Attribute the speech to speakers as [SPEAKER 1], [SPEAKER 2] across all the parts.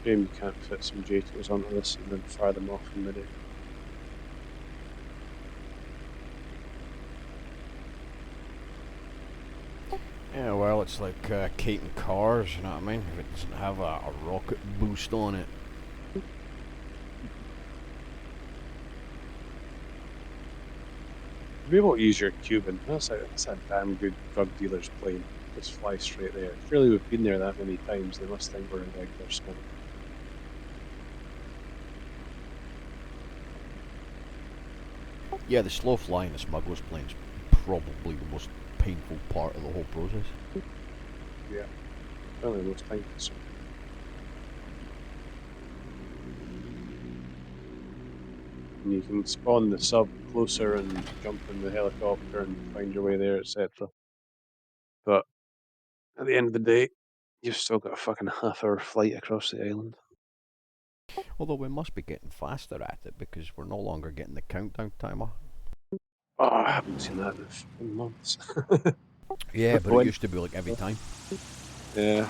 [SPEAKER 1] Shame you can't fit some JTOs onto this and then fire them off in midair.
[SPEAKER 2] Yeah, well, it's like Kate cars, you know what I mean? If it doesn't have a rocket boost on it.
[SPEAKER 1] To be able to use your Cuban, that's a damn good drug dealer's plane. Just fly straight there. Surely we've been there that many times. They must think we're a regular scummers.
[SPEAKER 2] Yeah, the slow flying the smuggler's plane's probably the most painful part of the whole process.
[SPEAKER 1] Yeah, certainly the most time consuming. And you can spawn the sub closer and jump in the helicopter and find your way there, etc. But at the end of the day, you've still got a fucking half-hour flight across the island.
[SPEAKER 2] Although we must be getting faster at it because we're no longer getting the countdown timer.
[SPEAKER 1] Oh, I haven't seen that in fucking months.
[SPEAKER 2] Yeah, but it
[SPEAKER 1] When?
[SPEAKER 2] used to be like every time.
[SPEAKER 1] Yeah,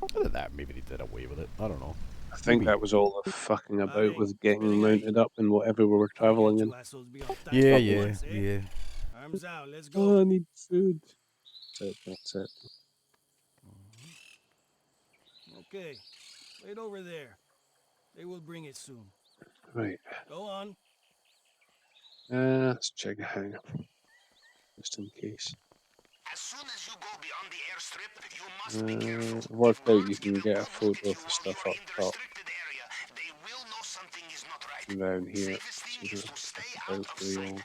[SPEAKER 2] Other than that, maybe they did away with it. I don't know.
[SPEAKER 1] I think
[SPEAKER 2] Maybe.
[SPEAKER 1] that was all the fucking about
[SPEAKER 3] Vale,
[SPEAKER 1] with getting
[SPEAKER 3] spitting any?
[SPEAKER 1] mounted up in whatever we were
[SPEAKER 3] You
[SPEAKER 1] traveling in.
[SPEAKER 3] two assholes be on time
[SPEAKER 2] Yeah,
[SPEAKER 3] for
[SPEAKER 2] yeah,
[SPEAKER 3] once, eh?
[SPEAKER 2] yeah.
[SPEAKER 3] Arms out, let's
[SPEAKER 1] Oh,
[SPEAKER 3] go.
[SPEAKER 1] I need food. That's it. That's it.
[SPEAKER 3] Okay, wait over there. They will bring it soon.
[SPEAKER 1] Right.
[SPEAKER 3] Go on.
[SPEAKER 1] Let's check the hangar just in case.
[SPEAKER 4] As soon as you go beyond the airstrip, you must be careful. If
[SPEAKER 1] Worked out you
[SPEAKER 4] guards give
[SPEAKER 1] can
[SPEAKER 4] you
[SPEAKER 1] get a
[SPEAKER 4] good
[SPEAKER 1] photo of
[SPEAKER 4] looking
[SPEAKER 1] the
[SPEAKER 4] while you
[SPEAKER 1] stuff
[SPEAKER 4] are
[SPEAKER 1] up
[SPEAKER 4] in the
[SPEAKER 1] top
[SPEAKER 4] restricted area, they will know something is not right.
[SPEAKER 1] and down here.
[SPEAKER 4] Safest
[SPEAKER 1] See
[SPEAKER 4] thing
[SPEAKER 1] the
[SPEAKER 4] is to
[SPEAKER 1] stuff
[SPEAKER 4] stay out
[SPEAKER 1] about
[SPEAKER 4] of
[SPEAKER 1] we
[SPEAKER 4] sight.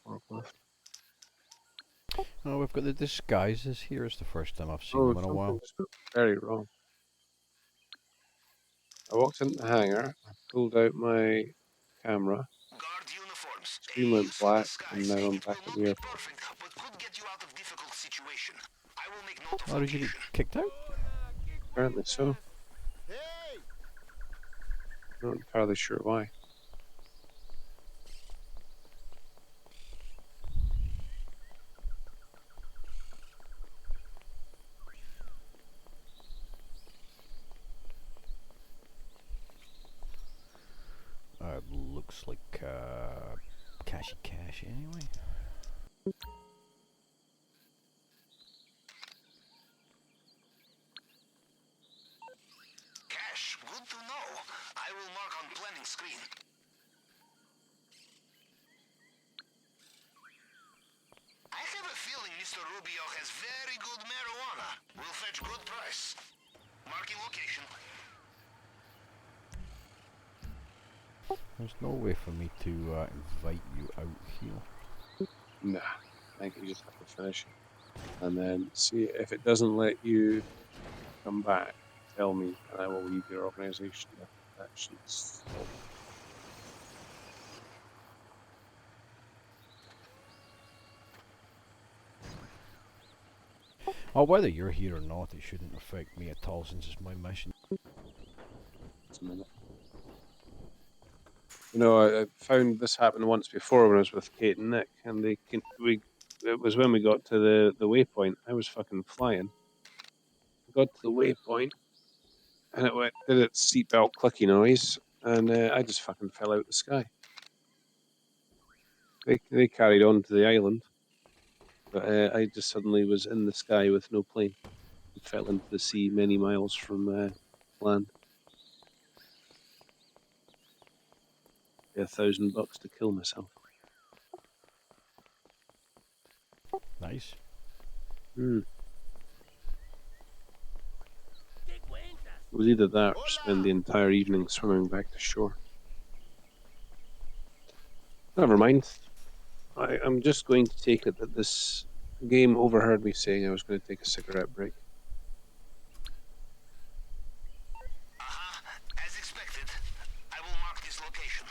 [SPEAKER 1] all work with.
[SPEAKER 2] Oh, we've got the disguises here. It's the first time I've seen
[SPEAKER 1] Oh,
[SPEAKER 2] them in a while.
[SPEAKER 1] something's very wrong. I walked in the hangar, I pulled out my camera,
[SPEAKER 4] Guard uniforms.
[SPEAKER 1] screen
[SPEAKER 4] A
[SPEAKER 1] went
[SPEAKER 4] use of
[SPEAKER 1] black, and
[SPEAKER 4] disguise.
[SPEAKER 1] now I'm
[SPEAKER 4] It
[SPEAKER 1] back
[SPEAKER 4] will
[SPEAKER 1] at
[SPEAKER 4] not
[SPEAKER 1] the
[SPEAKER 4] be
[SPEAKER 1] airport.
[SPEAKER 4] perfect, but could get you out of difficult situation. I will make note of
[SPEAKER 2] Oh, did you get
[SPEAKER 4] location.
[SPEAKER 2] kicked out?
[SPEAKER 1] Apparently so. Not entirely sure why.
[SPEAKER 2] Looks like cashy cash anyway.
[SPEAKER 4] Cash. Good to know. I will mark on planning screen. I have a feeling Mr. Rubio has very good marijuana. Will fetch good price. Marking location.
[SPEAKER 2] There's no way for me to invite you out here.
[SPEAKER 1] Nah, I think you just have to finish it. And then see if it doesn't let you come back, tell me, and I will leave your organization. That should stop.
[SPEAKER 2] Oh, whether you're here or not, it shouldn't affect me at all since it's my mission.
[SPEAKER 1] Just a minute. You know, I found this happened once before when I was with Kate and Nick, and we it was when we got to the waypoint. I was fucking flying. Got to the waypoint, and it did its seatbelt clicky noise, and I just fucking fell out the sky. They carried on to the island, but I just suddenly was in the sky with no plane and fell into the sea many miles from land. Pay $1,000 to kill myself.
[SPEAKER 2] Nice.
[SPEAKER 1] Hmm. It was either that or spend the entire evening swimming back to shore. Never mind. I'm just going to take it that this game overheard me saying I was going to take a cigarette break.
[SPEAKER 4] As expected. I will mark this location.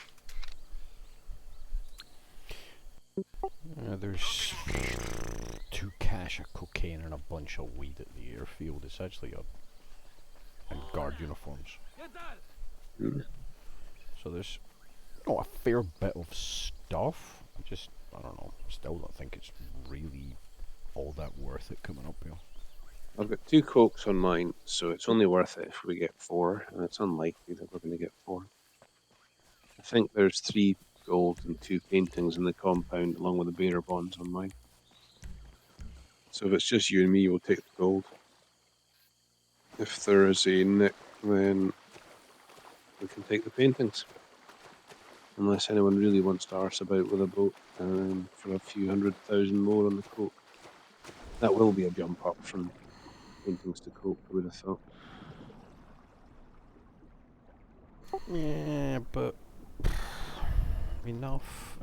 [SPEAKER 2] There's
[SPEAKER 4] Noting location.
[SPEAKER 2] two cache of cocaine and a bunch of weed at the airfield. It's actually a and guard uniforms.
[SPEAKER 1] Hmm.
[SPEAKER 2] So there's a fair bit of stuff. I don't know. Still don't think it's really all that worth it coming up here.
[SPEAKER 1] I've got 2 cokes on mine, so it's only worth it if we get 4, and it's unlikely that we're going to get 4. I think there's 3 gold and 2 paintings in the compound, along with the bearer bonds on mine. So if it's just you and me, we'll take the gold. If there is a nick, then we can take the paintings. Unless anyone really wants to arse about with a boat for a few 100,000 more on the coke. That will be a jump up from paintings to coke, I would have thought.
[SPEAKER 2] Yeah, but enough.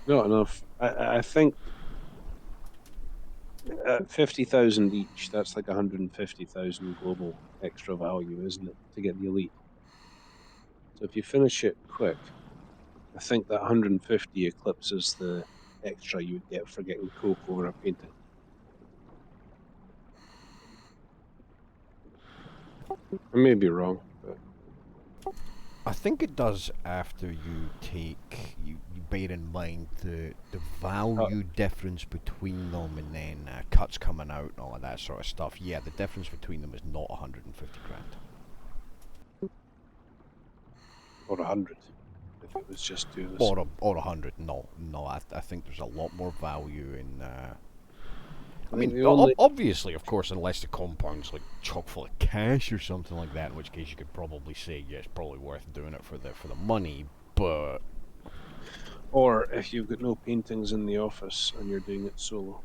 [SPEAKER 1] Not enough. I think at 50,000 each, that's like 150,000 global extra value, isn't it, to get the elite? So if you finish it quick, I think that 150 eclipses the extra you would get for getting coke over a painting. I may be wrong, but
[SPEAKER 2] I think it does after you take you bear in mind the value difference between them, and then cuts coming out and all of that sort of stuff. Yeah, the difference between them is not 150 grand.
[SPEAKER 1] or 100 if it was just 2 of us.
[SPEAKER 2] Or 100. No, I think there's a lot more value in. I
[SPEAKER 1] think
[SPEAKER 2] mean,
[SPEAKER 1] the only
[SPEAKER 2] obviously, of course, unless the compound's like chock full of cash or something like that, in which case you could probably say, yeah, it's probably worth doing it for the money. But
[SPEAKER 1] or if you've got no paintings in the office and you're doing it solo.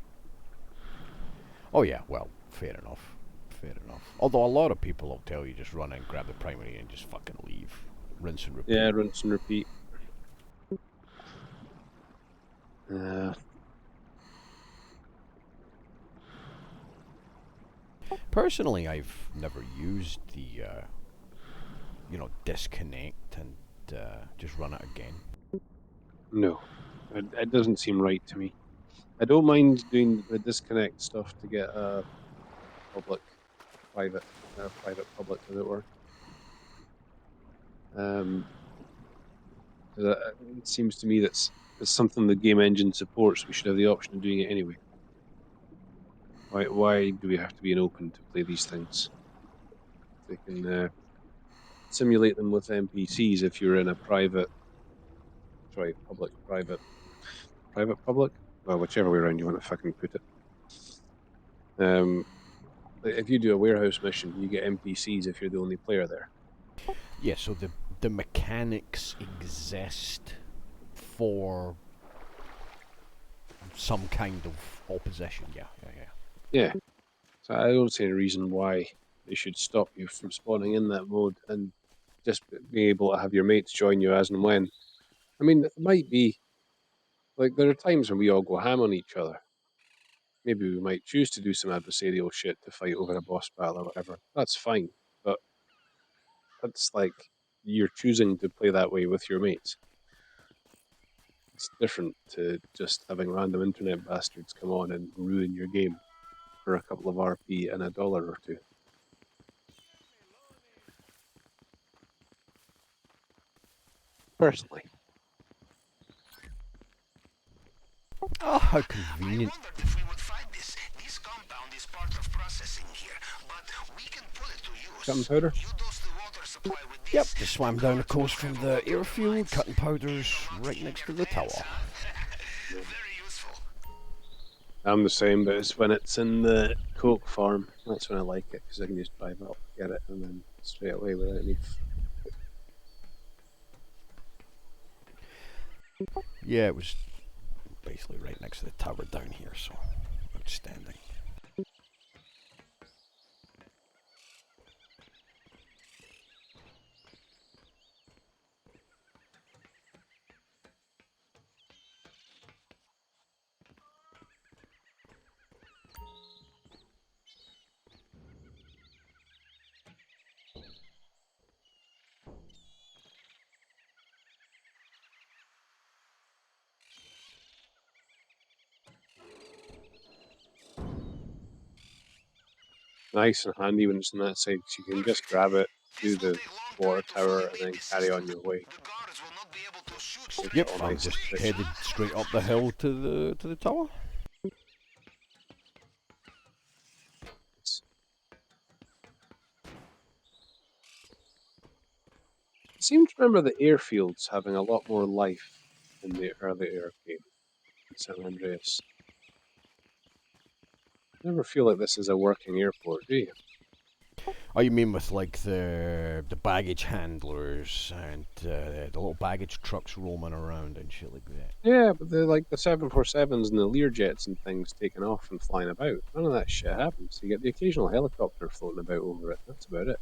[SPEAKER 2] oh yeah, well, fair enough. Fair enough. Although a lot of people will tell you just run in, grab the primary, and just fucking leave, rinse and repeat.
[SPEAKER 1] Yeah, rinse and repeat.
[SPEAKER 2] Personally, I've never used the disconnect and just run it again.
[SPEAKER 1] No, it doesn't seem right to me. I don't mind doing the disconnect stuff to get a public, private, public, as it were. It seems to me that's something the game engine supports. We should have the option of doing it anyway. Why do we have to be an open to play these things? They can simulate them with NPCs if you're in a public, public. Well, whichever way around you want to fucking put it. If you do a warehouse mission, you get NPCs if you're the only player there.
[SPEAKER 2] Yeah, so the mechanics exist for some kind of opposition. Yeah.
[SPEAKER 1] Yeah. So I don't see any reason why they should stop you from spawning in that mode and just being able to have your mates join you as and when. I mean, it might be like there are times when we all go ham on each other. Maybe we might choose to do some adversarial shit to fight over a boss battle or whatever. That's fine, but that's like you're choosing to play that way with your mates. It's different to just having random internet bastards come on and ruin your game for a couple of RP and $1 or 2. Personally.
[SPEAKER 2] Oh, how
[SPEAKER 4] I
[SPEAKER 2] convenient.
[SPEAKER 4] wondered if we would find this. This compound is part of processing here, but we can put it to use.
[SPEAKER 1] Gunpowder?
[SPEAKER 4] You dose the water supply with this.
[SPEAKER 2] Yep, just swam down the coast from the airfield, cutting powders right next to the tower.
[SPEAKER 4] Very useful.
[SPEAKER 1] I'm the same, but it's when it's in the coke farm. That's when I like it, because I can just drive up, get it, and then straight away without any...
[SPEAKER 2] Yeah, it was basically right next to the tower down here, so outstanding.
[SPEAKER 1] Nice and handy when it's on that side, because you can just grab it,
[SPEAKER 4] This
[SPEAKER 1] do
[SPEAKER 4] will
[SPEAKER 1] the
[SPEAKER 4] take long
[SPEAKER 1] water
[SPEAKER 4] time to
[SPEAKER 1] tower,
[SPEAKER 4] fully
[SPEAKER 1] and
[SPEAKER 4] beat
[SPEAKER 1] then
[SPEAKER 4] the
[SPEAKER 1] carry
[SPEAKER 4] system.
[SPEAKER 1] on your way.
[SPEAKER 4] The guards will not be able to shoot
[SPEAKER 1] Take
[SPEAKER 4] straight
[SPEAKER 1] it
[SPEAKER 2] Yep,
[SPEAKER 1] all
[SPEAKER 4] from
[SPEAKER 2] I'm
[SPEAKER 1] nice
[SPEAKER 4] the
[SPEAKER 1] and
[SPEAKER 2] just
[SPEAKER 1] quick.
[SPEAKER 4] station.
[SPEAKER 2] headed straight up the hill to the tower.
[SPEAKER 1] seem to remember the airfields having a lot more life in the earlier game in San Andreas. Never feel like this is a working airport, do you?
[SPEAKER 2] Oh, you mean with like the baggage handlers and the little baggage trucks roaming around and shit like that?
[SPEAKER 1] Yeah, but the 747s and the Learjets and things taking off and flying about. None of that shit happens. You get the occasional helicopter floating about over it. That's about it.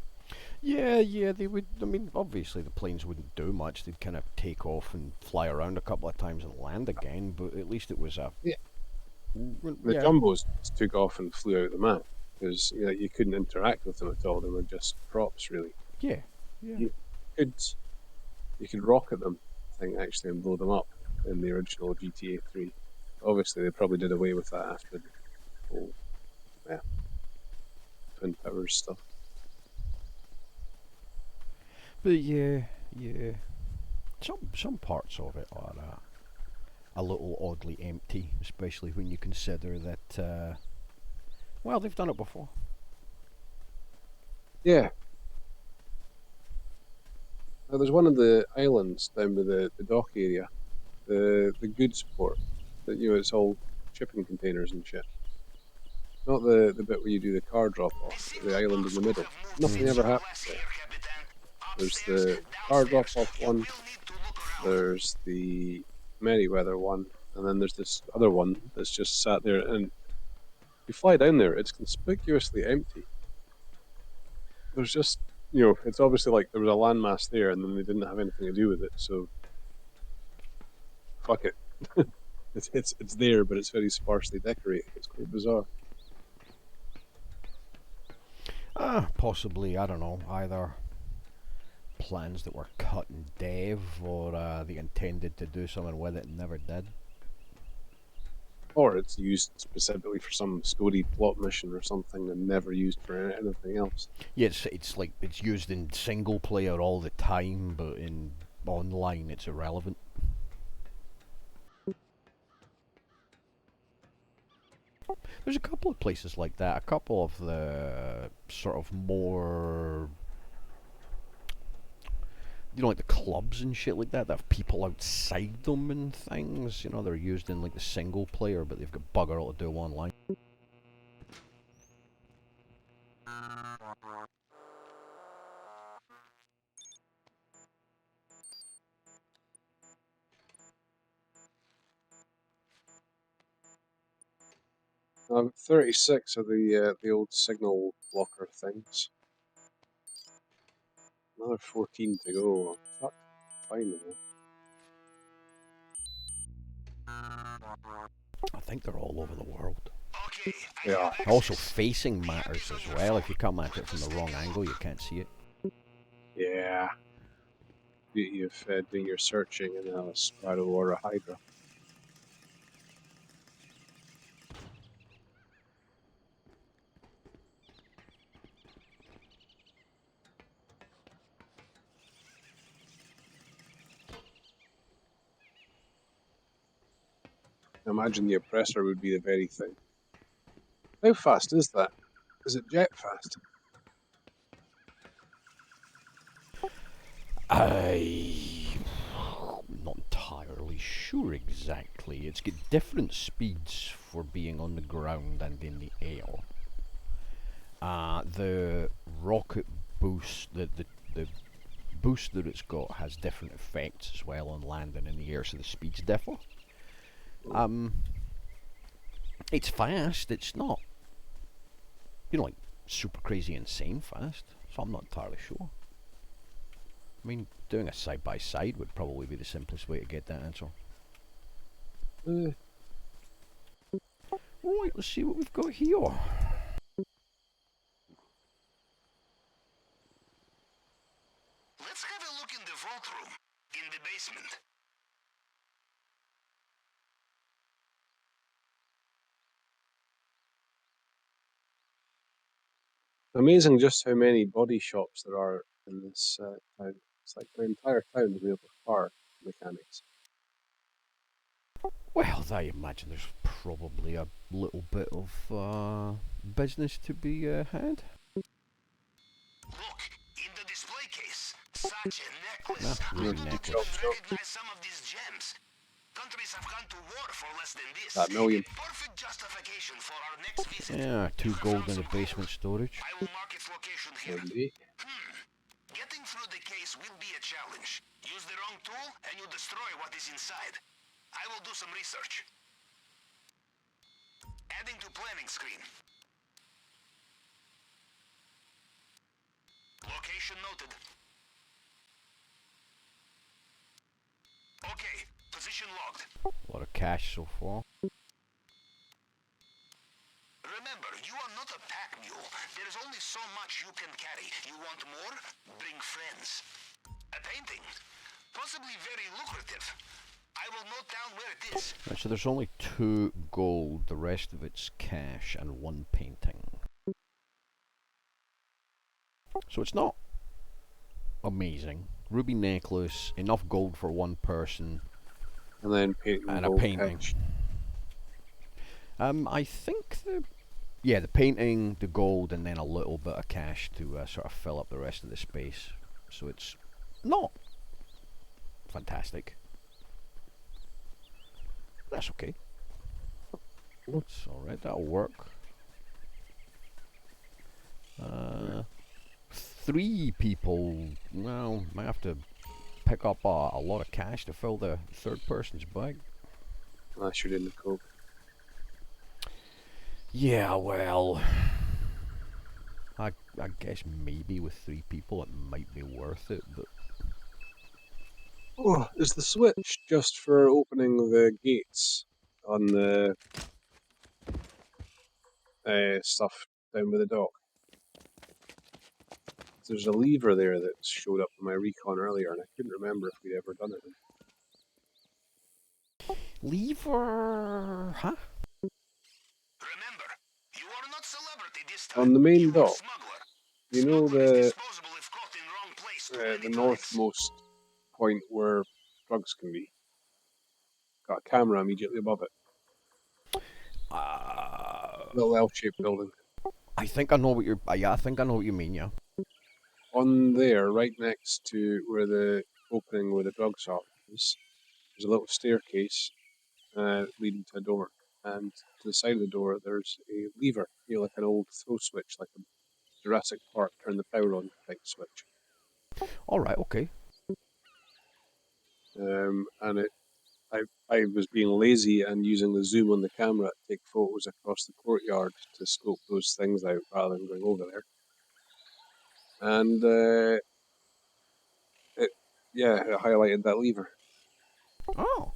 [SPEAKER 2] Yeah, they would. I mean, obviously the planes wouldn't do much. They'd kind of take off and fly around a couple of times and land again. But at least it was a
[SPEAKER 1] Yeah, the
[SPEAKER 2] yeah,
[SPEAKER 1] jumbos just took off and flew out the map because you couldn't interact with them at all. They were just props, really.
[SPEAKER 2] yeah, yeah.
[SPEAKER 1] You could you could rocket them, I think, actually, and blow them up in the original GTA 3. Obviously, they probably did away with that after the whole Twin Towers stuff.
[SPEAKER 2] But yeah. Some parts of it are a little oddly empty, especially when you consider that. Well, they've done it before.
[SPEAKER 1] Yeah. Now, there's one of the islands down by the dock area, the goods port. That it's all shipping containers and shit. Not the bit where you do the car drop off, but the island in the middle. Nothing ever happens there. There's the car drop off one, there's the Merryweather one, and then there's this other one that's just sat there. And you fly down there, it's conspicuously empty. There's just, it's obviously like there was a landmass there, and then they didn't have anything to do with it, so fuck it. It's there, but it's very sparsely decorated. It's quite bizarre.
[SPEAKER 2] Possibly, I don't know, either plans that were cut in dev or they intended to do something with it and never did.
[SPEAKER 1] Or it's used specifically for some story plot mission or something and never used for anything else.
[SPEAKER 2] Yeah, it's like it's used in single player all the time, but in online it's irrelevant. There's a couple of places like that. A couple of the sort of more, like the clubs and shit like that have people outside them and things. They're used in like the single player, but they've got bugger all to do online.
[SPEAKER 1] 36 of the old signal blocker things. Another 14 to go. Fuck, fine with
[SPEAKER 2] I think they're all over the world.
[SPEAKER 4] Okay, I
[SPEAKER 1] They
[SPEAKER 4] have
[SPEAKER 1] are.
[SPEAKER 2] Also,
[SPEAKER 4] access.
[SPEAKER 2] facing matters as well. If you come at it from the wrong angle, you can't see it.
[SPEAKER 1] Yeah. Beauty of doing your searching in a Sparrow or a Hydra. I imagine the oppressor would be the very thing. How fast is that? Is it jet fast?
[SPEAKER 2] I'm not entirely sure exactly. It's got different speeds for being on the ground and in the air. The rocket boost, the boost that it's got has different effects as well on land and in the air, so the speeds differ. It's fast. It's not, like super crazy insane fast. So I'm not entirely sure. I mean, doing a side by side would probably be the simplest way to get that answer.
[SPEAKER 1] Uh,
[SPEAKER 2] Right, let's see what we've got here.
[SPEAKER 4] Let's have a look in the vault room, in the basement.
[SPEAKER 1] Amazing just how many body shops there are in this town. It's like the entire town is made up of car mechanics.
[SPEAKER 2] Well, I imagine there's probably a little bit of business to be had.
[SPEAKER 4] Look, in the display case, such a neck
[SPEAKER 2] Nah,
[SPEAKER 4] necklace. I
[SPEAKER 2] ruby
[SPEAKER 4] don't
[SPEAKER 2] necklace.
[SPEAKER 4] recognize some of these gems. Countries have gone to war for less than this.
[SPEAKER 1] That million.
[SPEAKER 4] A perfect justification for our next visit.
[SPEAKER 2] Yeah,
[SPEAKER 4] You
[SPEAKER 2] 2
[SPEAKER 4] have
[SPEAKER 2] gold
[SPEAKER 4] found
[SPEAKER 2] in the
[SPEAKER 4] some
[SPEAKER 2] basement storage.
[SPEAKER 4] I will mark its location here.
[SPEAKER 1] Indeed.
[SPEAKER 4] Getting through the case will be a challenge. Use the wrong tool and you destroy what is inside. I will do some research. Adding to planning screen. Location noted. Okay, position logged.
[SPEAKER 2] A lot of cash so far.
[SPEAKER 4] Remember, you are not a pack mule. There is only so much you can carry. You want more? Bring friends. A painting. Possibly very lucrative. I will note down where it is.
[SPEAKER 2] Right, so there's only 2 gold, the rest of it's cash and 1 painting. So it's not amazing. Ruby necklace, enough gold for 1 person,
[SPEAKER 1] And then painting
[SPEAKER 2] and a
[SPEAKER 1] gold
[SPEAKER 2] painting.
[SPEAKER 1] cash.
[SPEAKER 2] I think the painting, the gold, and then a little bit of cash to sort of fill up the rest of the space. So it's not fantastic. That's okay. It's alright, that'll work. 3 people, well, might have to pick up a lot of cash to fill the 3rd person's bag.
[SPEAKER 1] Unless you're in the coke.
[SPEAKER 2] Yeah, well, I guess maybe with 3 people it might be worth it, but
[SPEAKER 1] Oh, is the switch just for opening the gates on the stuff down by the dock? There's a lever there that showed up in my recon earlier, and I couldn't remember if we'd ever done it.
[SPEAKER 2] lever, huh?
[SPEAKER 4] Remember, you are not celebrity this time.
[SPEAKER 1] On the main
[SPEAKER 4] You are
[SPEAKER 1] dock,
[SPEAKER 4] smuggler.
[SPEAKER 1] you know
[SPEAKER 4] Smuggler is disposable if caught in wrong place too
[SPEAKER 1] the
[SPEAKER 4] many times.
[SPEAKER 1] northmost point where drugs can be. Got a camera immediately above it. Little L-shaped building.
[SPEAKER 2] I think I know what you're. Yeah, I think I know what you mean. Yeah.
[SPEAKER 1] On there, right next to where the opening where the drug shop is, there's a little staircase leading to a door. And to the side of the door, there's a lever, like an old throw switch, like a Jurassic Park turn the power on type switch.
[SPEAKER 2] All right. Okay.
[SPEAKER 1] And I was being lazy and using the zoom on the camera to take photos across the courtyard to scope those things out rather than going over there. And it highlighted that lever.
[SPEAKER 2] Oh.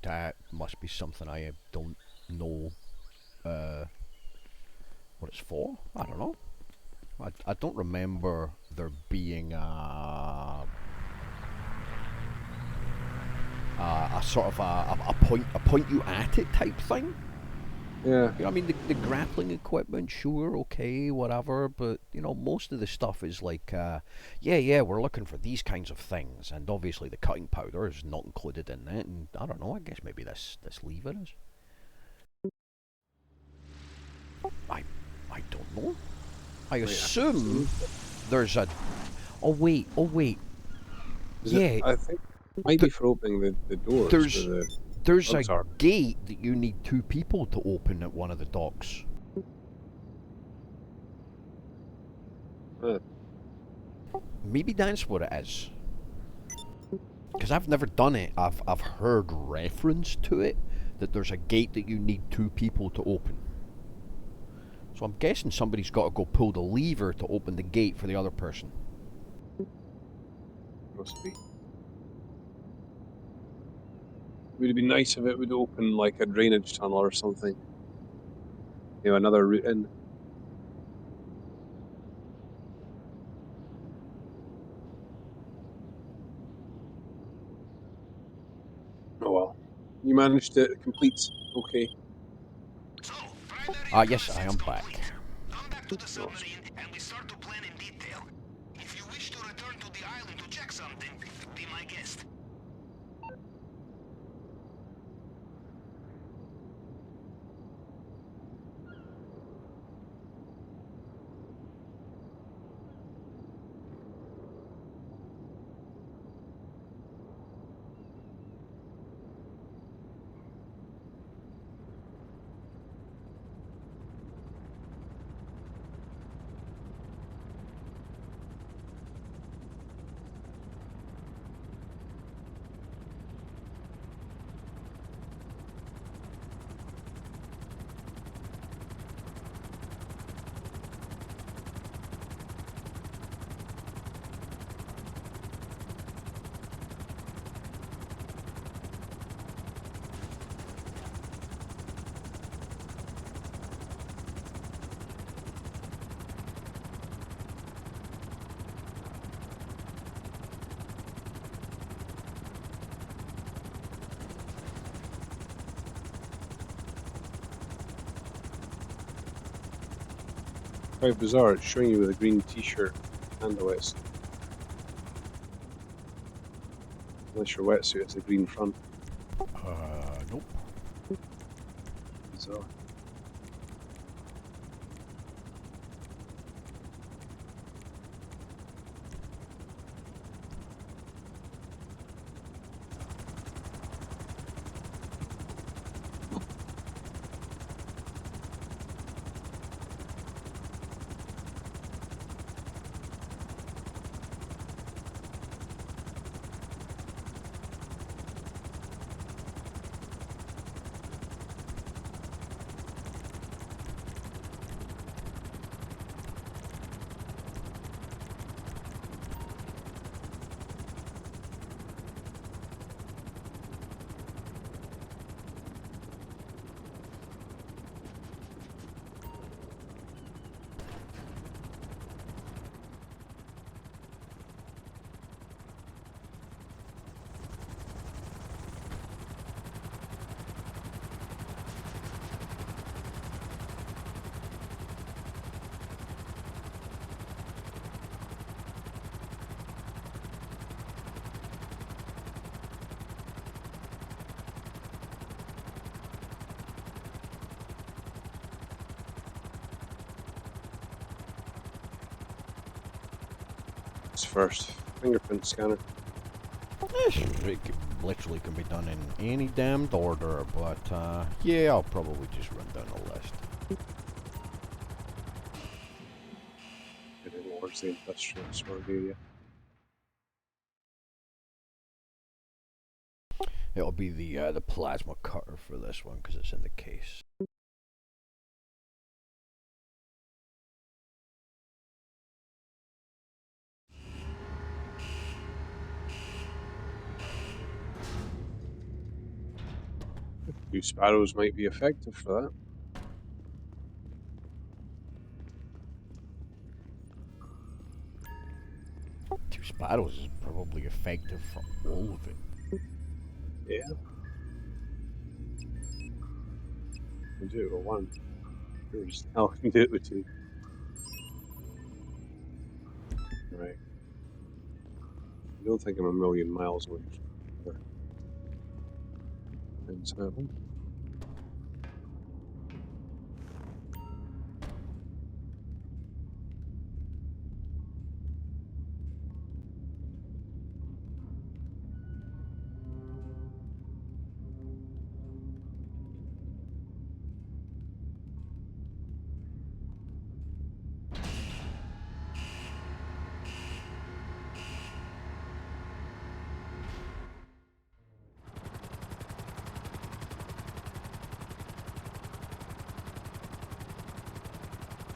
[SPEAKER 2] That must be something I don't know. What it's for? I don't know. I don't remember there being a sort of a point you at it type thing.
[SPEAKER 1] Yeah.
[SPEAKER 2] You know, I mean, the grappling equipment, sure, okay, whatever, but, you know, most of the stuff is like, we're looking for these kinds of things, and obviously the cutting powder is not included in that, and I don't know, I guess maybe this lever is. I don't know. I assume there's a... Oh, wait. Yeah,
[SPEAKER 1] I think it might be for opening the doors where the
[SPEAKER 2] there's a
[SPEAKER 1] drugs are.
[SPEAKER 2] gate that you need 2 people to open at one of the docks. Maybe that's what it is. Because I've never done it. I've heard reference to it, that there's a gate that you need 2 people to open. So I'm guessing somebody's got to go pull the lever to open the gate for the other person.
[SPEAKER 1] Must be. Would it be nice if it would open like a drainage tunnel or something? Another route in. Oh well. You managed to complete. Okay.
[SPEAKER 4] So, primary
[SPEAKER 2] Yes, I am
[SPEAKER 4] complete.
[SPEAKER 2] back.
[SPEAKER 4] Come back to the submarine and we start to plan in detail. If you wish to return to the island to check something, be my guest.
[SPEAKER 1] Quite bizarre. It's showing you with a green T-shirt and a wetsuit. Unless your wetsuit has a green front.
[SPEAKER 2] Nope.
[SPEAKER 1] Bizarre. It's first. Fingerprint scanner.
[SPEAKER 2] Literally can be done in any damned order, but yeah, I'll probably just run down the list.
[SPEAKER 1] Heading towards the industrial sword area.
[SPEAKER 2] It'll be the plasma cutter for this one because it's in the case.
[SPEAKER 1] Two sparrows might be effective for that.
[SPEAKER 2] Two sparrows is probably effective for all of it.
[SPEAKER 1] Yeah. Can do it with one. There's hell can do it with two. Right. I don't think I'm a million miles away from where things happen.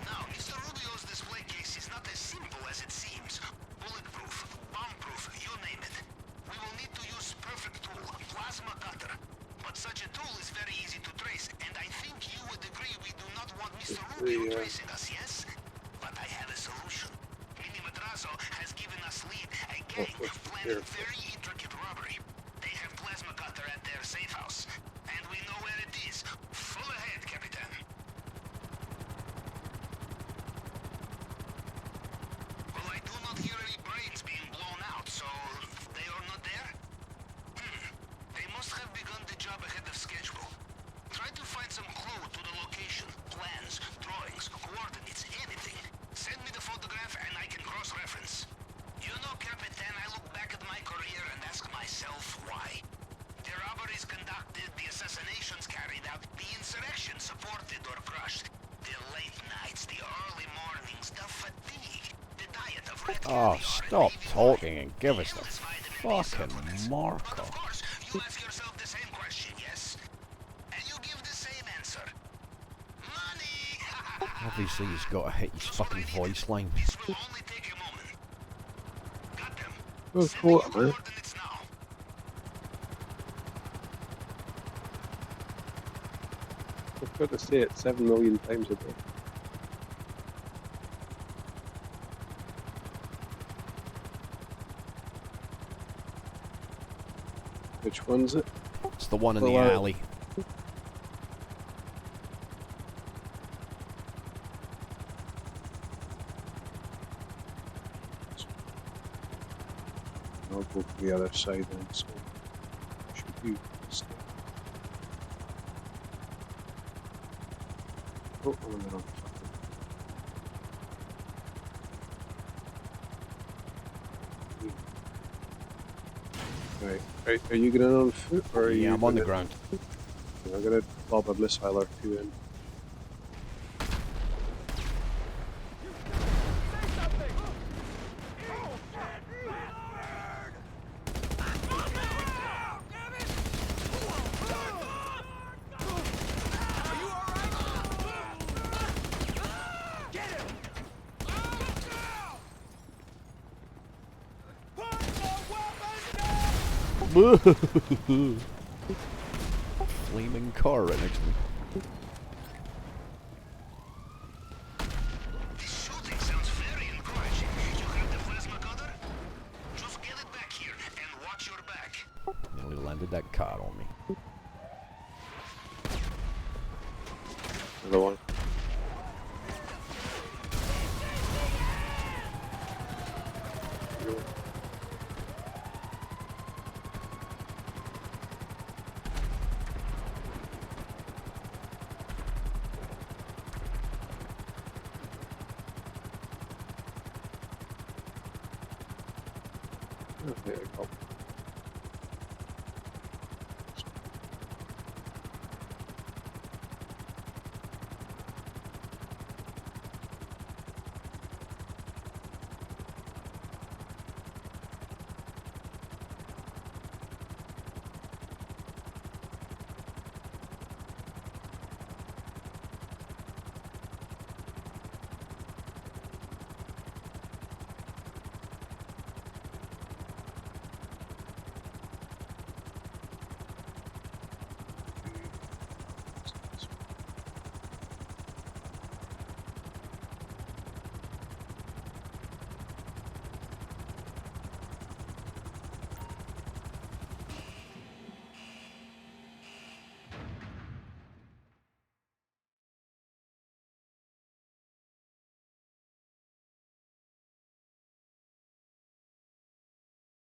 [SPEAKER 4] Now, Mr. Rubio's display case is not as simple as it seems. Bulletproof, bomb-proof, you name it. We will need to use perfect tool, plasma cutter. But such a tool is very easy to trace, and I think you would agree we do not want Mr. Rubio tracing us, yes? But I have a solution. Mini Madrazo has given us lead, a gang planning very intricate robbery. They have plasma cutter at their safe house, and we know where it is. Full ahead, Capitan. Well, I do not hear any brains being blown out, so they are not there? They must have begun the job ahead of schedule. Try to find some clue to the location, plans, drawings, coordinates, anything. Send me the photograph and I can cross-reference. You know, Capitan, I look back at my career and ask myself why. The robberies conducted, the assassinations carried out, the insurrection supported or crushed, the late nights, the early mornings, the fatigue, the diet of red
[SPEAKER 2] Oh,
[SPEAKER 4] caviar
[SPEAKER 2] stop
[SPEAKER 4] and
[SPEAKER 2] talking and give us the
[SPEAKER 4] endless vitamin D
[SPEAKER 2] fucking
[SPEAKER 4] supplements.
[SPEAKER 2] marker.
[SPEAKER 4] But of course, you ask yourself the same question, yes? And you give the same answer. Money!
[SPEAKER 2] Obviously, he's got to hit his fucking voice line.
[SPEAKER 4] This will only take a moment. Got them.
[SPEAKER 1] Oh,
[SPEAKER 4] Sending
[SPEAKER 1] cool,
[SPEAKER 4] you
[SPEAKER 1] man.
[SPEAKER 4] coordinates now.
[SPEAKER 1] I've got to say it 7 million times a day. Which one's it?
[SPEAKER 2] It's the one in the
[SPEAKER 1] Well,
[SPEAKER 2] alley.
[SPEAKER 1] I'll go to the other side then, so should be stay. Oh, I'm in the wrong fucking. Right, are you getting on foot or are
[SPEAKER 2] Yeah,
[SPEAKER 1] you
[SPEAKER 2] I'm on the
[SPEAKER 1] gonna...
[SPEAKER 2] ground.
[SPEAKER 1] I'm gonna lob a missile or two in.
[SPEAKER 2] Flaming car right next to me.
[SPEAKER 4] This shooting sounds very encouraging. You have the plasma cutter? Just get it back here and watch your back.
[SPEAKER 2] Nearly landed that car on me.
[SPEAKER 1] Another one. Oh, there we go.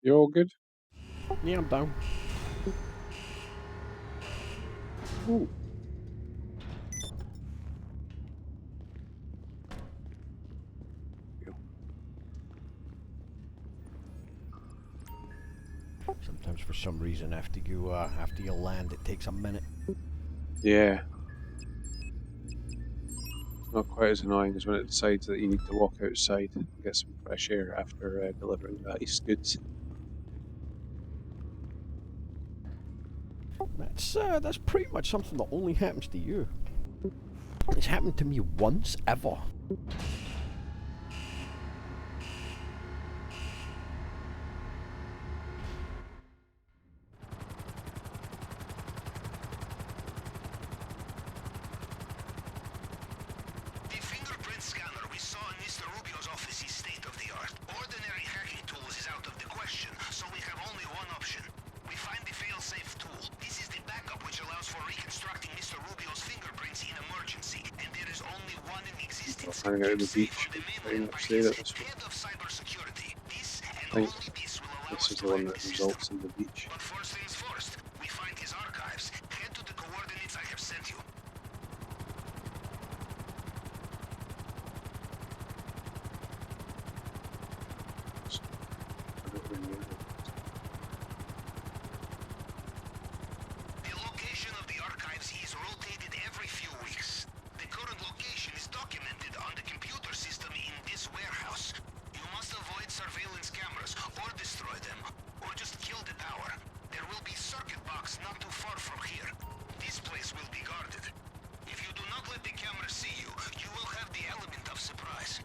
[SPEAKER 1] You all good?
[SPEAKER 2] Yeah, I'm down.
[SPEAKER 1] Ooh.
[SPEAKER 2] Sometimes for some reason after you land it takes a minute.
[SPEAKER 1] Yeah. Not quite as annoying as when it decides that you need to walk outside and get some fresh air after delivering ice goods.
[SPEAKER 2] That's pretty much something that only happens to you. It's happened to me once ever.
[SPEAKER 4] The fingerprint scanner we saw in Mr. Rubio's office is state-of-the-art. Ordinary hacking tools is out of the question, so we have only one option. We find the fail-safe tool. This is the backup which allows for reconstructing Mr. Rubio's fingerprints in emergency, and there is only one in existence.
[SPEAKER 1] Hanging out on
[SPEAKER 4] Kept
[SPEAKER 1] the
[SPEAKER 4] safe
[SPEAKER 1] beach,
[SPEAKER 4] on the
[SPEAKER 1] pretty
[SPEAKER 4] mainland by
[SPEAKER 1] much there
[SPEAKER 4] his
[SPEAKER 1] at this one.
[SPEAKER 4] head of cybersecurity. This and
[SPEAKER 1] I think
[SPEAKER 4] only this will allow
[SPEAKER 1] this
[SPEAKER 4] us
[SPEAKER 1] is
[SPEAKER 4] to
[SPEAKER 1] the one
[SPEAKER 4] hack
[SPEAKER 1] that
[SPEAKER 4] the system.
[SPEAKER 1] results in the beach.
[SPEAKER 4] But first things first, we find his archives. Head to the coordinates I have sent you. The location of the archives is rotated every few weeks. The current location is documented on the computer system in this warehouse. You must avoid surveillance cameras, or destroy them, or just kill the tower. There will be circuit box not too far from here. This place will be guarded. If you do not let the camera see you, you will have the element of surprise.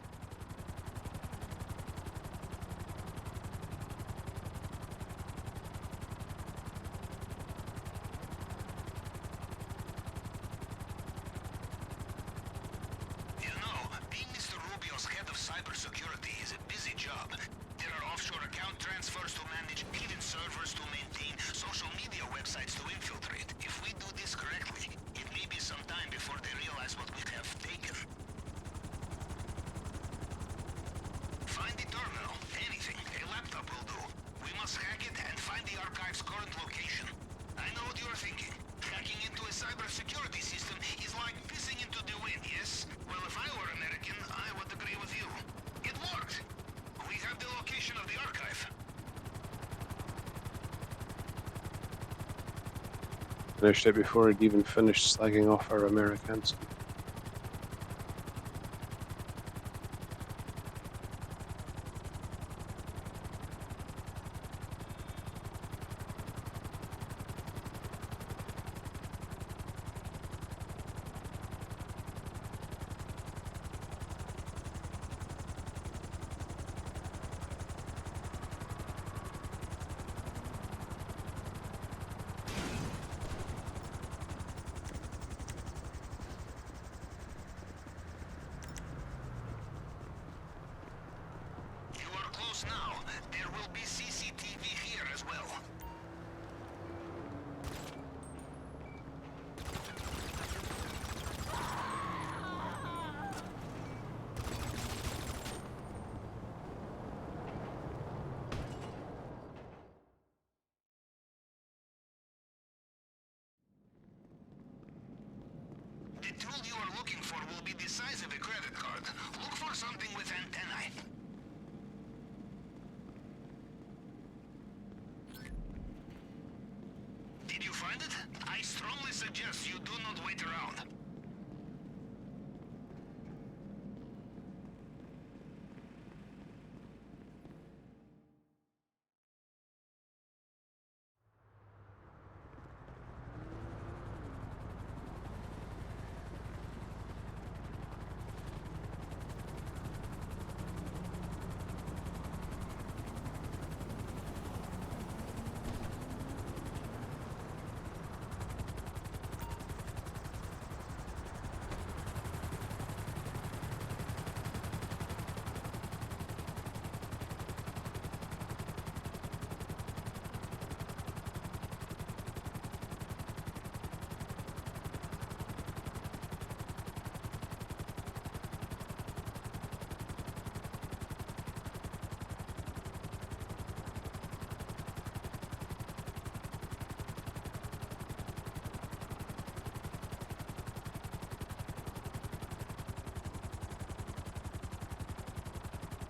[SPEAKER 4] You know, being Mr. Rubio's head of cybersecurity is a busy job. There are offshore account transfers to manage, hidden servers to maintain, social media websites to infiltrate. If we do this correctly, it may be some time before they realize what we have taken. Find the terminal. Anything. A laptop will do. We must
[SPEAKER 1] Finished it before he'd even finished slagging off our Amerikanski.
[SPEAKER 4] You are close now. There will be CCTV here as well. The tool you are looking for will be the size of a credit card. Look for something with antennae. Did you find it? I strongly suggest you do not wait around.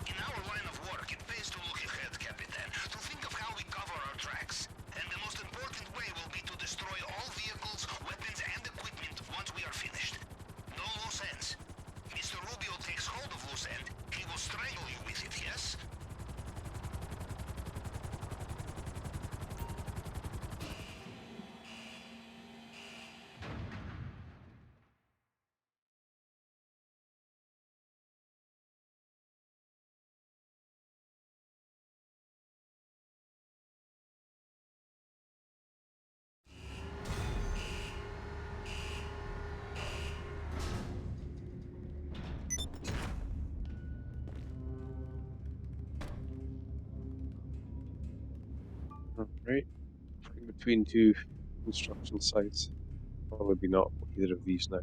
[SPEAKER 4] In our line of work, it pays to look ahead, Capitan, to think of how we cover our tracks. And the most important way will be to destroy all vehicles, weapons, and equipment once we are finished. No loose ends. Mr. Rubio takes hold of loose end, he will strangle you with it, yes?
[SPEAKER 1] Right. In between two construction sites. Probably not either of these now.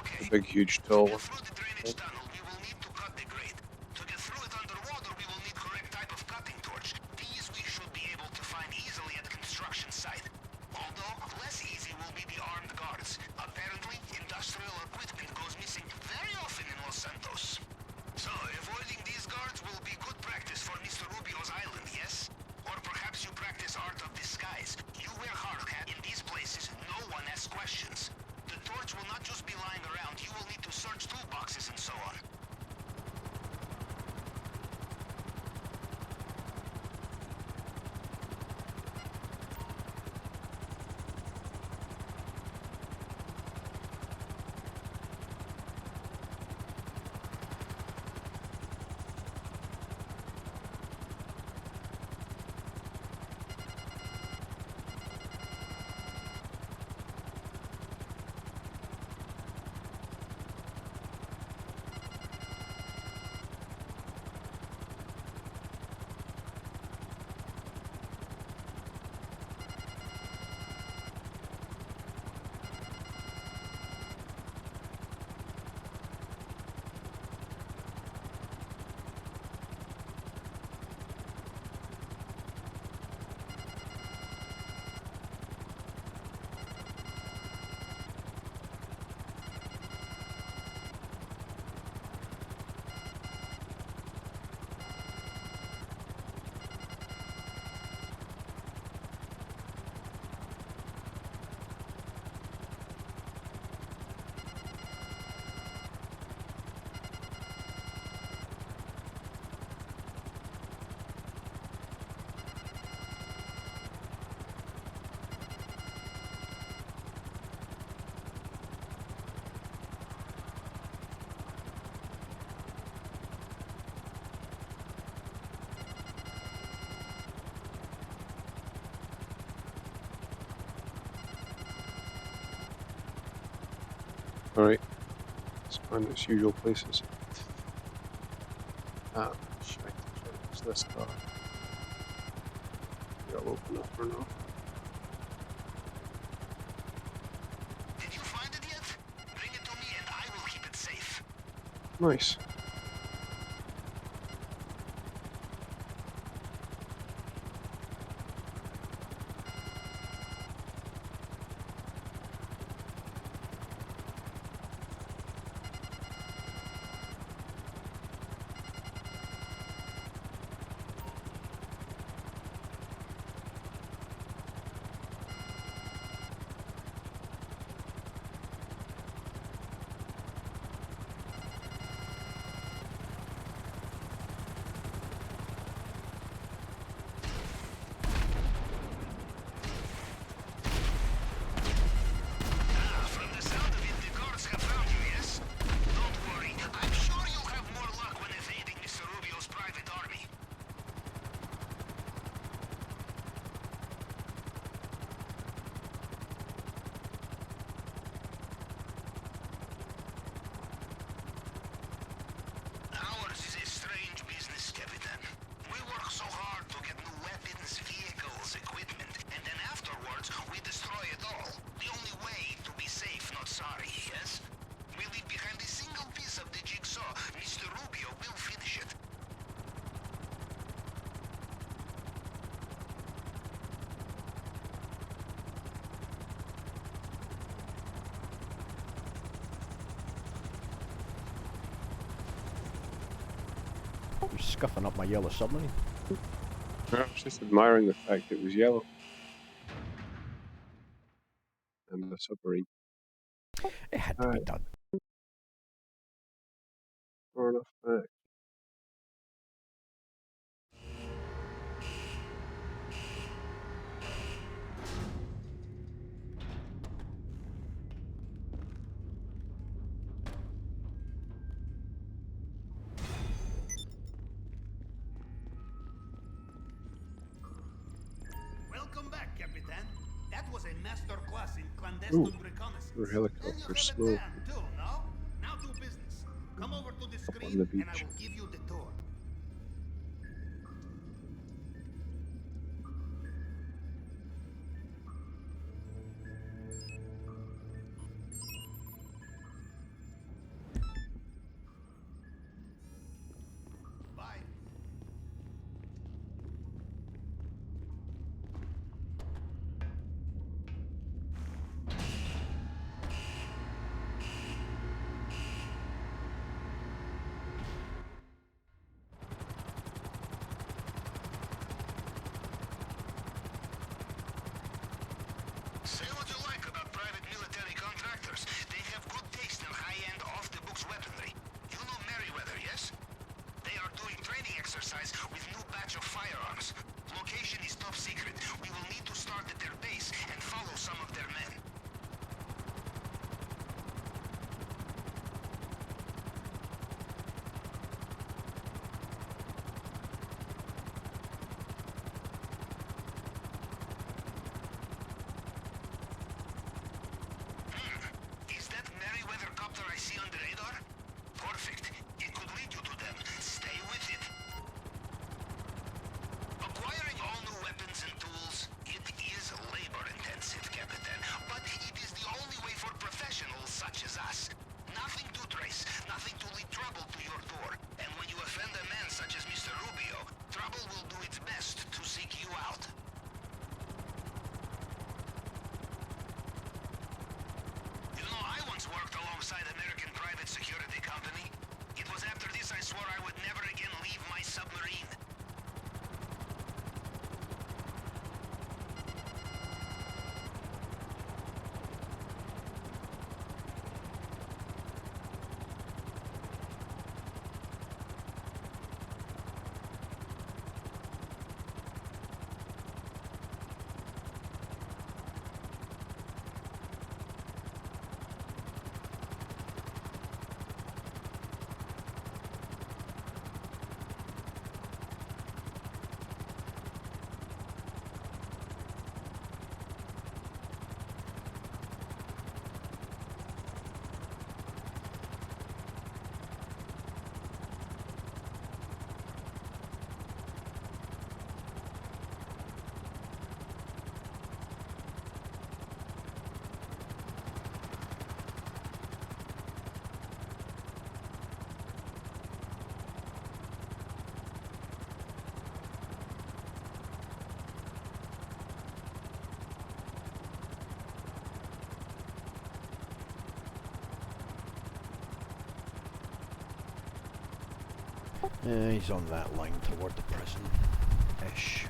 [SPEAKER 4] Okay.
[SPEAKER 1] A big, huge,
[SPEAKER 4] To
[SPEAKER 1] tall
[SPEAKER 4] get
[SPEAKER 1] one.
[SPEAKER 4] through the drainage tunnel, we will need to cut the grate. To get through it underwater, we will need correct type of cutting torch. These we should be able to find easily at construction site. Although, less easy will be the armed guards. Apparently, industrial equipment goes missing very often in Los Santos. So, avoiding these guards will be good practice for Mr. Rubio's island, yes? Or perhaps you practice art of disguise. You wear hard hat. In these places, no one asks questions. The torch will not just be lying around. You will need to search toolboxes and so on.
[SPEAKER 1] Alright. Let's find its usual places. Ah, shite. It's this car. I'll open up or not.
[SPEAKER 4] Did you find it yet? Bring it to me and I will keep it safe.
[SPEAKER 1] Nice.
[SPEAKER 4] From the sound of it, the guards have found you, yes? Don't worry. I'm sure you'll have more luck when evading Mr. Rubio's private army. Ours is a strange business, Capitan. We work so hard to get new weapons, vehicles, equipment, and then afterwards we destroy it all. The only way to be safe, not sorry, yes? We leave behind a single piece of the jigsaw. Mr. Rubio will finish it.
[SPEAKER 2] You're scuffing up my yellow submarine.
[SPEAKER 1] I was just admiring the fact it was yellow. And the submarine.
[SPEAKER 2] It had to be
[SPEAKER 1] Alright,
[SPEAKER 2] done.
[SPEAKER 1] far enough back.
[SPEAKER 3] Welcome back, Capitan. That was a master class in clandestine
[SPEAKER 1] Ooh,
[SPEAKER 3] reconnaissance.
[SPEAKER 1] your
[SPEAKER 3] And you
[SPEAKER 1] helicopter
[SPEAKER 3] have a
[SPEAKER 1] smoke
[SPEAKER 3] tan, too, no? Now do business. Come over to the
[SPEAKER 1] on
[SPEAKER 3] screen
[SPEAKER 1] the
[SPEAKER 3] and I
[SPEAKER 1] beach.
[SPEAKER 3] will give you the tour. Bye.
[SPEAKER 4] Say what you like about private military contractors. They have good taste in high-end, off-the-books weaponry. You know Merryweather, yes? They are doing training exercise with new batch of firearms. Location is top secret. We will need to start at their base and follow some of their men. Is that Merryweather copter I see on the radar? Perfect. It could lead you to them. Stay with it. Acquiring all new weapons and tools, it is labor-intensive, Capitan, but it is the only way for professionals such as us. Nothing to trace, nothing to lead trouble to your door. And when you offend a man such as Mr. Rubio, trouble will do its best to seek you out. You know, I once worked alongside American private security company. It was after this I swore I would never again leave my submarine.
[SPEAKER 2] He's on that line toward the prison. Ish.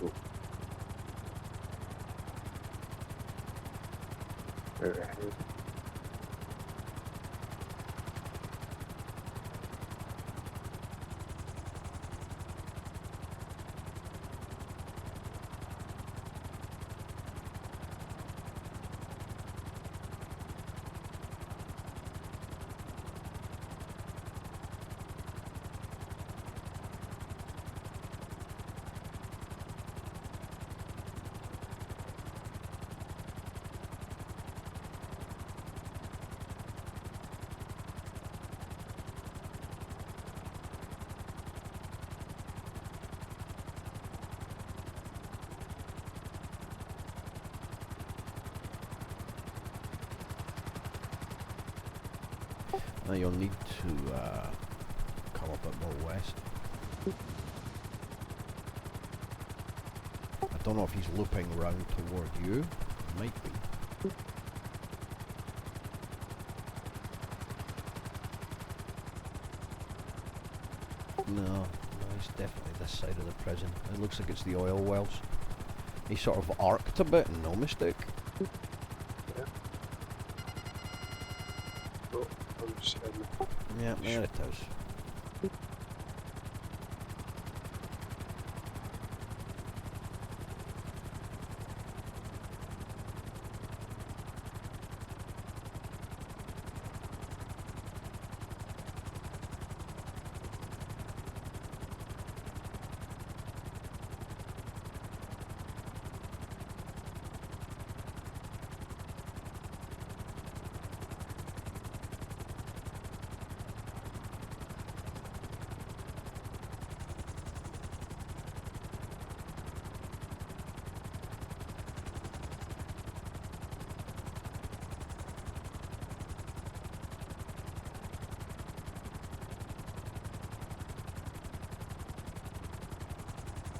[SPEAKER 1] Oh. Right ahead.
[SPEAKER 2] Now you'll need to come a bit more west. I don't know if he's looping round toward you. Might be. No, he's definitely this side of the prison. It looks like it's the oil wells. He sort of arced a bit, no mistake.
[SPEAKER 1] Yeah. Oh, I'm just heading.
[SPEAKER 2] Yeah, there it is.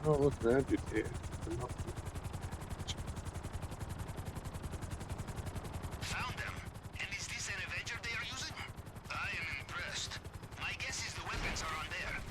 [SPEAKER 1] Oh, look at that, dude. Yeah.
[SPEAKER 4] Found them. And is this an Avenger they are using? I am impressed. My guess is the weapons are on there.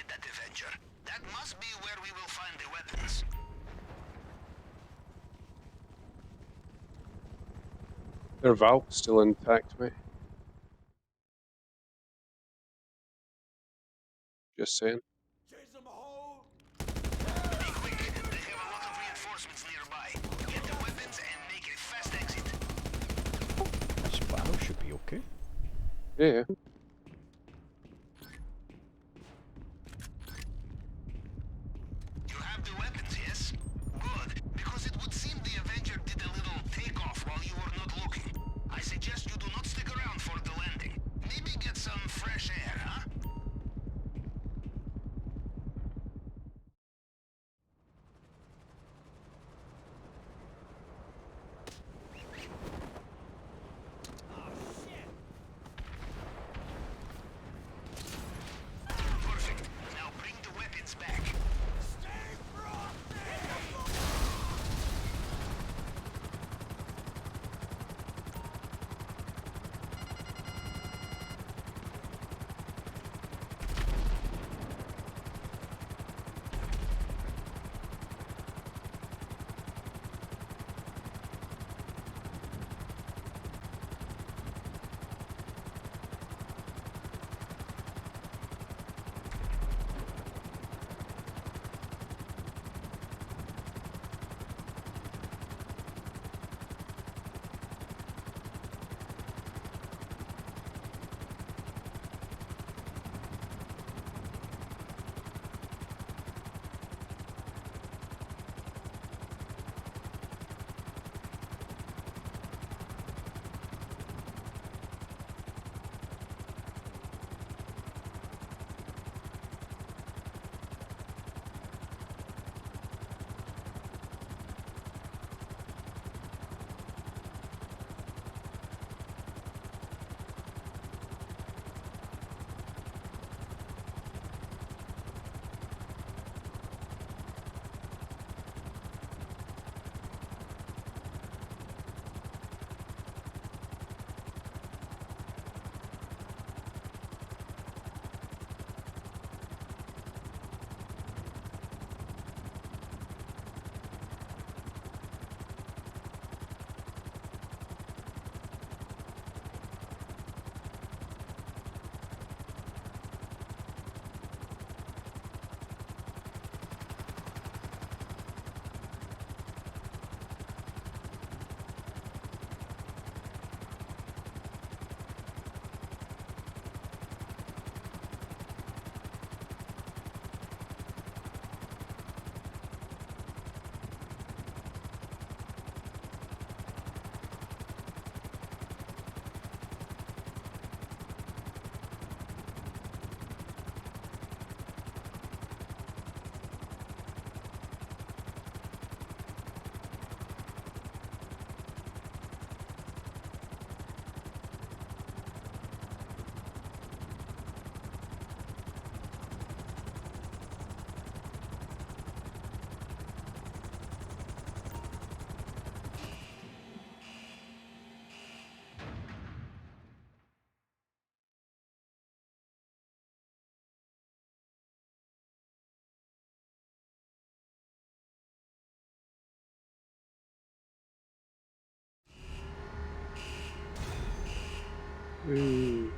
[SPEAKER 4] That Avenger. That must be where we will find the weapons.
[SPEAKER 1] Their valve's still intact, mate. Just saying.
[SPEAKER 4] Be quick. They have a lot of reinforcements nearby. Get the weapons and make a fast exit.
[SPEAKER 2] That sparrow should be okay.
[SPEAKER 1] Yeah.
[SPEAKER 4] You have the weapons, yes? Good, because it would seem the Avenger did a little takeoff while you were not looking. I suggest you do not stick around for the landing. Maybe get some fresh air, huh?
[SPEAKER 1] Whee.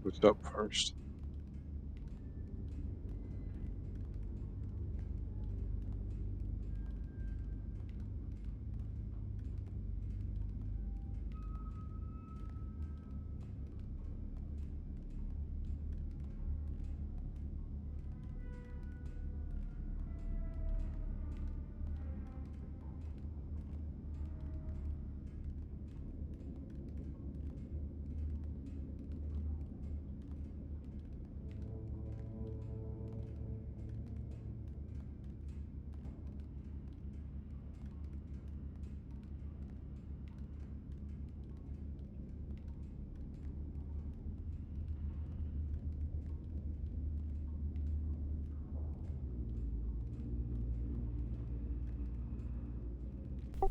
[SPEAKER 1] What's up first?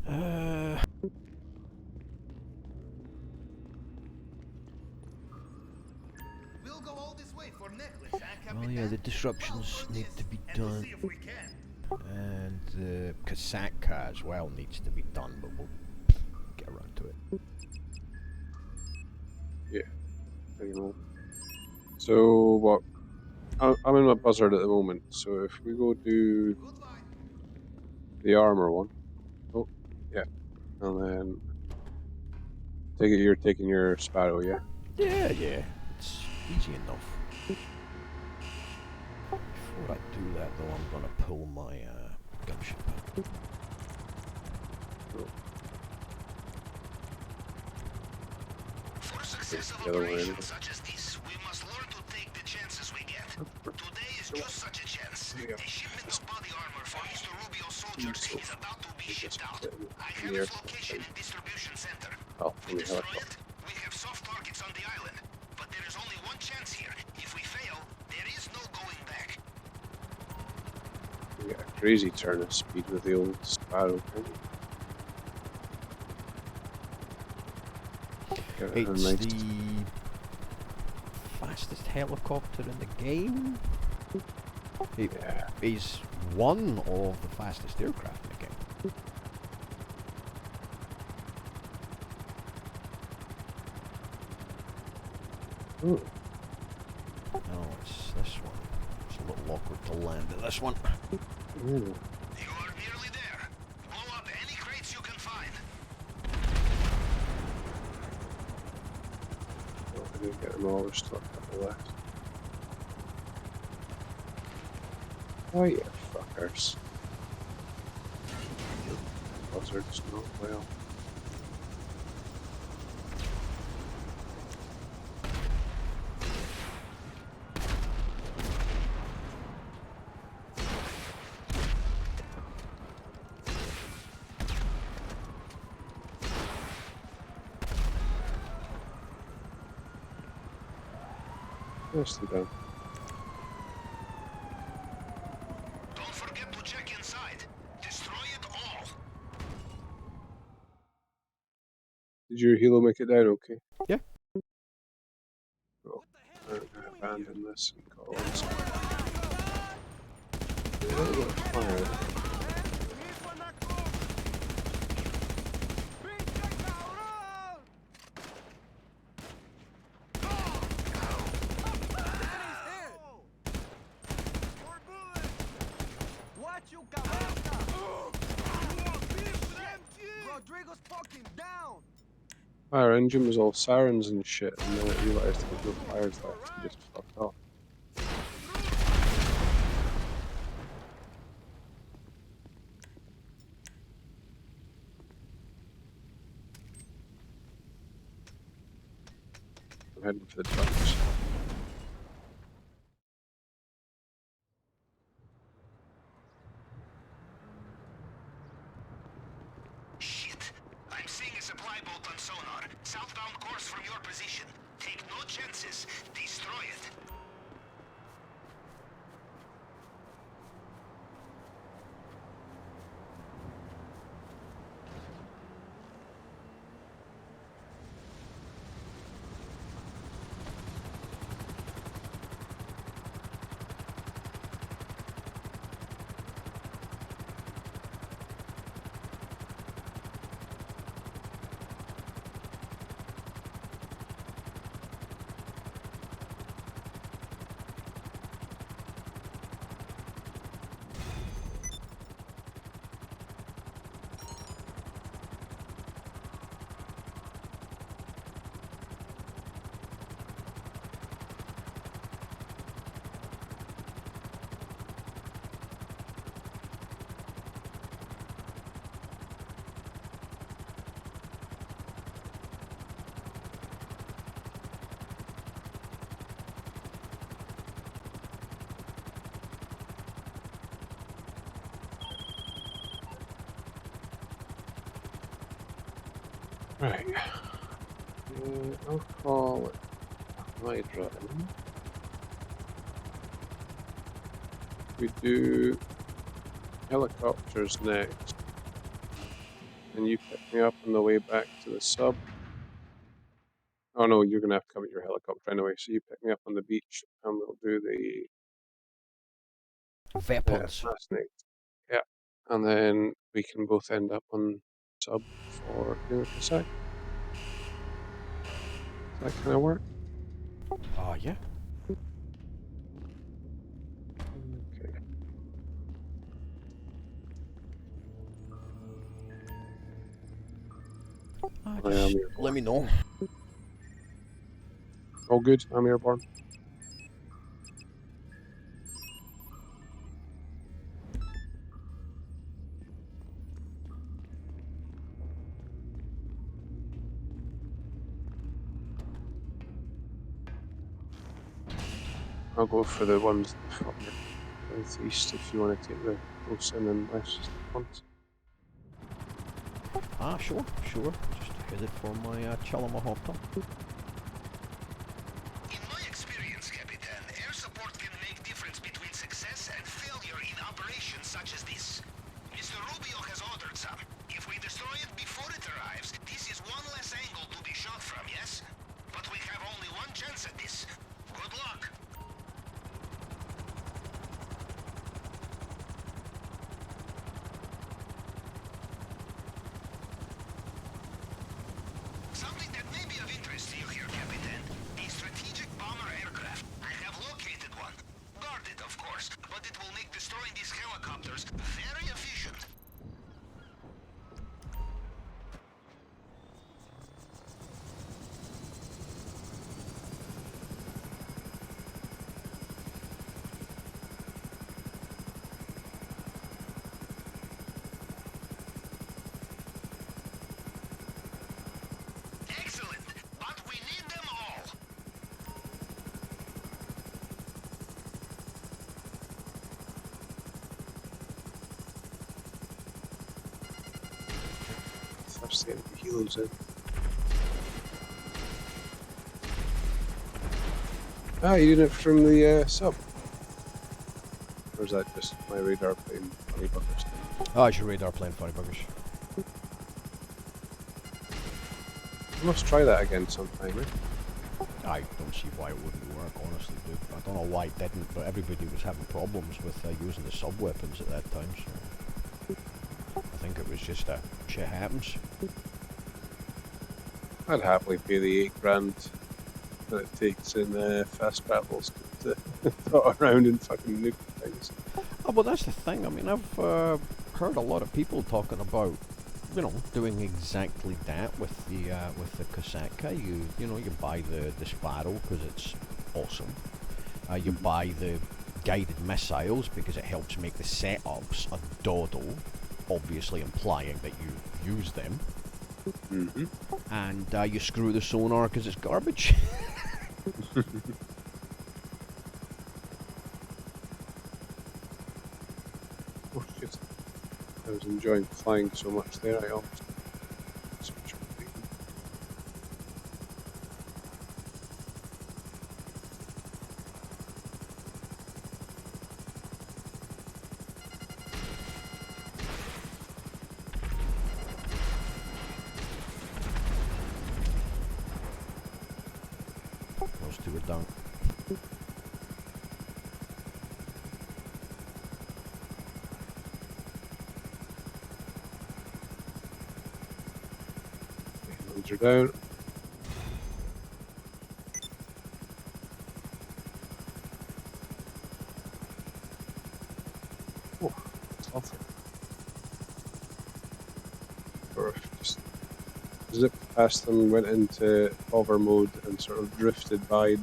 [SPEAKER 2] Uh,
[SPEAKER 4] We'll go all this way for necklace,
[SPEAKER 2] well, yeah, the disruptions need to be done. And the Kasatka as well needs to be done, but we'll get around to it.
[SPEAKER 1] Yeah, you know. So what? I'm in my buzzard at the moment. So if we go do the armor one, oh yeah, and then take it you're taking your Sparrow, yeah.
[SPEAKER 2] Yeah, it's easy enough. Before I do that, though, I'm gonna pull my gunship out.
[SPEAKER 4] For success of
[SPEAKER 1] The other one anyway.
[SPEAKER 4] operations such as this, we must learn to take the chances we get. Today is just such a chance.
[SPEAKER 1] Yeah.
[SPEAKER 4] A shipment of body armor for Mr. Rubio's soldiers is about to be shipped out. I have
[SPEAKER 1] Near
[SPEAKER 4] its location and distribution center.
[SPEAKER 1] Oh,
[SPEAKER 4] We
[SPEAKER 1] from the
[SPEAKER 4] destroy
[SPEAKER 1] helicopter.
[SPEAKER 4] it, we have soft targets on the island. But there is only one chance here. If we fail, there is no going back.
[SPEAKER 1] You get a crazy turn of speed with the old Sparrow, can't you? Get a
[SPEAKER 2] It's
[SPEAKER 1] nice
[SPEAKER 2] the fastest helicopter in the game. It
[SPEAKER 1] yeah.
[SPEAKER 2] is one of the fastest aircraft in the game.
[SPEAKER 1] Ooh.
[SPEAKER 2] No, it's this one. It's a little awkward to land at this one.
[SPEAKER 1] Ooh.
[SPEAKER 4] You are nearly there. Blow up any crates you can find.
[SPEAKER 1] Well, I didn't get them all. There's still a couple left. Oh yeah, fuckers. Buzzards, not well. Nicely done.
[SPEAKER 4] Don't forget to check inside. Destroy it all.
[SPEAKER 1] Did your helo make it down okay?
[SPEAKER 2] Yeah.
[SPEAKER 1] Well, I'm gonna abandon this and go on some. A little bit of fire. Fire engine was all sirens and shit, and then I realised there was no fires left and just fucked off. I'm heading for the trucks.
[SPEAKER 4] Shit. I'm seeing a supply boat on sonar. Southbound course from your position. Take no chances. Destroy it.
[SPEAKER 1] Right. I'll call it Hydra. We do helicopters next, and you pick me up on the way back to the sub. Oh no, you're gonna have to come with your helicopter anyway. So you pick me up on the beach, and we'll do the
[SPEAKER 2] Weapons.
[SPEAKER 1] assassinate. Yeah, and then we can both end up on sub for doing the cassette. Does that kind of work?
[SPEAKER 2] Yeah.
[SPEAKER 1] Okay. I am
[SPEAKER 2] Just let
[SPEAKER 1] airborne.
[SPEAKER 2] me know.
[SPEAKER 1] All good. I'm airborne. I'll go for the ones further southeast if you want to take the close in and west ones.
[SPEAKER 2] Sure. Just headed for my Chalamahopta.
[SPEAKER 4] In my experience, Capitan, air support can make difference between success and failure in operations such as this. Mr. Rubio has ordered some. If we destroy it before it arrives, this is one less angle to be shot from, yes? But we have only one chance at this. Good luck. Something that may be of interest to you here, Capitan. A strategic bomber aircraft. I have located one. Guarded, of course, but it will make destroying these helicopters very efficient. Excellent, but we need them all.
[SPEAKER 1] First get the helos in. You did it from the sub. Or is that just my radar playing funny buggers?
[SPEAKER 2] It's your radar playing funny buggers.
[SPEAKER 1] I must try that again sometime, eh?
[SPEAKER 2] I don't see why it wouldn't work, honestly, dude. I don't know why it didn't, but everybody was having problems with using the sub-weapons at that time, so... I think it was just shit happens.
[SPEAKER 1] I'd happily pay the $8,000 that it takes in fast battles to throw around and fucking nuke things.
[SPEAKER 2] Oh, well, that's the thing. I mean, I've heard a lot of people talking about, doing exactly that with the Kosatka. You buy the Sparrow because it's awesome. You buy the guided missiles because it helps make the setups a doddle, obviously implying that you use them.
[SPEAKER 1] Mm-hmm.
[SPEAKER 2] And you screw the sonar because it's garbage.
[SPEAKER 1] Oh shit. I was enjoying flying so much there, I almost switched completely.
[SPEAKER 2] Those two are done.
[SPEAKER 1] Loads are down. Oh, that's lovely. Or just zipped past them, went into hover mode and sort of drifted by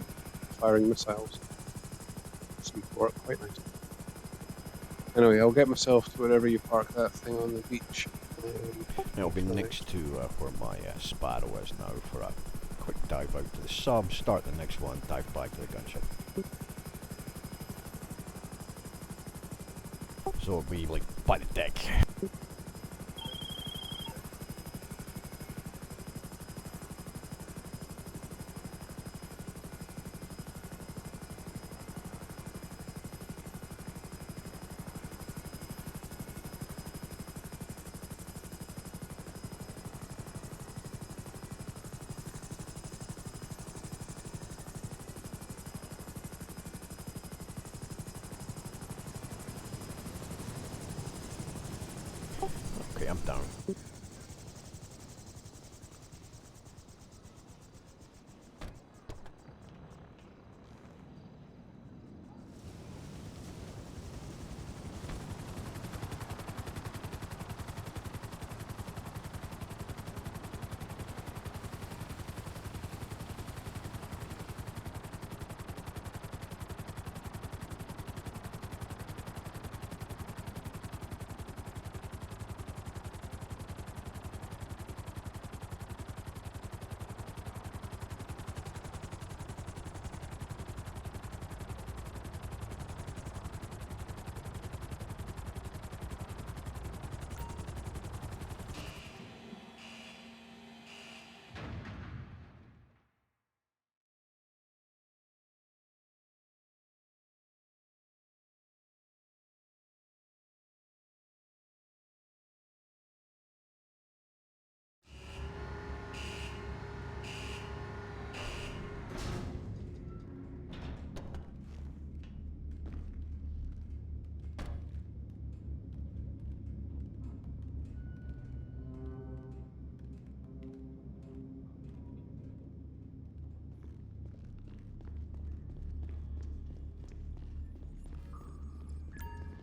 [SPEAKER 1] firing missiles. Seemed to work quite nicely. Anyway, I'll get myself to wherever you park that thing on the beach.
[SPEAKER 2] It'll be next to where my Sparrow is now for a quick dive out to the sub, start the next one, dive back to the gunship. So it'll be like by the deck. I'm down.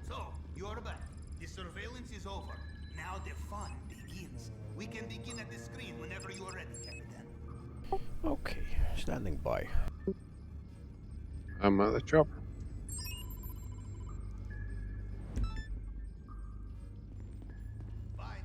[SPEAKER 4] So, you're back. The surveillance is over. Now the fun begins. We can begin at the screen whenever you're ready, Captain.
[SPEAKER 2] Okay, standing by.
[SPEAKER 1] I'm at the chopper.
[SPEAKER 4] Bye.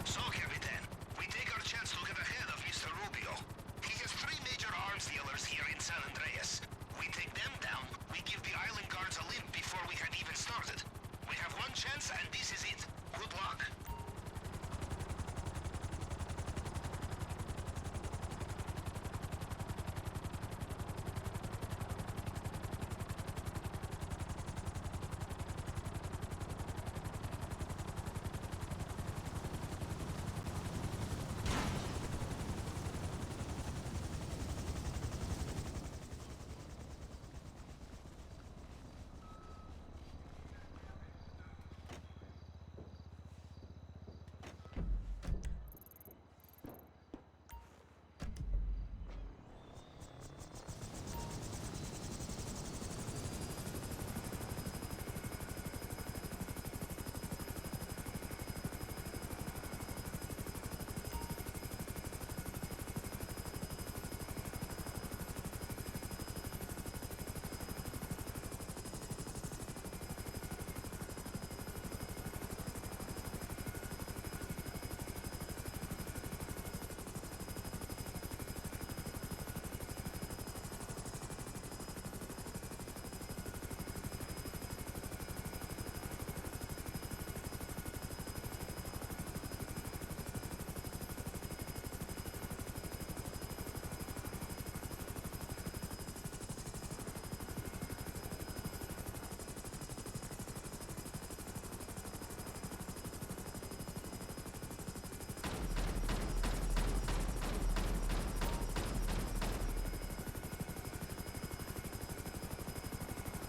[SPEAKER 4] So, Capitan, we take our chance to get ahead of Mr. Rubio. He has three major arms dealers here in San Andreas. We take them down, we give the island guards a limp before we had even started. We have one chance, and this is it. Good luck.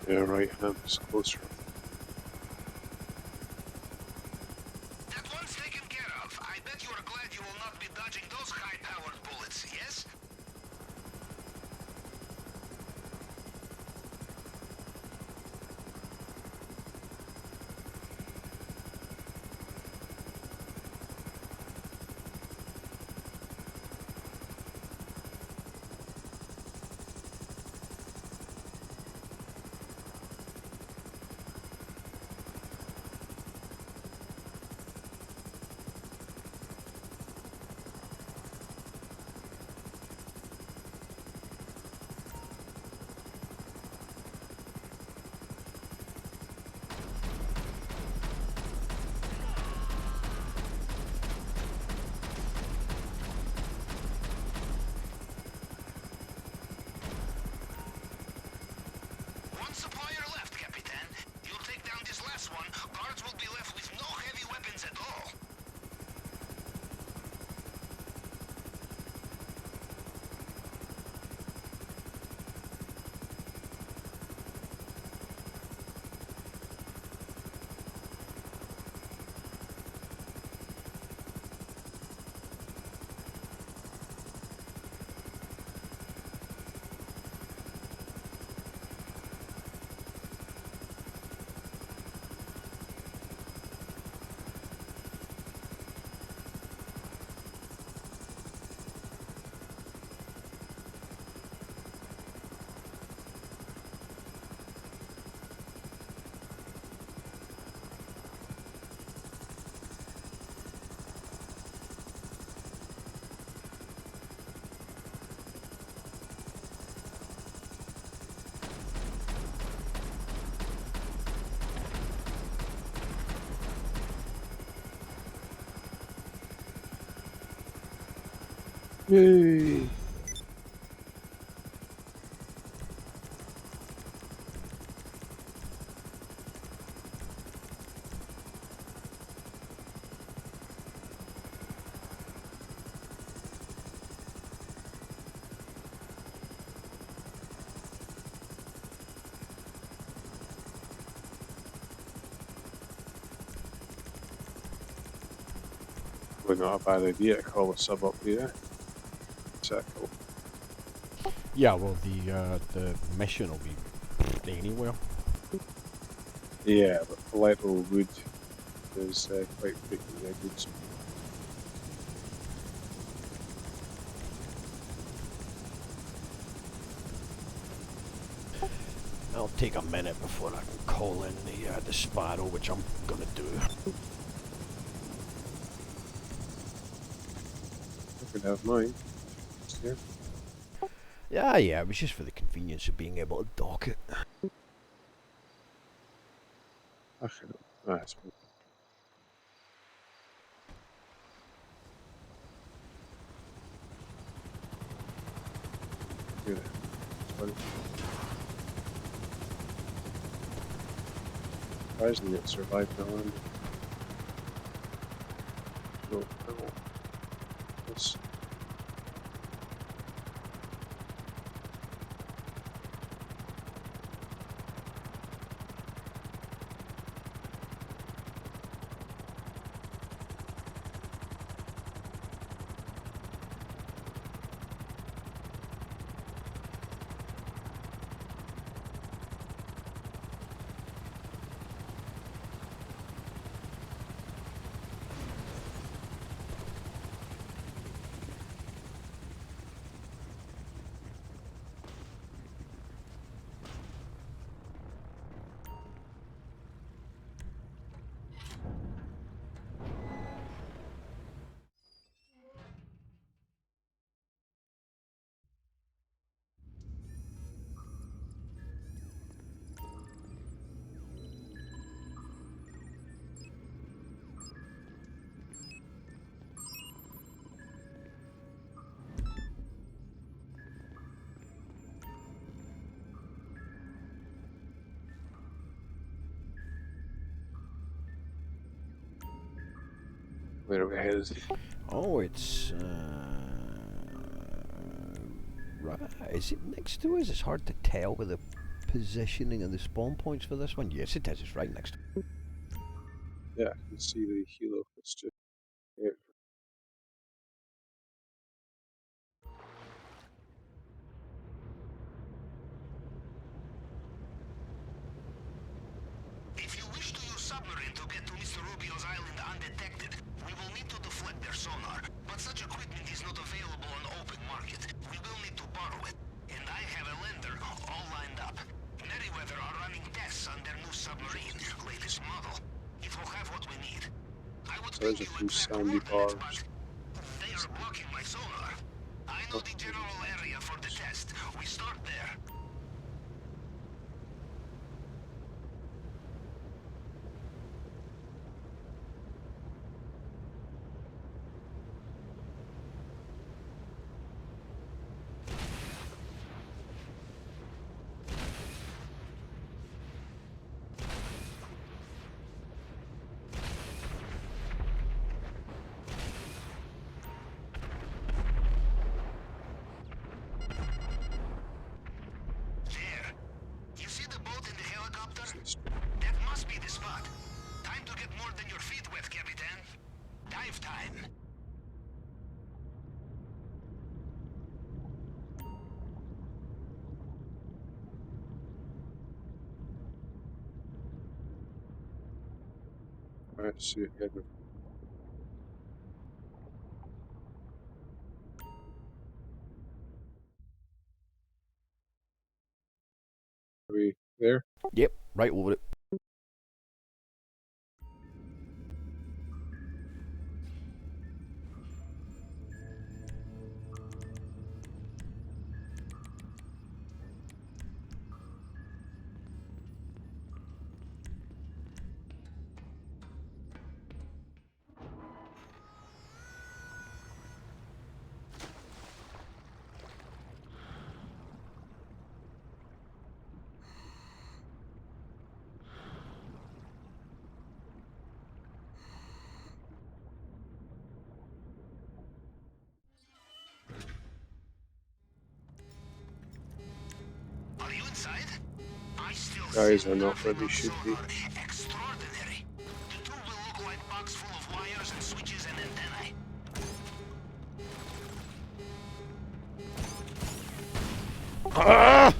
[SPEAKER 1] Yeah, right hand is closer.
[SPEAKER 4] That one's taken care of. I bet you are glad you will not be dodging those high-powered bullets, yes? One supplier left, Capitan. You'll take down this last one. Guards will be left with no heavy weapons at all.
[SPEAKER 1] Yay! Probably not a bad idea to call a sub up here. Circle.
[SPEAKER 2] Yeah, well, the mission will be anywhere.
[SPEAKER 1] Yeah, but Paleto Wood is quite frequently a good spot.
[SPEAKER 2] I'll take a minute before I can call in the Sparrow, which I'm gonna do.
[SPEAKER 1] I could have mine. Just here.
[SPEAKER 2] Yeah, it was just for the convenience of being able to dock it.
[SPEAKER 1] Actually, no. That's fine. Do that. It's fine. Surprisingly, it survived the land. No. This. Where are we headed?
[SPEAKER 2] Oh, it's right. Is it next to us? It's hard to tell with the positioning of the spawn points for this one. Yes, it is. It's right next to.
[SPEAKER 1] Yeah, I can see the helo. It's just here.
[SPEAKER 4] If you wish to use submarine to get to Mr. Rubio's island undetected, we will need to deflect their sonar. But such equipment is not available on open market. We will need to borrow it. And I have a lender all lined up. Merryweather are running tests on their new submarine, latest model. It will have what we need. I would
[SPEAKER 1] So there's
[SPEAKER 4] ping
[SPEAKER 1] a
[SPEAKER 4] you
[SPEAKER 1] few
[SPEAKER 4] exact
[SPEAKER 1] sandy
[SPEAKER 4] coordinates,
[SPEAKER 1] bars.
[SPEAKER 4] but they are blocking my sonar. I know the general area for the test. We start there. lifetime.
[SPEAKER 1] Let's see again. Are we there?
[SPEAKER 2] Yep, right over it.
[SPEAKER 4] Are you inside? I still
[SPEAKER 1] Guys
[SPEAKER 4] see
[SPEAKER 1] are not where
[SPEAKER 4] nothing
[SPEAKER 1] they
[SPEAKER 4] on
[SPEAKER 1] should be.
[SPEAKER 4] sonar extraordinary. The tool will look like box full of wires and switches and antennae.
[SPEAKER 2] Ah!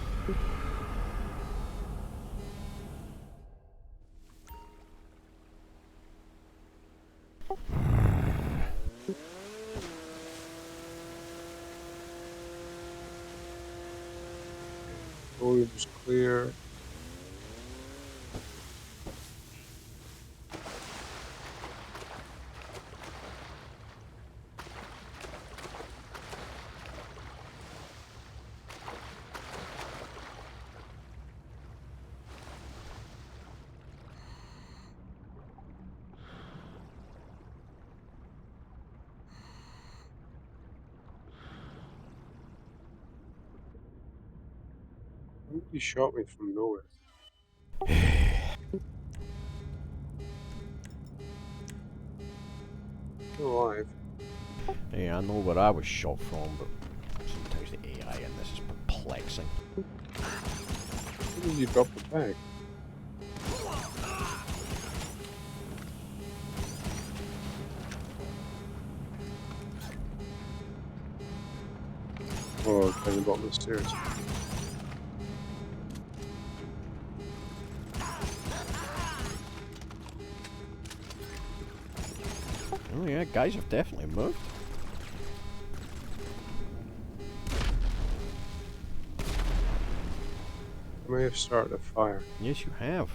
[SPEAKER 1] Volume's clear. I think he shot me from nowhere. Still alive.
[SPEAKER 2] Yeah, I know where I was shot from, but sometimes the AI in this is perplexing.
[SPEAKER 1] Where did you drop the bag? Oh, down the bottom of the stairs.
[SPEAKER 2] Oh yeah, guys have definitely moved.
[SPEAKER 1] I may have started a fire.
[SPEAKER 2] Yes, you have.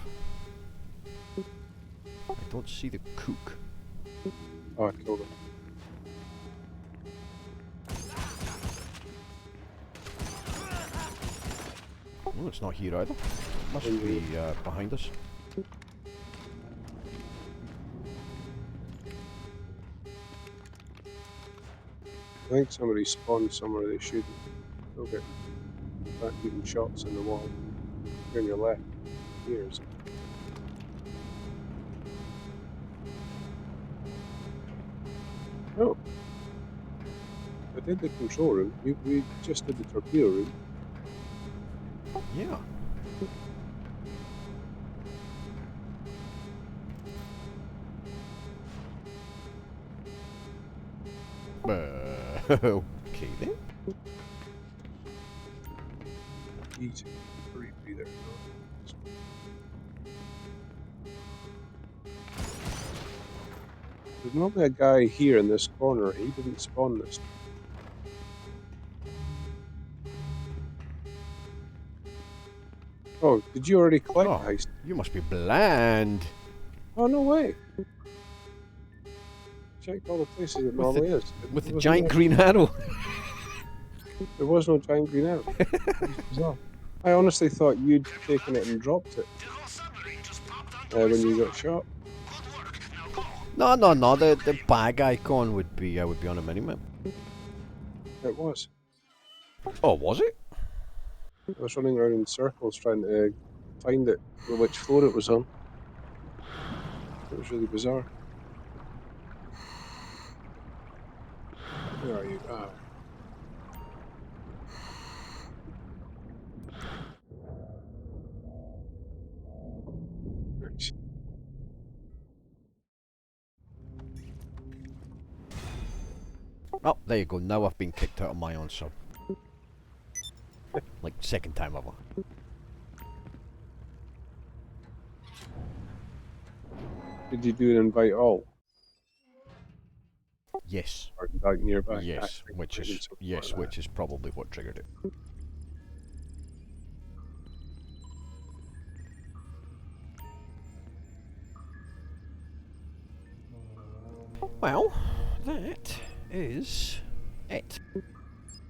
[SPEAKER 2] I don't see the cook.
[SPEAKER 1] Oh, I killed him.
[SPEAKER 2] Oh, it's not here either. Must be behind us.
[SPEAKER 1] I think somebody spawned somewhere they shouldn't. Still getting shots in the wall. Here on your left. Here's. Oh. I did the control room. We just did the torpedo room.
[SPEAKER 2] Yeah. Okay then.
[SPEAKER 1] Easy. Hurry there. There's normally a guy here in this corner. He didn't spawn this. Oh, did you already collect
[SPEAKER 2] Oh,
[SPEAKER 1] the heist?
[SPEAKER 2] you must be bland.
[SPEAKER 1] Oh, no way. Checked all the places it
[SPEAKER 2] With the-
[SPEAKER 1] normally is.
[SPEAKER 2] With the
[SPEAKER 1] There was
[SPEAKER 2] giant
[SPEAKER 1] no-
[SPEAKER 2] green arrow.
[SPEAKER 1] There was no giant green arrow. That was bizarre. I honestly thought you'd taken it and dropped it
[SPEAKER 4] The whole submarine just popped onto our
[SPEAKER 1] when you
[SPEAKER 4] sonar.
[SPEAKER 1] got shot.
[SPEAKER 4] Good work. Now go.
[SPEAKER 2] No. The bag icon would be on a minimap.
[SPEAKER 1] It was.
[SPEAKER 2] Oh, was it?
[SPEAKER 1] I was running around in circles trying to find it, which floor it was on. It was really bizarre. Where are you? Ah. Right.
[SPEAKER 2] Oh, there you go. Now I've been kicked out of my own sub. Like, second time ever.
[SPEAKER 1] Did you do an invite all?
[SPEAKER 2] Yes.
[SPEAKER 1] Or like nearby? I
[SPEAKER 2] Yes,
[SPEAKER 1] think I did something like that.
[SPEAKER 2] which is probably what triggered it. Well, that is it.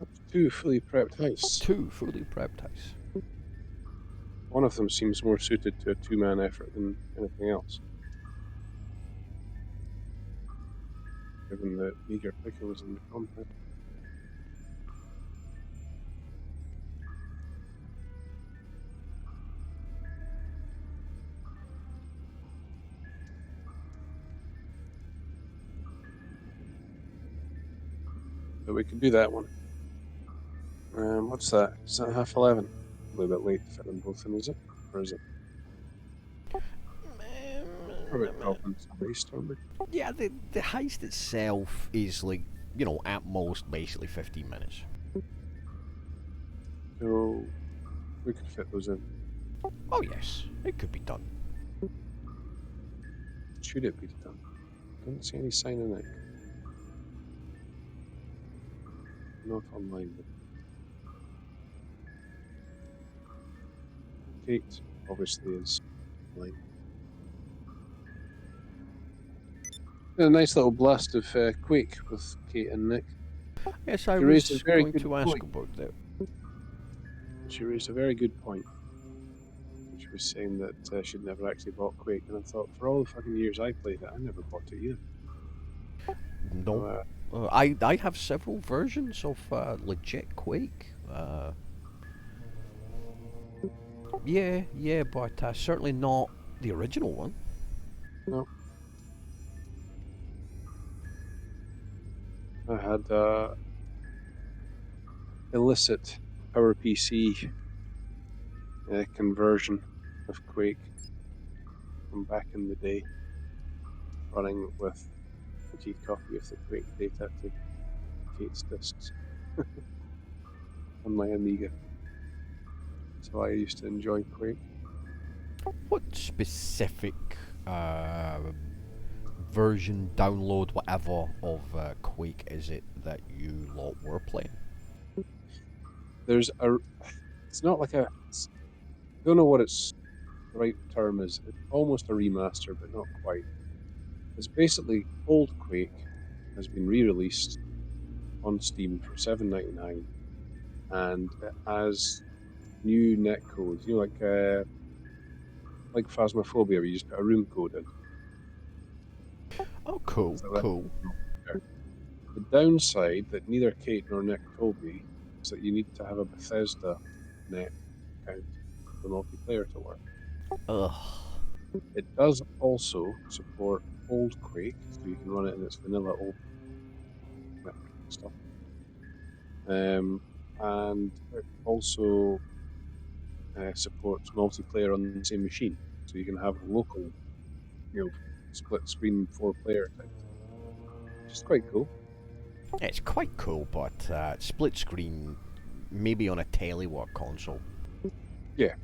[SPEAKER 1] That's 2 fully prepped heists.
[SPEAKER 2] 2 fully prepped heists.
[SPEAKER 1] One of them seems more suited to a 2-man effort than anything else, given the meager pickings in the content. But we could do that one. What's that? Is that 11:30? A little bit late to fit them both in, is it? Or is it? We're about 12 minutes at least, aren't we?
[SPEAKER 2] Yeah, the heist itself is like, you know, at most basically 15 minutes.
[SPEAKER 1] So we could fit those in.
[SPEAKER 2] Oh yes, it could be done.
[SPEAKER 1] Should it be done? Don't see any sign of it. Not online. But Kate obviously is online. A nice little blast of Quake with Kate and Nick.
[SPEAKER 2] Yes, I
[SPEAKER 1] She raised a
[SPEAKER 2] was
[SPEAKER 1] very
[SPEAKER 2] going
[SPEAKER 1] good
[SPEAKER 2] to ask
[SPEAKER 1] point.
[SPEAKER 2] about that.
[SPEAKER 1] She raised a very good point. She was saying that she'd never actually bought Quake, and I thought, for all the fucking years I played it, I never bought it either.
[SPEAKER 2] No.
[SPEAKER 1] So,
[SPEAKER 2] I have several versions of legit Quake. Yeah, but certainly not the original one.
[SPEAKER 1] no. I had illicit PowerPC conversion of Quake from back in the day, running with a key copy of the Quake data to Kate's discs on my Amiga. So I used to enjoy Quake.
[SPEAKER 2] What specific version, download, whatever of Quake is it that you lot were playing?
[SPEAKER 1] There's a. It's not like a. I don't know what its right term is. It's almost a remaster, but not quite. It's basically old Quake has been re-released on Steam for $7.99, and it has new netcodes. You know, like Phasmophobia, where you just put a room code in.
[SPEAKER 2] Oh, cool,
[SPEAKER 1] So
[SPEAKER 2] cool.
[SPEAKER 1] the downside that neither Kate nor Nick told me is that you need to have a Bethesda net account for multiplayer to work.
[SPEAKER 2] Ugh.
[SPEAKER 1] It does also support old Quake, so you can run it in its vanilla old stuff. And it also supports multiplayer on the same machine, so you can have local, split screen 4-player type, which is quite cool.
[SPEAKER 2] It's quite cool, but split screen, maybe on a telework console.
[SPEAKER 1] Yeah,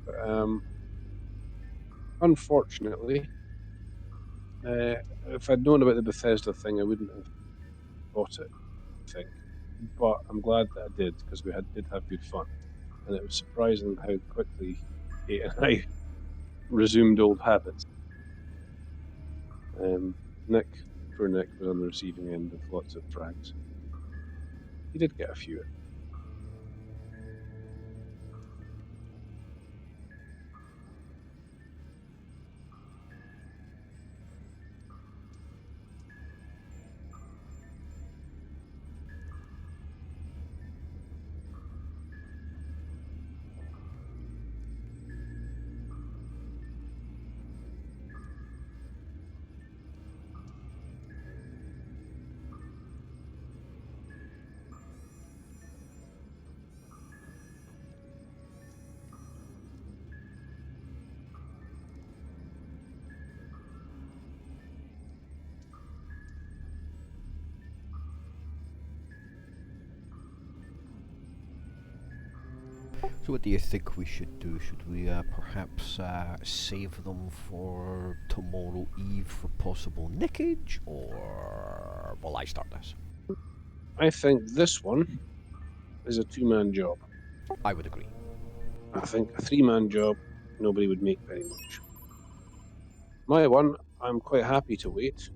[SPEAKER 1] but unfortunately, if I'd known about the Bethesda thing, I wouldn't have bought it, I think. But I'm glad that I did, because we did have good fun. And it was surprising how quickly Kate and I resumed old habits. Nick, poor Nick, was on the receiving end of lots of frags. He did get a few.
[SPEAKER 2] So what do you think we should do? Should we perhaps save them for tomorrow eve for possible nickage, or will I start this?
[SPEAKER 1] I think this one is a two-man job.
[SPEAKER 2] I would agree.
[SPEAKER 1] I think a three-man job, nobody would make very much. My one, I'm quite happy to wait.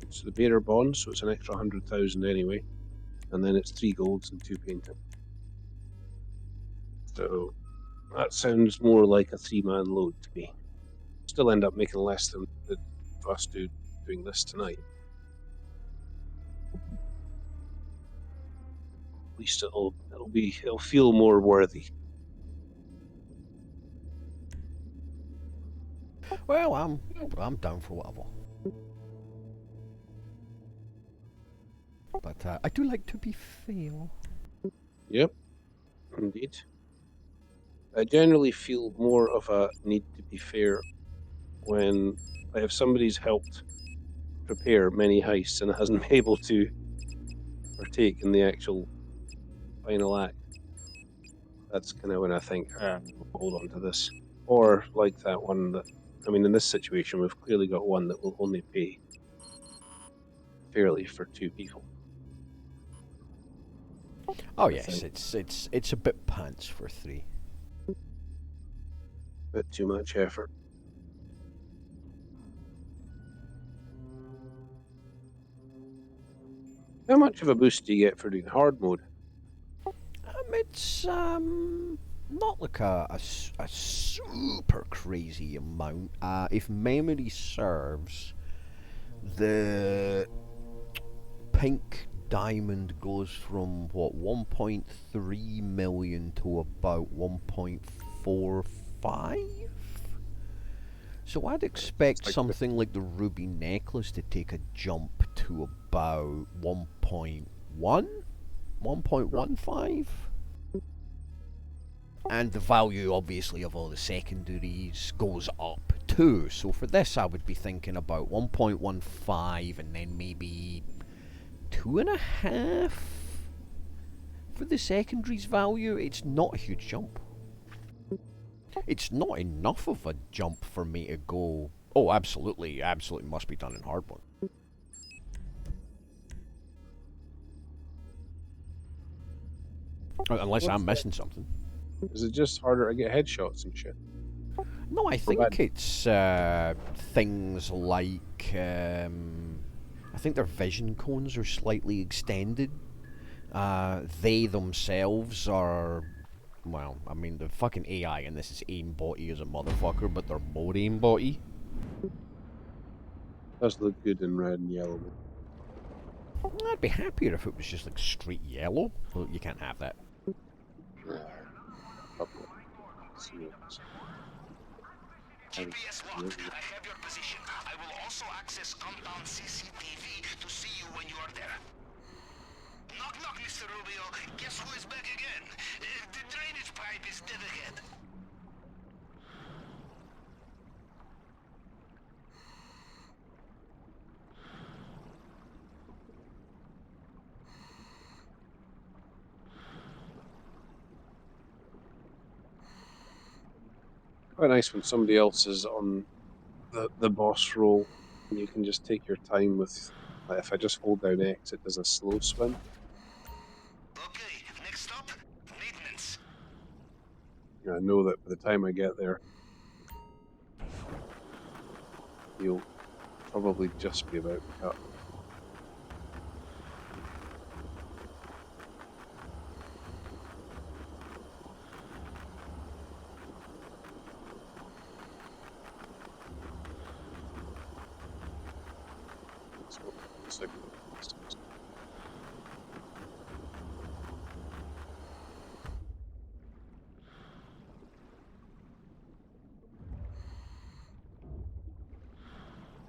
[SPEAKER 1] It's the bearer bond, so it's an extra 100,000 anyway, and then it's 3 golds and 2 painting. So that sounds more like a three-man load to me. Still end up making less than the us doing this tonight. At least it'll feel more worthy.
[SPEAKER 2] Well, I'm down for whatever. But I do like to be fair.
[SPEAKER 1] Yep, indeed. I generally feel more of a need to be fair when if somebody's helped prepare many heists and hasn't been able to partake in the actual final act. That's kind of when I think, hold on to this. Or like that one that, I mean, in this situation, we've clearly got one that will only pay fairly for 2 people.
[SPEAKER 2] Oh
[SPEAKER 1] I
[SPEAKER 2] yes,
[SPEAKER 1] think.
[SPEAKER 2] it's a bit pants for 3.
[SPEAKER 1] Bit too much effort. How much of a boost do you get for doing hard mode?
[SPEAKER 2] It's not like a super crazy amount. If memory serves, the pink diamond goes from what 1.3 million to about 1.45. So I'd expect
[SPEAKER 1] like
[SPEAKER 2] something like the ruby necklace to take a jump to about 1.1, 1.15. And the value, obviously, of all the secondaries goes up too. So for this, I would be thinking about 1.15 and then maybe 2.5 for the secondaries value. It's not a huge jump. It's not enough of a jump for me to go, oh, absolutely, absolutely must be done in hard mode. Unless I'm missing something.
[SPEAKER 1] Is it just harder to get headshots and shit?
[SPEAKER 2] No, I think it's things like I think their vision cones are slightly extended. They themselves are, well, I mean, the fucking AI in this is aimbotty as a motherfucker, but they're more aimbotty.
[SPEAKER 1] Does look good in red and yellow.
[SPEAKER 2] I'd be happier if it was just like straight yellow. Well, you can't have that.
[SPEAKER 4] GPS locked. I have your position. I will also access compound CCTV to see you when you are there. Knock knock, Mr. Rubio. Guess who is back again? The drainage pipe is dead ahead.
[SPEAKER 1] Quite nice when somebody else is on the boss role and you can just take your time with, like, if I just hold down X, it does a slow swim.
[SPEAKER 4] Okay, next stop, maintenance.
[SPEAKER 1] And I know that by the time I get there, you'll probably just be about to cut.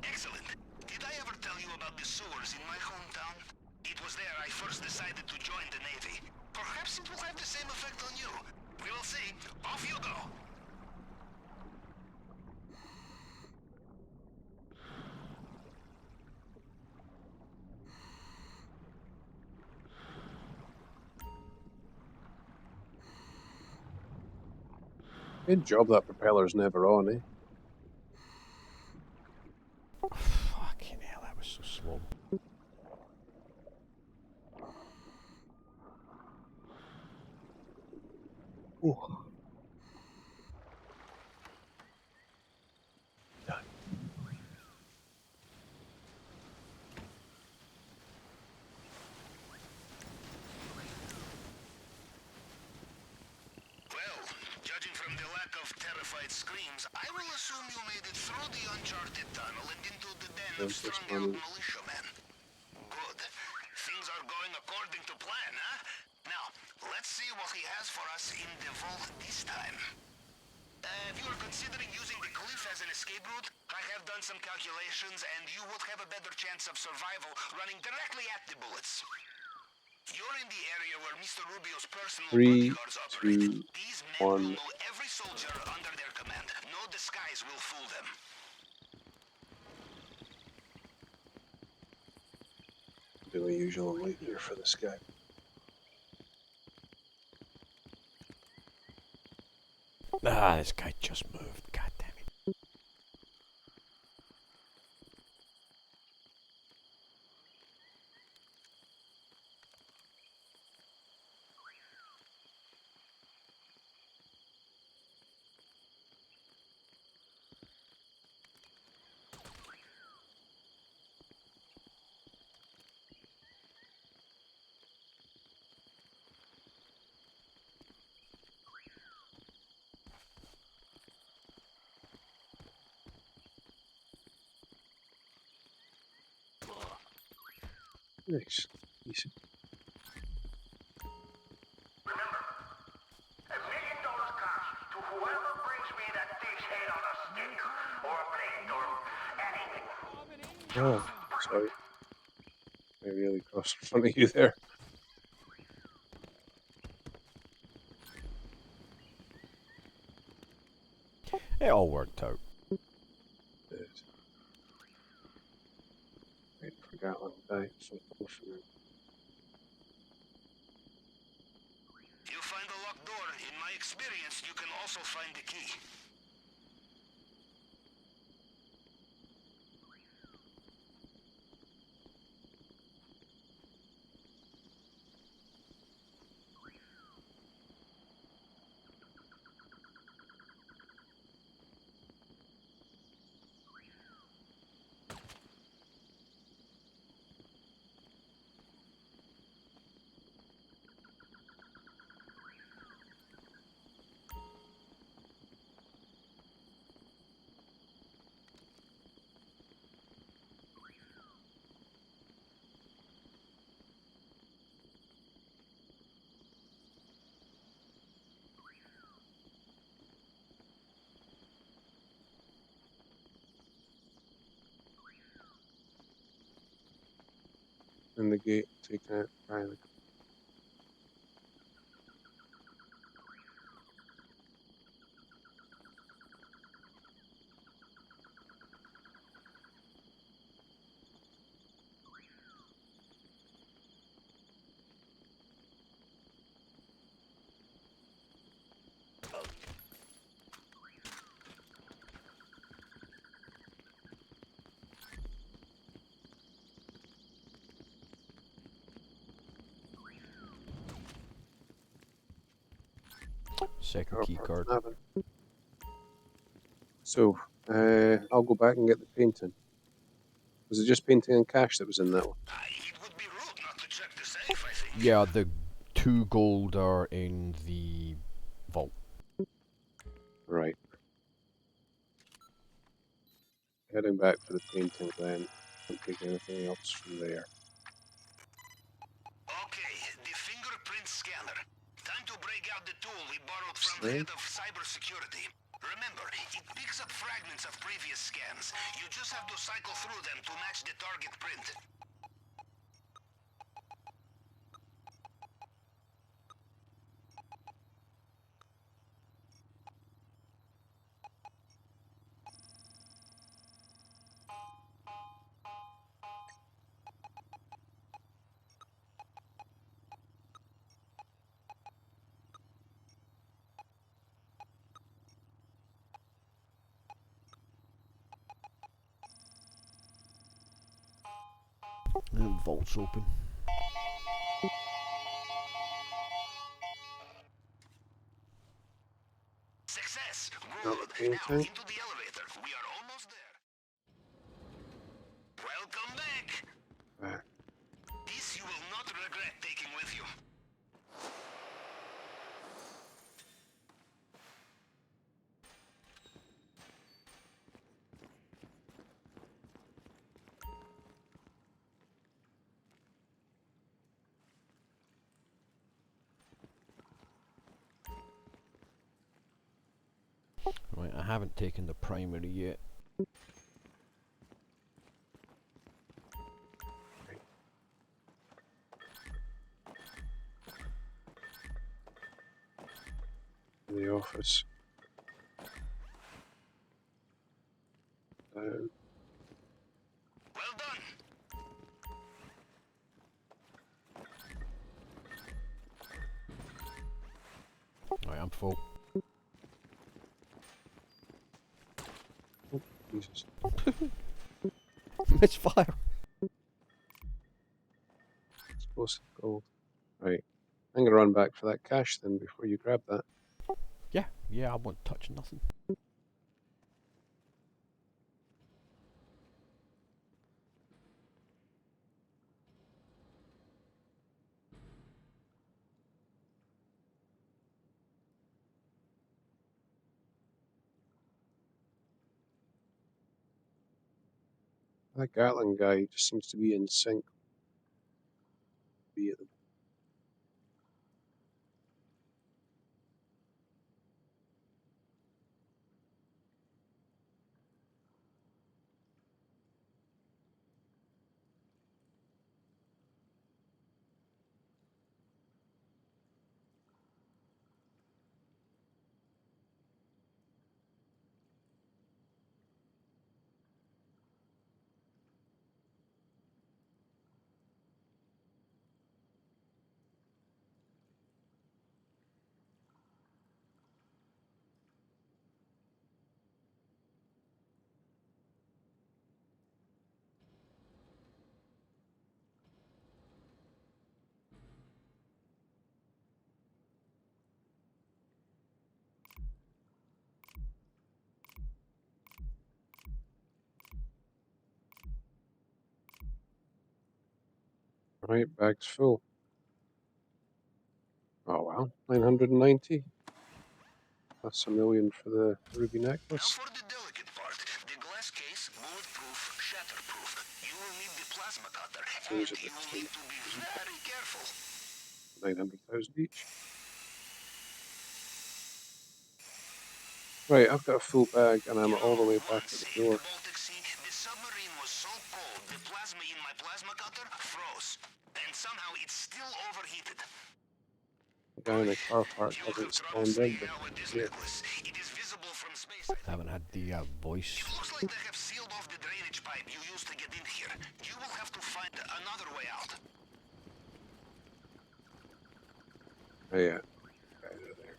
[SPEAKER 4] Excellent. Did I ever tell you about the sewers in my hometown? It was there I first decided to join the Navy. Perhaps it will have the same effect on you. We will see. Off you go.
[SPEAKER 1] Good job that propeller's never on, eh?
[SPEAKER 2] Fucking hell, that was so slow.
[SPEAKER 1] Ooh.
[SPEAKER 4] Well, judging from the lack of terrified screams, I will assume you made it through the uncharted tunnel and into the den of
[SPEAKER 1] This
[SPEAKER 4] strung-out
[SPEAKER 1] one.
[SPEAKER 4] militiamen. Good. Things are going according to plan, huh? Now, let's see what he has for us in the vault this time. If you are considering using the cliff as an escape route, I have done some calculations and you would have a better chance of survival running directly at the bullets. You're in the area where Mr. Rubio's personal
[SPEAKER 1] 3,
[SPEAKER 4] bodyguards operate.
[SPEAKER 1] 2,
[SPEAKER 4] These men will
[SPEAKER 1] 1.
[SPEAKER 4] know every soldier under their command. No disguise will fool them.
[SPEAKER 1] Do my usual and wait here for the scout.
[SPEAKER 2] Ah, this guy just moved. God damn it.
[SPEAKER 1] Nice. Easy.
[SPEAKER 4] $1,000,000 cash to whoever brings me that thief's head on a stick, or a plate, or anything.
[SPEAKER 1] Oh, sorry. I really crossed in front of you there.
[SPEAKER 2] It all worked out.
[SPEAKER 1] Good. I forgot one die. So
[SPEAKER 4] You find a locked door. In my experience, you can also find the key.
[SPEAKER 1] in the gate, taking out Riley.
[SPEAKER 2] Second
[SPEAKER 1] Car
[SPEAKER 2] key
[SPEAKER 1] park
[SPEAKER 2] card.
[SPEAKER 1] cabin. So, I'll go back and get the painting. Was it just painting and cash that was in that one?
[SPEAKER 4] It would be rude not to check the safe, I think.
[SPEAKER 2] Yeah, the 2 gold are in the vault.
[SPEAKER 1] Right. Heading back for the painting then. Don't take anything else from there.
[SPEAKER 4] Okay, the fingerprint scanner. Time to break out the tool we borrowed from the
[SPEAKER 1] Three.
[SPEAKER 4] head of cybersecurity. Remember, it picks up fragments of previous scans. You just have to cycle through them to match the target print.
[SPEAKER 2] Vault's open.
[SPEAKER 4] Success!
[SPEAKER 1] Not
[SPEAKER 4] Good.
[SPEAKER 1] looking
[SPEAKER 4] Now,
[SPEAKER 1] anything.
[SPEAKER 4] into the elevator. We are almost there. Welcome back.
[SPEAKER 1] Back.
[SPEAKER 4] This you will not regret taking with you.
[SPEAKER 2] Right, I haven't taken the primary yet.
[SPEAKER 1] In the office.
[SPEAKER 4] Well done.
[SPEAKER 2] Right, I'm full.
[SPEAKER 1] Oh, Jesus.
[SPEAKER 2] Misfire.
[SPEAKER 1] Explosive gold. Right. I'm gonna run back for that cash then before you grab that.
[SPEAKER 2] Yeah, I won't touch nothing.
[SPEAKER 1] That Gatling guy just seems to be in sync. Be it right, bag's full. Oh well, 990. That's $1 million for the ruby
[SPEAKER 4] Now
[SPEAKER 1] necklace.
[SPEAKER 4] for the delicate part. The glass case, bulletproof, shatterproof. You will need the plasma cutter, and
[SPEAKER 1] Those are
[SPEAKER 4] you
[SPEAKER 1] the
[SPEAKER 4] will need to be very careful.
[SPEAKER 1] 900,000 each. Right, I've got a full bag and I'm
[SPEAKER 4] You
[SPEAKER 1] all the
[SPEAKER 4] know,
[SPEAKER 1] way back at
[SPEAKER 4] once
[SPEAKER 1] the
[SPEAKER 4] in the
[SPEAKER 1] door.
[SPEAKER 4] Baltic Sea, the submarine was so cold, the plasma in my plasma cutter froze. And somehow it's still overheated.
[SPEAKER 1] The guy in the car park
[SPEAKER 4] You will have
[SPEAKER 1] hasn't
[SPEAKER 4] trouble
[SPEAKER 1] scanned in,
[SPEAKER 4] staying
[SPEAKER 1] but
[SPEAKER 4] out with this
[SPEAKER 1] yeah,
[SPEAKER 4] necklace. It is visible from space, I
[SPEAKER 2] I
[SPEAKER 4] think.
[SPEAKER 2] haven't had the
[SPEAKER 4] It
[SPEAKER 2] voice.
[SPEAKER 4] looks like they have sealed off the drainage pipe you used to get in here. You will have to find another way out.
[SPEAKER 1] oh yeah, guys are there.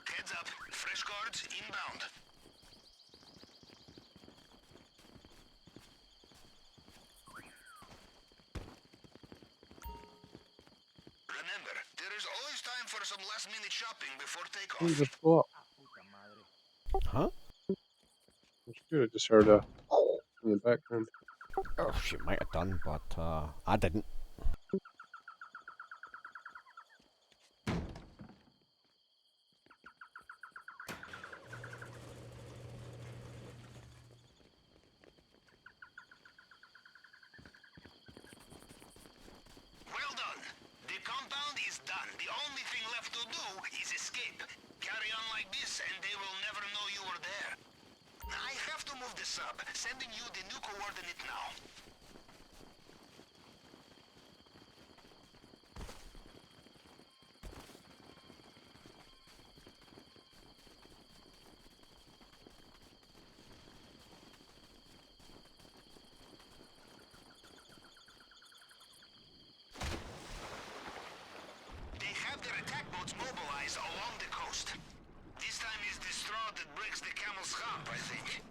[SPEAKER 4] Heads up. Fresh guards inbound. Remember, there is always time for some last-minute shopping before takeoff.
[SPEAKER 1] Who's a bot?
[SPEAKER 2] Huh?
[SPEAKER 1] I'm sure I just heard a in the background.
[SPEAKER 2] Oh, she might have done, but I didn't.
[SPEAKER 4] Well done. The compound is done. The only thing left to do is escape. Carry on like this and they will never know you were there. I have to move the sub, sending you the new coordinate now. They have their attack boats mobilized along the coast. This time is the straw that Camel's Hump, I think.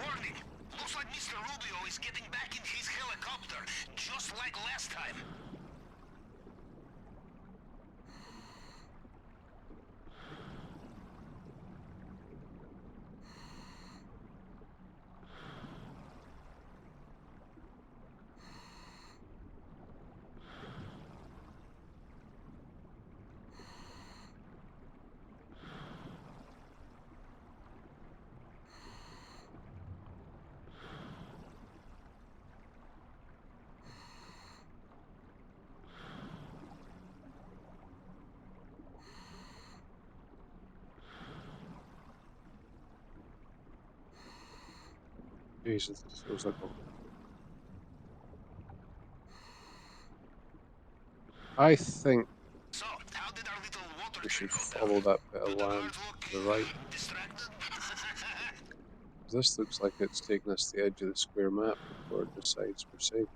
[SPEAKER 4] Warning! Looks like Mr. Rubio is getting back in his helicopter, just like last time.
[SPEAKER 1] Jesus, this feels like I think
[SPEAKER 4] So, how did our little water
[SPEAKER 1] we should
[SPEAKER 4] trick go
[SPEAKER 1] follow
[SPEAKER 4] down?
[SPEAKER 1] that bit of
[SPEAKER 4] Do the
[SPEAKER 1] land
[SPEAKER 4] guards look
[SPEAKER 1] to the right.
[SPEAKER 4] distracted?
[SPEAKER 1] This looks like it's taking us to the edge of the square map before it decides we're safe.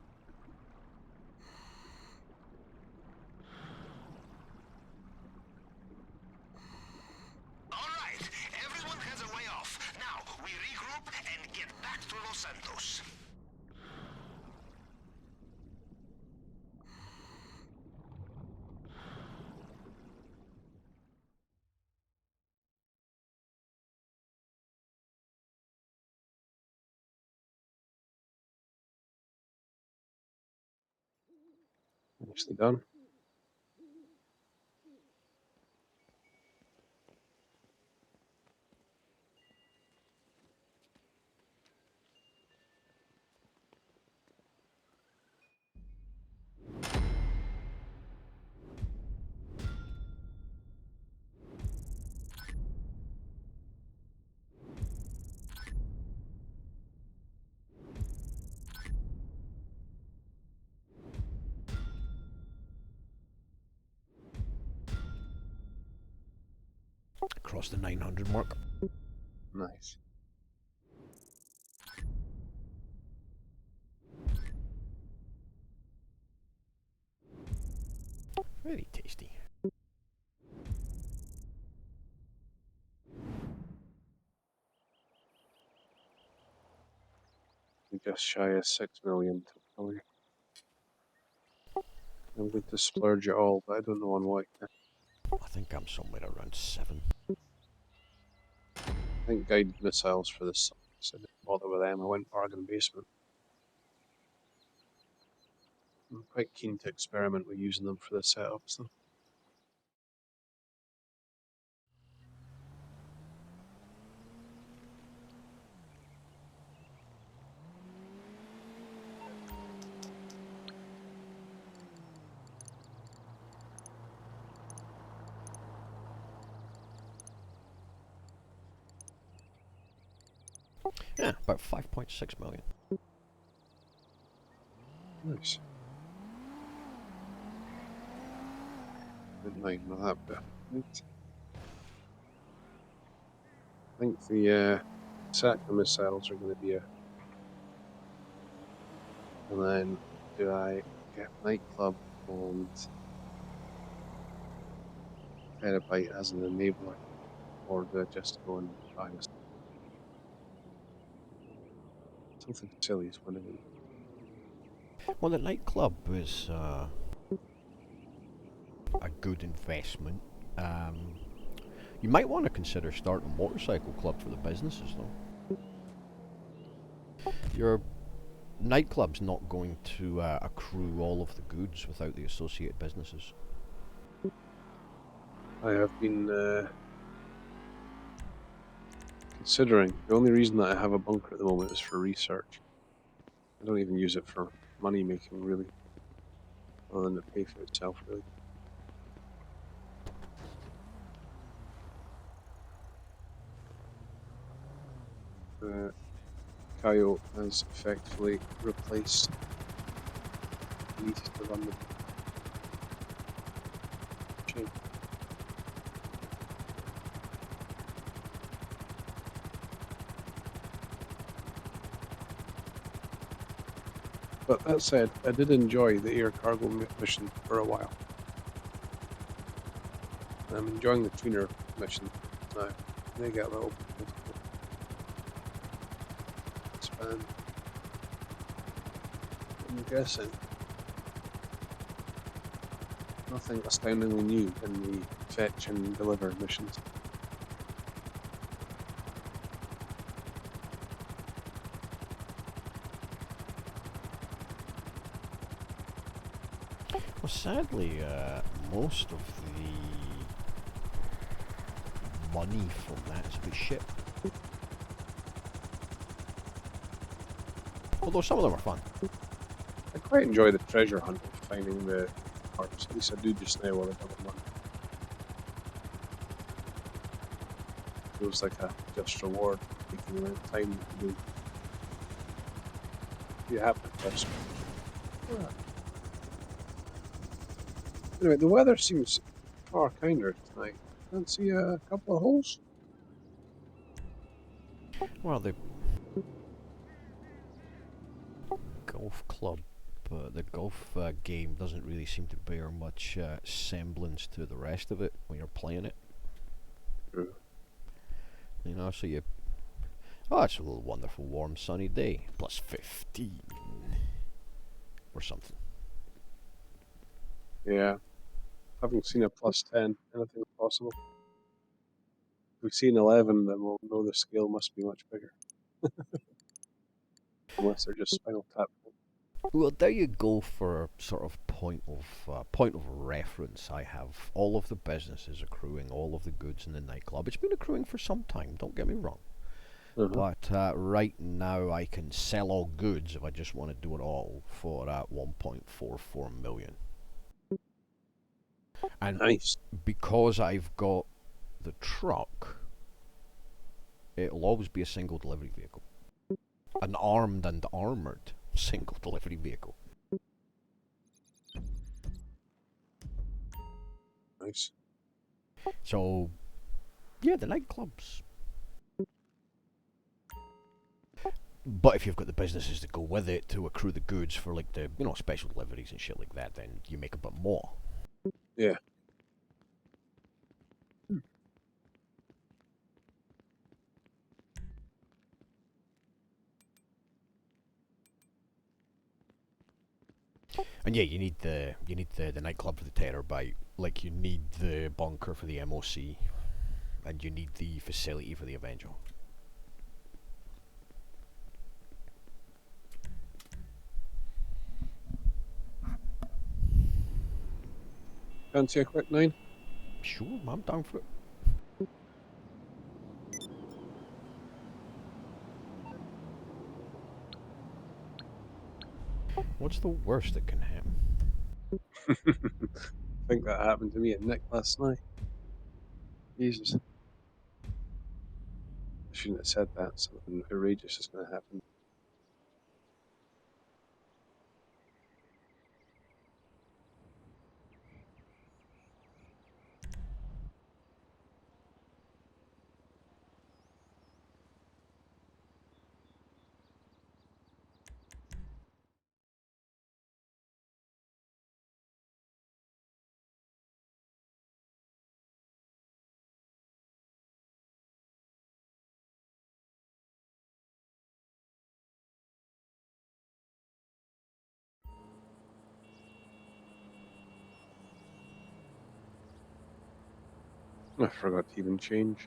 [SPEAKER 4] All right, everyone has a way off. Now, we regroup and get back to Los Santos.
[SPEAKER 1] Nicely done.
[SPEAKER 2] Across the 900 mark.
[SPEAKER 1] Nice.
[SPEAKER 2] Very tasty.
[SPEAKER 1] We're just shy of 6 million totally. I'm going to splurge it all, but I don't know on what.
[SPEAKER 2] I think I'm somewhere around 7.
[SPEAKER 1] I think guided missiles for this, so I didn't bother with them. I went bargain basement. I'm quite keen to experiment with using them for the setups though.
[SPEAKER 2] Yeah, about 5.6 million.
[SPEAKER 1] Nice. Didn't mind with that bit. Right. I think the Sacra missiles are going to be a. And then do I get nightclub and terabyte as an enabler, or do I just go and buy a something silly is winning?
[SPEAKER 2] Well, the nightclub is a good investment. You might want to consider starting a motorcycle club for the businesses, though. Your nightclub's not going to accrue all of the goods without the associated businesses.
[SPEAKER 1] I have been considering. The only reason that I have a bunker at the moment is for research. I don't even use it for money making, really, other than to pay for itself, really. Coyote has effectively replaced the easy to run the chain. But that said, I did enjoy the air cargo mission for a while. I'm enjoying the tuner mission now. They get a little expand. I'm guessing nothing astoundingly new in the fetch and deliver missions.
[SPEAKER 2] Well, sadly, most of the money from that is a bit shit. Although some of them are fun.
[SPEAKER 1] I quite enjoy the treasure hunt of finding the parts. At least I do just now while I got the money. Feels like a just reward, taking the time to do. You have to first. Anyway, the weather seems far kinder tonight. Can't see a couple of holes.
[SPEAKER 2] Well, the golf club, the golf game doesn't really seem to bear much semblance to the rest of it when you're playing it.
[SPEAKER 1] True.
[SPEAKER 2] You know, so you... Oh, it's a little wonderful, warm, sunny day. Plus 15. Or something.
[SPEAKER 1] Yeah. Having seen a plus 10, anything is possible. If we've seen 11, then we'll know the scale must be much bigger. Unless they're just Spinal Tap.
[SPEAKER 2] Well, there you go for sort of point of reference. I have all of the businesses accruing all of the goods in the nightclub. It's been accruing for some time, don't get me wrong. But right now I can sell all goods if I just want to do it all for 1.44 million. And
[SPEAKER 1] Nice.
[SPEAKER 2] because I've got the truck, it'll always be a single delivery vehicle. An armed and armoured single delivery vehicle.
[SPEAKER 1] Nice.
[SPEAKER 2] So, yeah, the nightclubs. But if you've got the businesses that go with it to accrue the goods for like the, special deliveries and shit like that, then you make a bit more.
[SPEAKER 1] Yeah.
[SPEAKER 2] And yeah, you need the nightclub for the Terabyte, like you need the bunker for the MOC, and you need the facility for the Avenger.
[SPEAKER 1] Fancy a quick 9?
[SPEAKER 2] Sure, I'm down for it. What's the worst that can happen?
[SPEAKER 1] I think that happened to me at Nick last night. Jesus. I shouldn't have said that. Something outrageous is going to happen. I forgot to even change.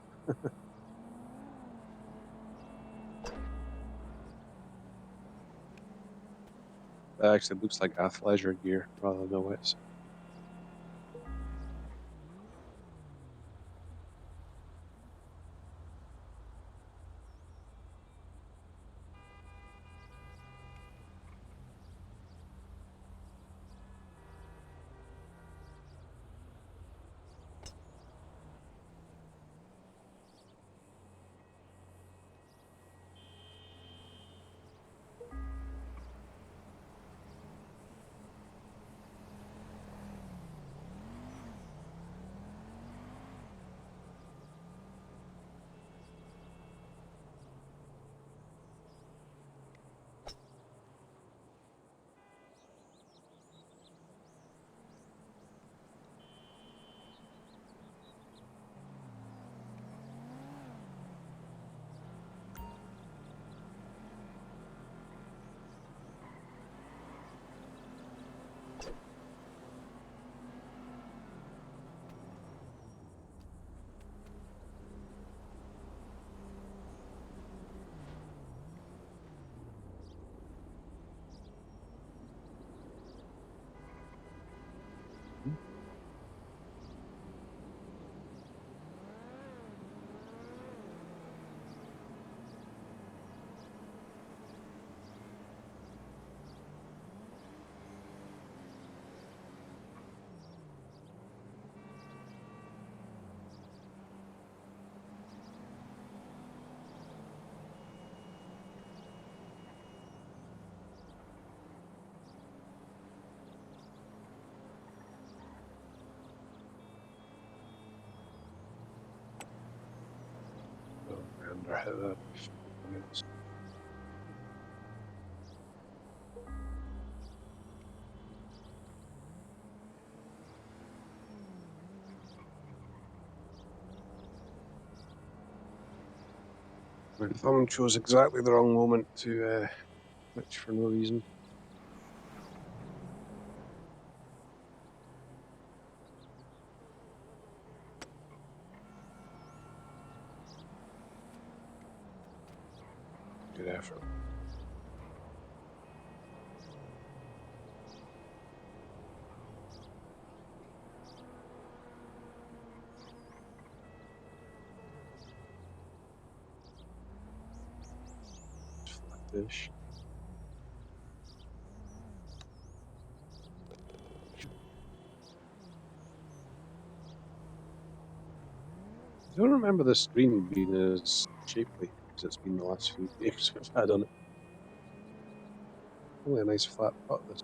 [SPEAKER 1] That actually looks like athleisure gear rather than OS. under how that fucking is. My thumb chose exactly the wrong moment to twitch for no reason. Good effort. Flattish. I don't remember the screen being as shapely as it's been the last few games we've had on it. Only a nice flat putt this.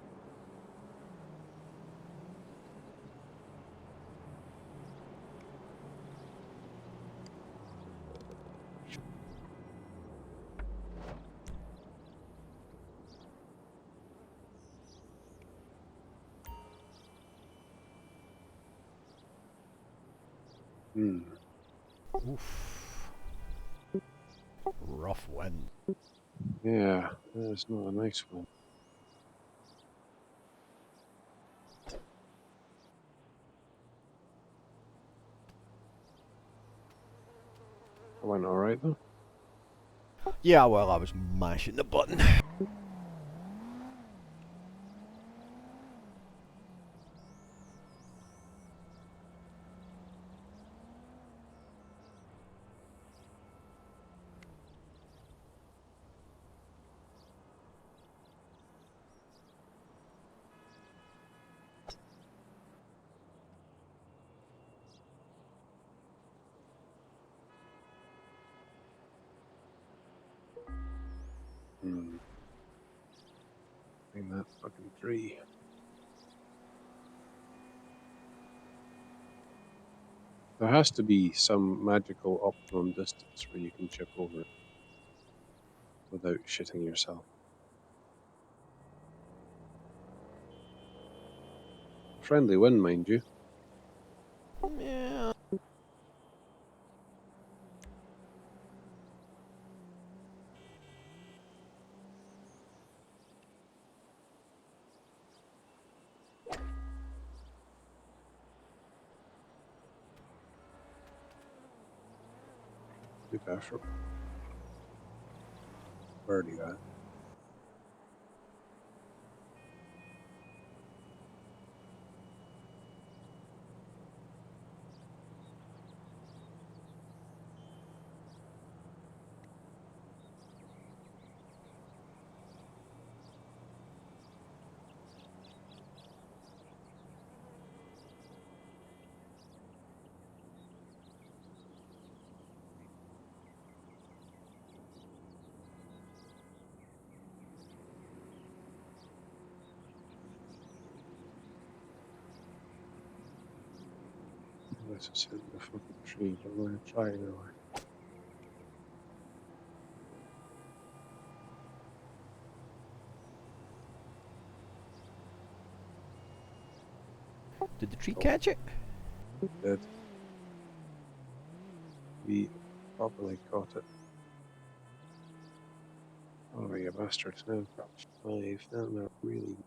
[SPEAKER 2] Oof. Rough wind.
[SPEAKER 1] Yeah, that's not a nice one. That went alright though.
[SPEAKER 2] Yeah, well, I was mashing the button.
[SPEAKER 1] Find that fucking tree. There has to be some magical optimum distance where you can chip over it without shitting yourself. Friendly wind, mind you.
[SPEAKER 2] Yeah.
[SPEAKER 1] Good effort. Birdie that. Unless it's in the fucking tree, but I'm going to try anyway.
[SPEAKER 2] Did the tree
[SPEAKER 1] Oh,
[SPEAKER 2] catch it?
[SPEAKER 1] did. We properly caught it. Oh, you bastards. Now I've got 5. Then they're really.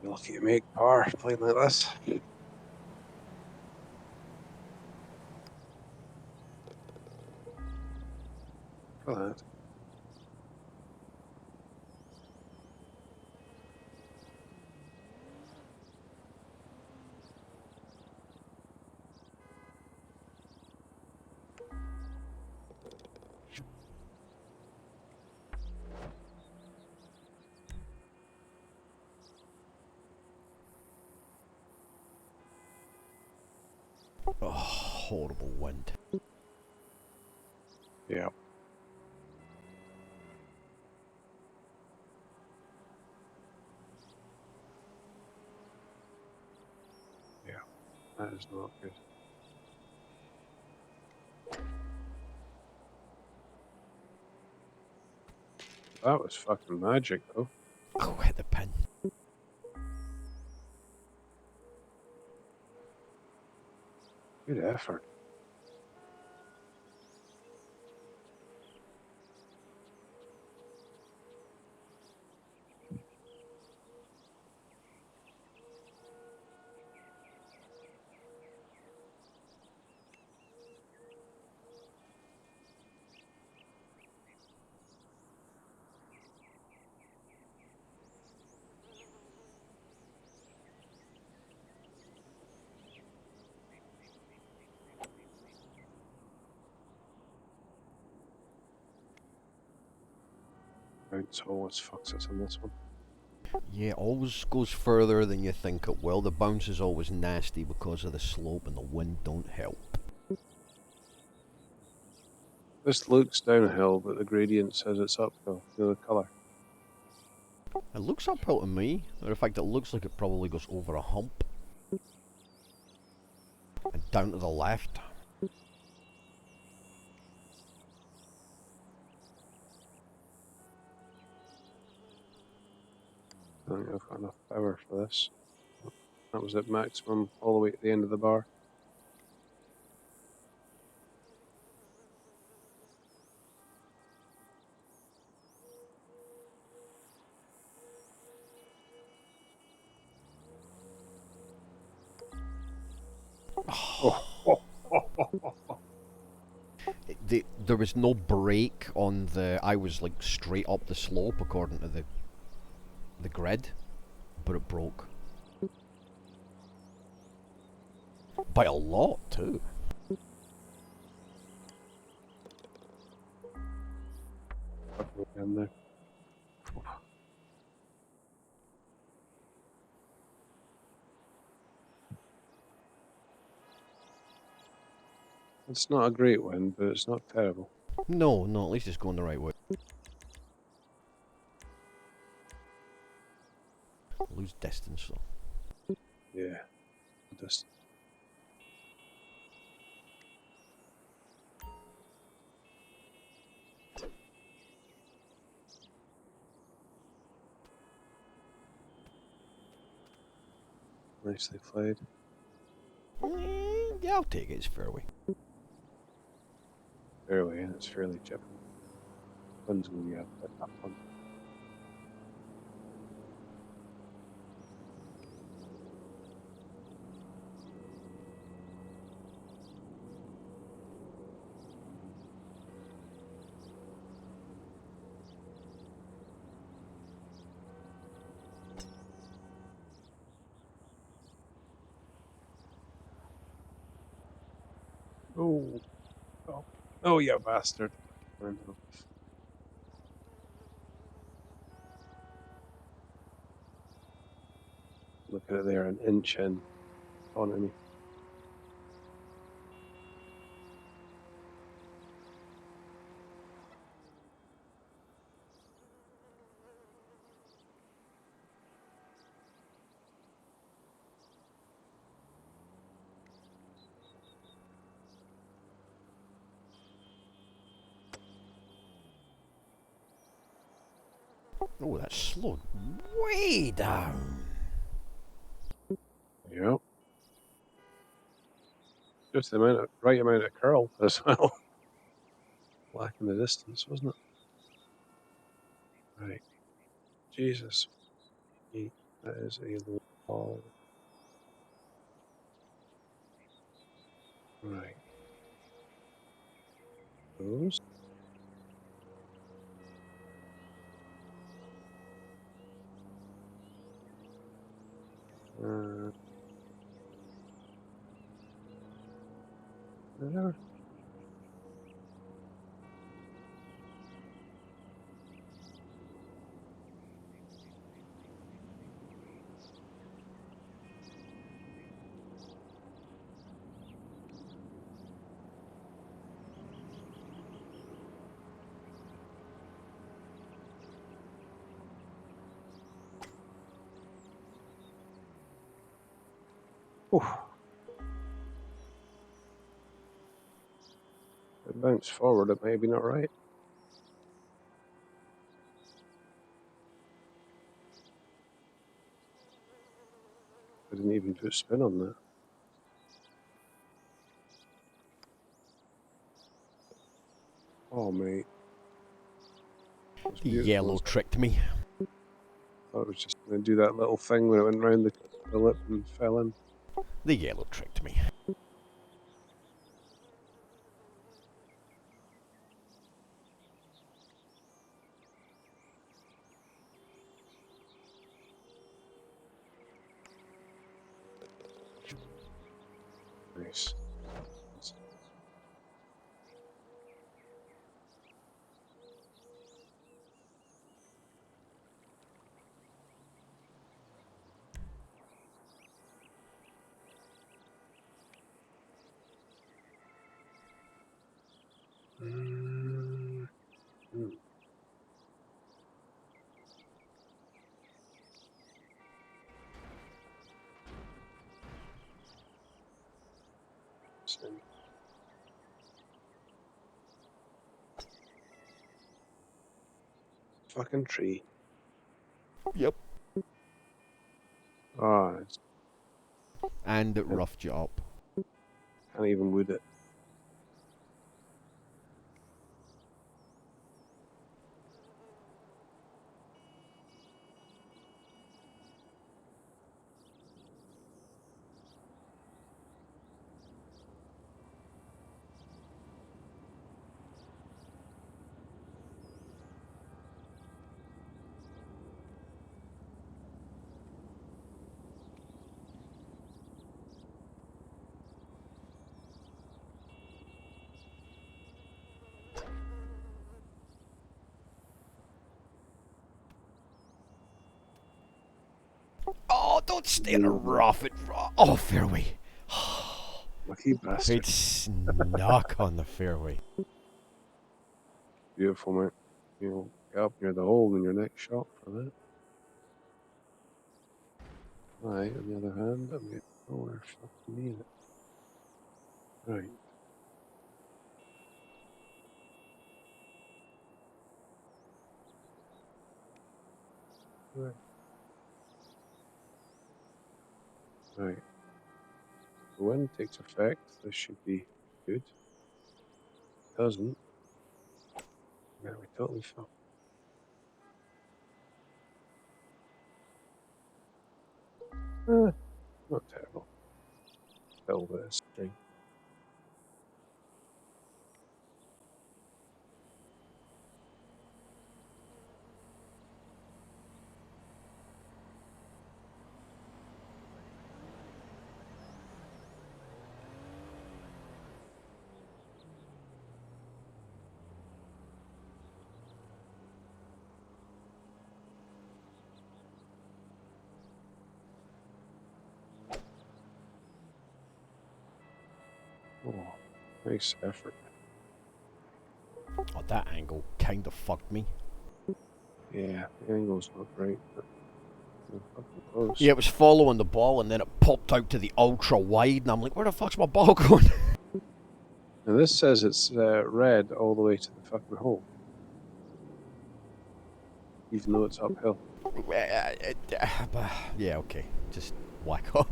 [SPEAKER 1] You're lucky to make par playing like this. For that.
[SPEAKER 2] Oh, horrible wind.
[SPEAKER 1] Yeah. Yeah. That is not good. That was fucking magic, though.
[SPEAKER 2] Oh, hit the pin.
[SPEAKER 1] Good effort. Bounce always fucks us on this one.
[SPEAKER 2] Yeah, always goes further than you think it will. The bounce is always nasty because of the slope and the wind don't help.
[SPEAKER 1] This looks downhill, but the gradient says it's uphill. You know the colour.
[SPEAKER 2] It looks uphill to me. In fact, it looks like it probably goes over a hump. And down to the left.
[SPEAKER 1] I think I've got enough power for this. That was at maximum all the way at the end of the bar. Oh, oh, oh, oh, oh.
[SPEAKER 2] There was no break on the... I was like straight up the slope according to the grid. But it broke. By a lot, too.
[SPEAKER 1] Fucking down there. It's not a great wind, but it's not terrible.
[SPEAKER 2] No, at least it's going the right way. Lose distance, though.
[SPEAKER 1] Yeah. Just nicely played.
[SPEAKER 2] Yeah, I'll take it. It's fairway.
[SPEAKER 1] Fairway, and it's fairly chippy. Wind's going to be up at that one. Oh, oh, oh, you bastard. I know. Look at it there, an inch in on me.
[SPEAKER 2] Oh, that's slowed way down.
[SPEAKER 1] Yep. Just the right amount of curl as well. Lacking the distance, wasn't it? Right. Jesus. That is a low ball. Right. Those. Uh, there. Whew. It bounced forward, it may have been alright. I didn't even put spin on that. Oh, mate.
[SPEAKER 2] The yellow tricked me.
[SPEAKER 1] I thought it was just going to do that little thing when it went round the lip and fell in.
[SPEAKER 2] The yellow tricked me.
[SPEAKER 1] Nice. Mm. Same. Fucking tree.
[SPEAKER 2] Yep.
[SPEAKER 1] Ah,
[SPEAKER 2] And it roughed you up.
[SPEAKER 1] can't even wood it.
[SPEAKER 2] Oh, don't stay in a rough. Oh, fairway.
[SPEAKER 1] Lucky bastard.
[SPEAKER 2] It snuck on the fairway.
[SPEAKER 1] Beautiful, mate. You'll get up near the hole in your next shot for that. Right, on the other hand, I'm getting nowhere fucking near it. Right. Right. Right. The wind takes effect. This should be good. Doesn't. Yeah, we totally fucked. Not terrible. Still a bit of string. Oh, nice effort.
[SPEAKER 2] Oh, that angle kind of fucked me.
[SPEAKER 1] Yeah, the angle's not great, but we're fucking close.
[SPEAKER 2] Yeah, it was following the ball and then it popped out to the ultra wide, and I'm like, where the fuck's my ball going?
[SPEAKER 1] Now this says it's red all the way to the fucking hole, even though it's uphill.
[SPEAKER 2] Yeah, okay. Just whack up.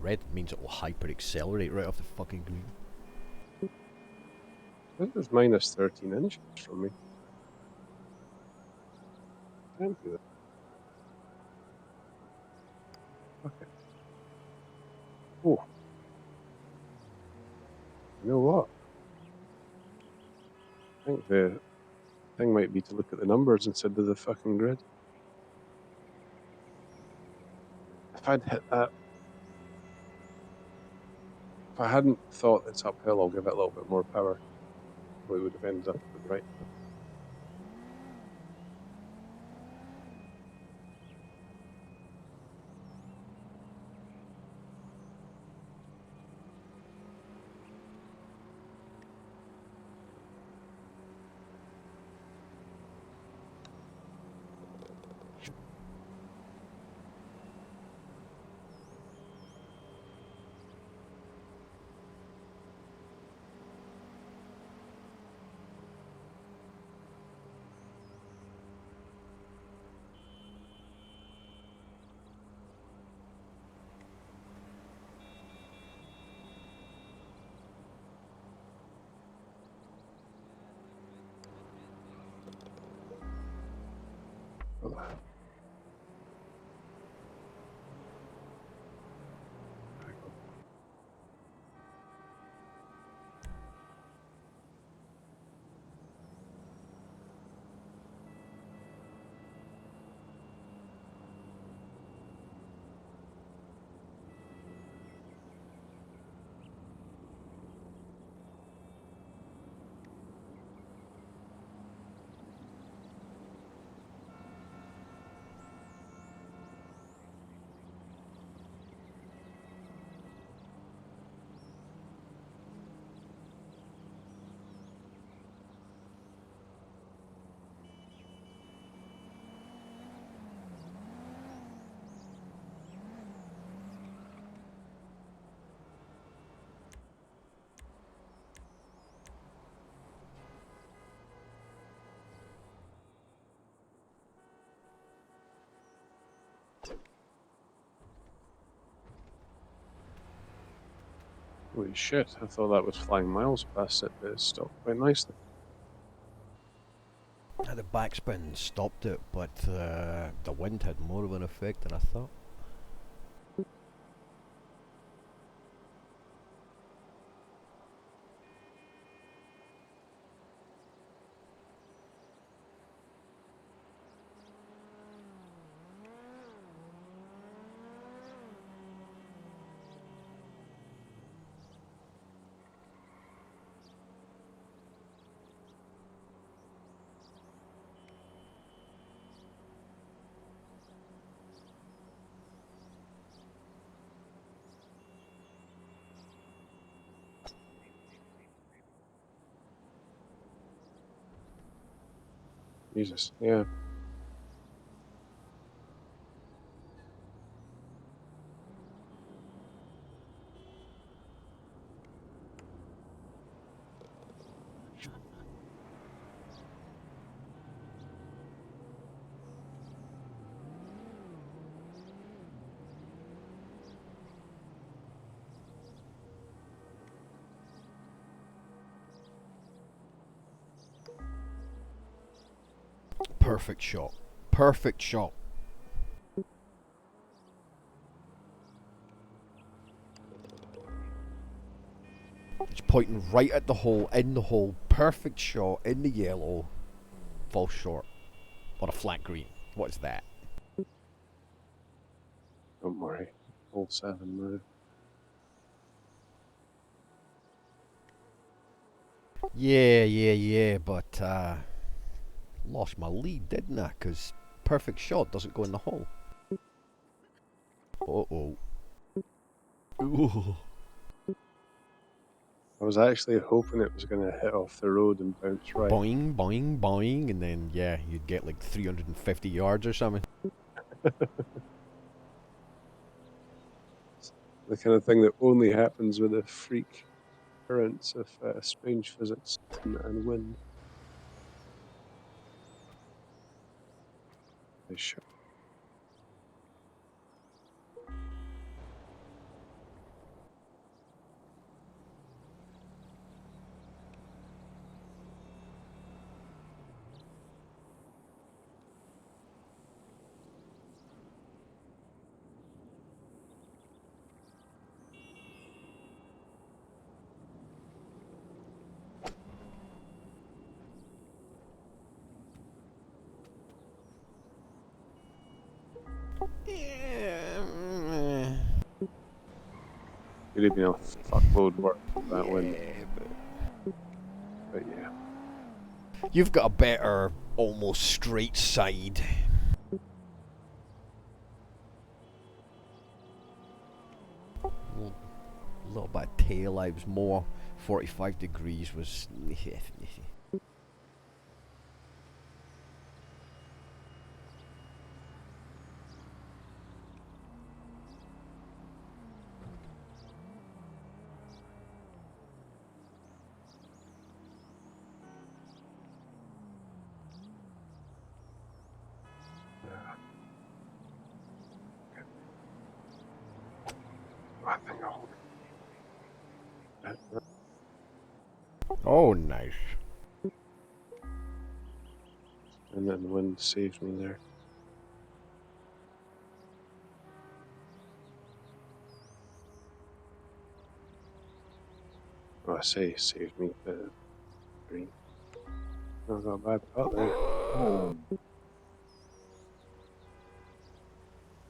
[SPEAKER 2] Red means it will hyper accelerate right off the fucking green.
[SPEAKER 1] I think it was minus 13 inches from me. Can't do that. Okay. Oh, you know what? I think the thing might be to look at the numbers instead of the fucking grid. If I'd hit that, if I hadn't thought it's uphill, I'll give it a little bit more power. We would have ended up with right. Holy shit, I thought that was flying miles past it, but it stopped quite nicely.
[SPEAKER 2] The backspin stopped it, but the wind had more of an effect than I thought.
[SPEAKER 1] Jesus, yeah.
[SPEAKER 2] Perfect shot. Perfect shot. It's pointing right at the hole, in the hole. Perfect shot, in the yellow. Falls short. On a flat green. What is that?
[SPEAKER 1] Don't worry. Hole 7 now.
[SPEAKER 2] Yeah, but lost my lead, didn't I? Because perfect shot doesn't go in the hole. Uh-oh. Ooh.
[SPEAKER 1] I was actually hoping it was going to hit off the road and bounce right.
[SPEAKER 2] Boing, boing, boing, and then, yeah, you'd get like 350 yards or something.
[SPEAKER 1] The kind of thing that only happens with a freak occurrence of strange physics and wind. Nice shot.
[SPEAKER 2] Yeah,
[SPEAKER 1] Could have been a fuckload worse with that wind,
[SPEAKER 2] but
[SPEAKER 1] but yeah.
[SPEAKER 2] you've got a better, almost straight side. A little bit of tail, I was more 45 degrees was.
[SPEAKER 1] I think I'll.
[SPEAKER 2] Oh, nice.
[SPEAKER 1] And then the wind saved me there. Oh, I say, saved me a bit of green. I got a bad cut there. Oh,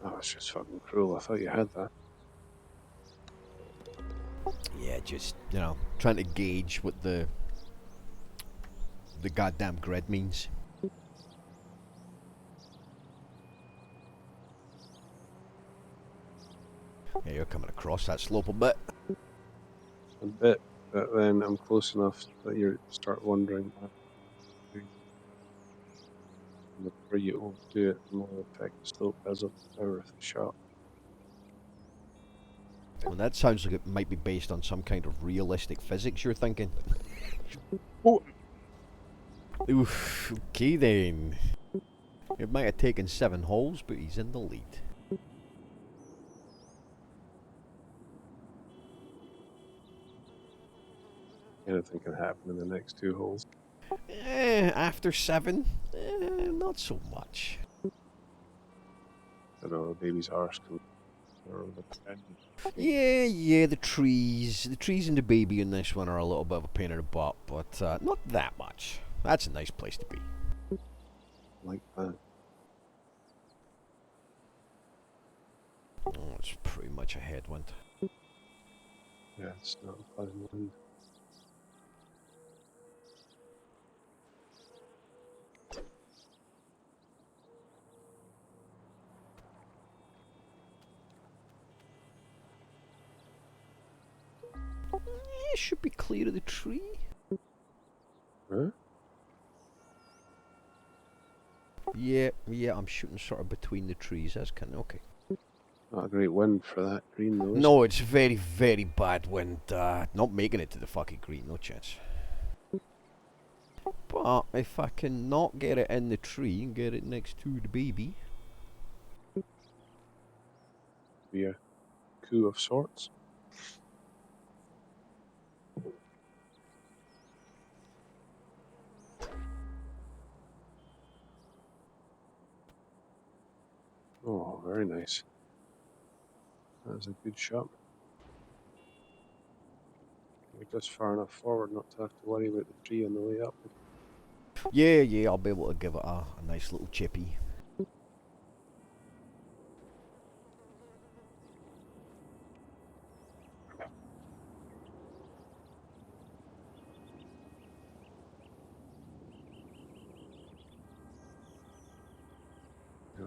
[SPEAKER 1] that was just fucking cruel. I thought you had that.
[SPEAKER 2] Yeah, just, you know, trying to gauge what the goddamn grid means. Yeah, you're coming across that slope a bit.
[SPEAKER 1] A bit, but then I'm close enough that you start wondering what I'm doing. And the more you overdo it, the more effect the slope has on the power of the shot.
[SPEAKER 2] Well, that sounds like it might be based on some kind of realistic physics you're thinking.
[SPEAKER 1] Oh!
[SPEAKER 2] Oof, okay then. It might have taken 7 holes, but he's in the lead.
[SPEAKER 1] Anything can happen in the next 2 holes.
[SPEAKER 2] After 7, not so much.
[SPEAKER 1] I don't know, the baby's arse can or the bed.
[SPEAKER 2] Yeah, the trees and the baby in this one are a little bit of a pain in the butt, but not that much. That's a nice place to be.
[SPEAKER 1] Like that.
[SPEAKER 2] Oh, it's pretty much a headwind.
[SPEAKER 1] Yeah, it's not a pleasant wind.
[SPEAKER 2] It should be clear of the tree.
[SPEAKER 1] Huh?
[SPEAKER 2] Yeah, I'm shooting sort of between the trees. That's kind of okay.
[SPEAKER 1] Not a great wind for that green though, is
[SPEAKER 2] No, it's very, very bad wind. Not making it to the fucking green, no chance. But if I can not get it in the tree and get it next to the baby.
[SPEAKER 1] it? Be a coup of sorts. Oh, very nice. That was a good shot. You're just far enough forward not to have to worry about the tree on the way up.
[SPEAKER 2] Yeah, I'll be able to give it a nice little chippy.
[SPEAKER 1] Yeah.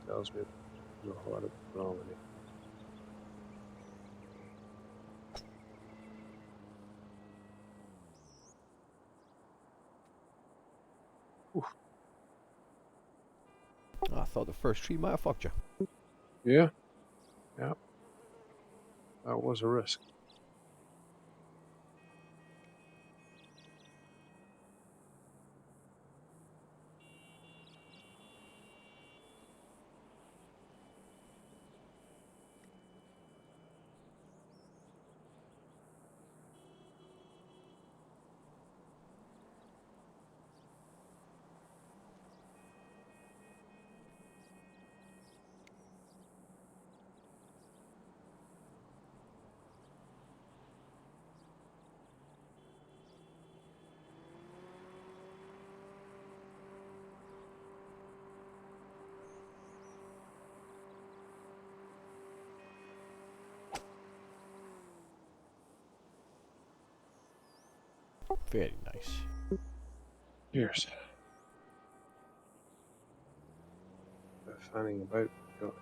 [SPEAKER 1] Tells me there's a lot of wrong in it. Oof.
[SPEAKER 2] I thought the first tree might have fucked you.
[SPEAKER 1] Yeah, yeah, that was a risk.
[SPEAKER 2] Very nice.
[SPEAKER 1] Cheers. Fanning about. Got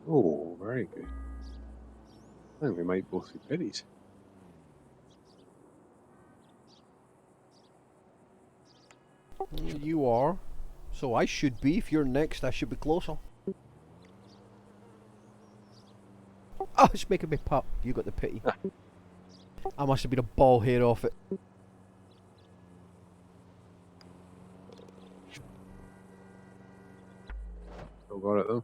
[SPEAKER 1] Oh, very good. I think we might both be biddies.
[SPEAKER 2] You are. So I should be, if you're next, I should be closer. Oh, it's making me pop. You got the pity. I must have been a ball head off it.
[SPEAKER 1] Still got it though.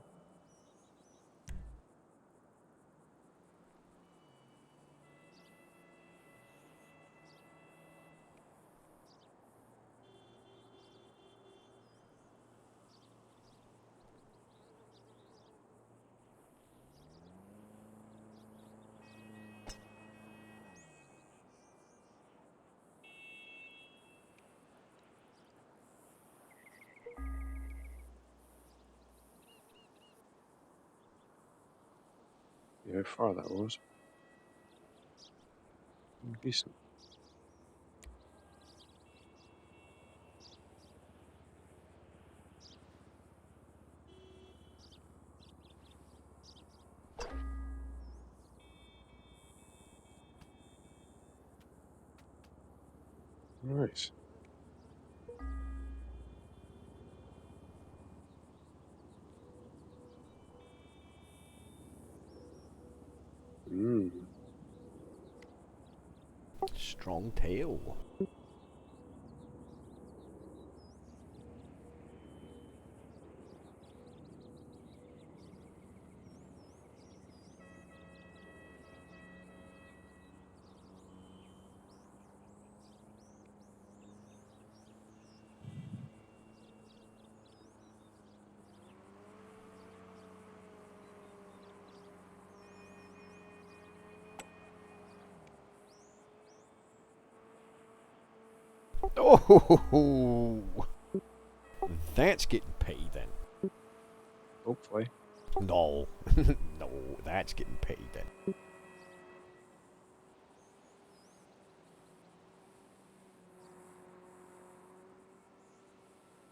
[SPEAKER 1] Yeah, how far that was. Decent. Nice. Mmm.
[SPEAKER 2] Strong tail. Oh, that's getting paid then.
[SPEAKER 1] Hopefully.
[SPEAKER 2] No, no, that's getting paid then.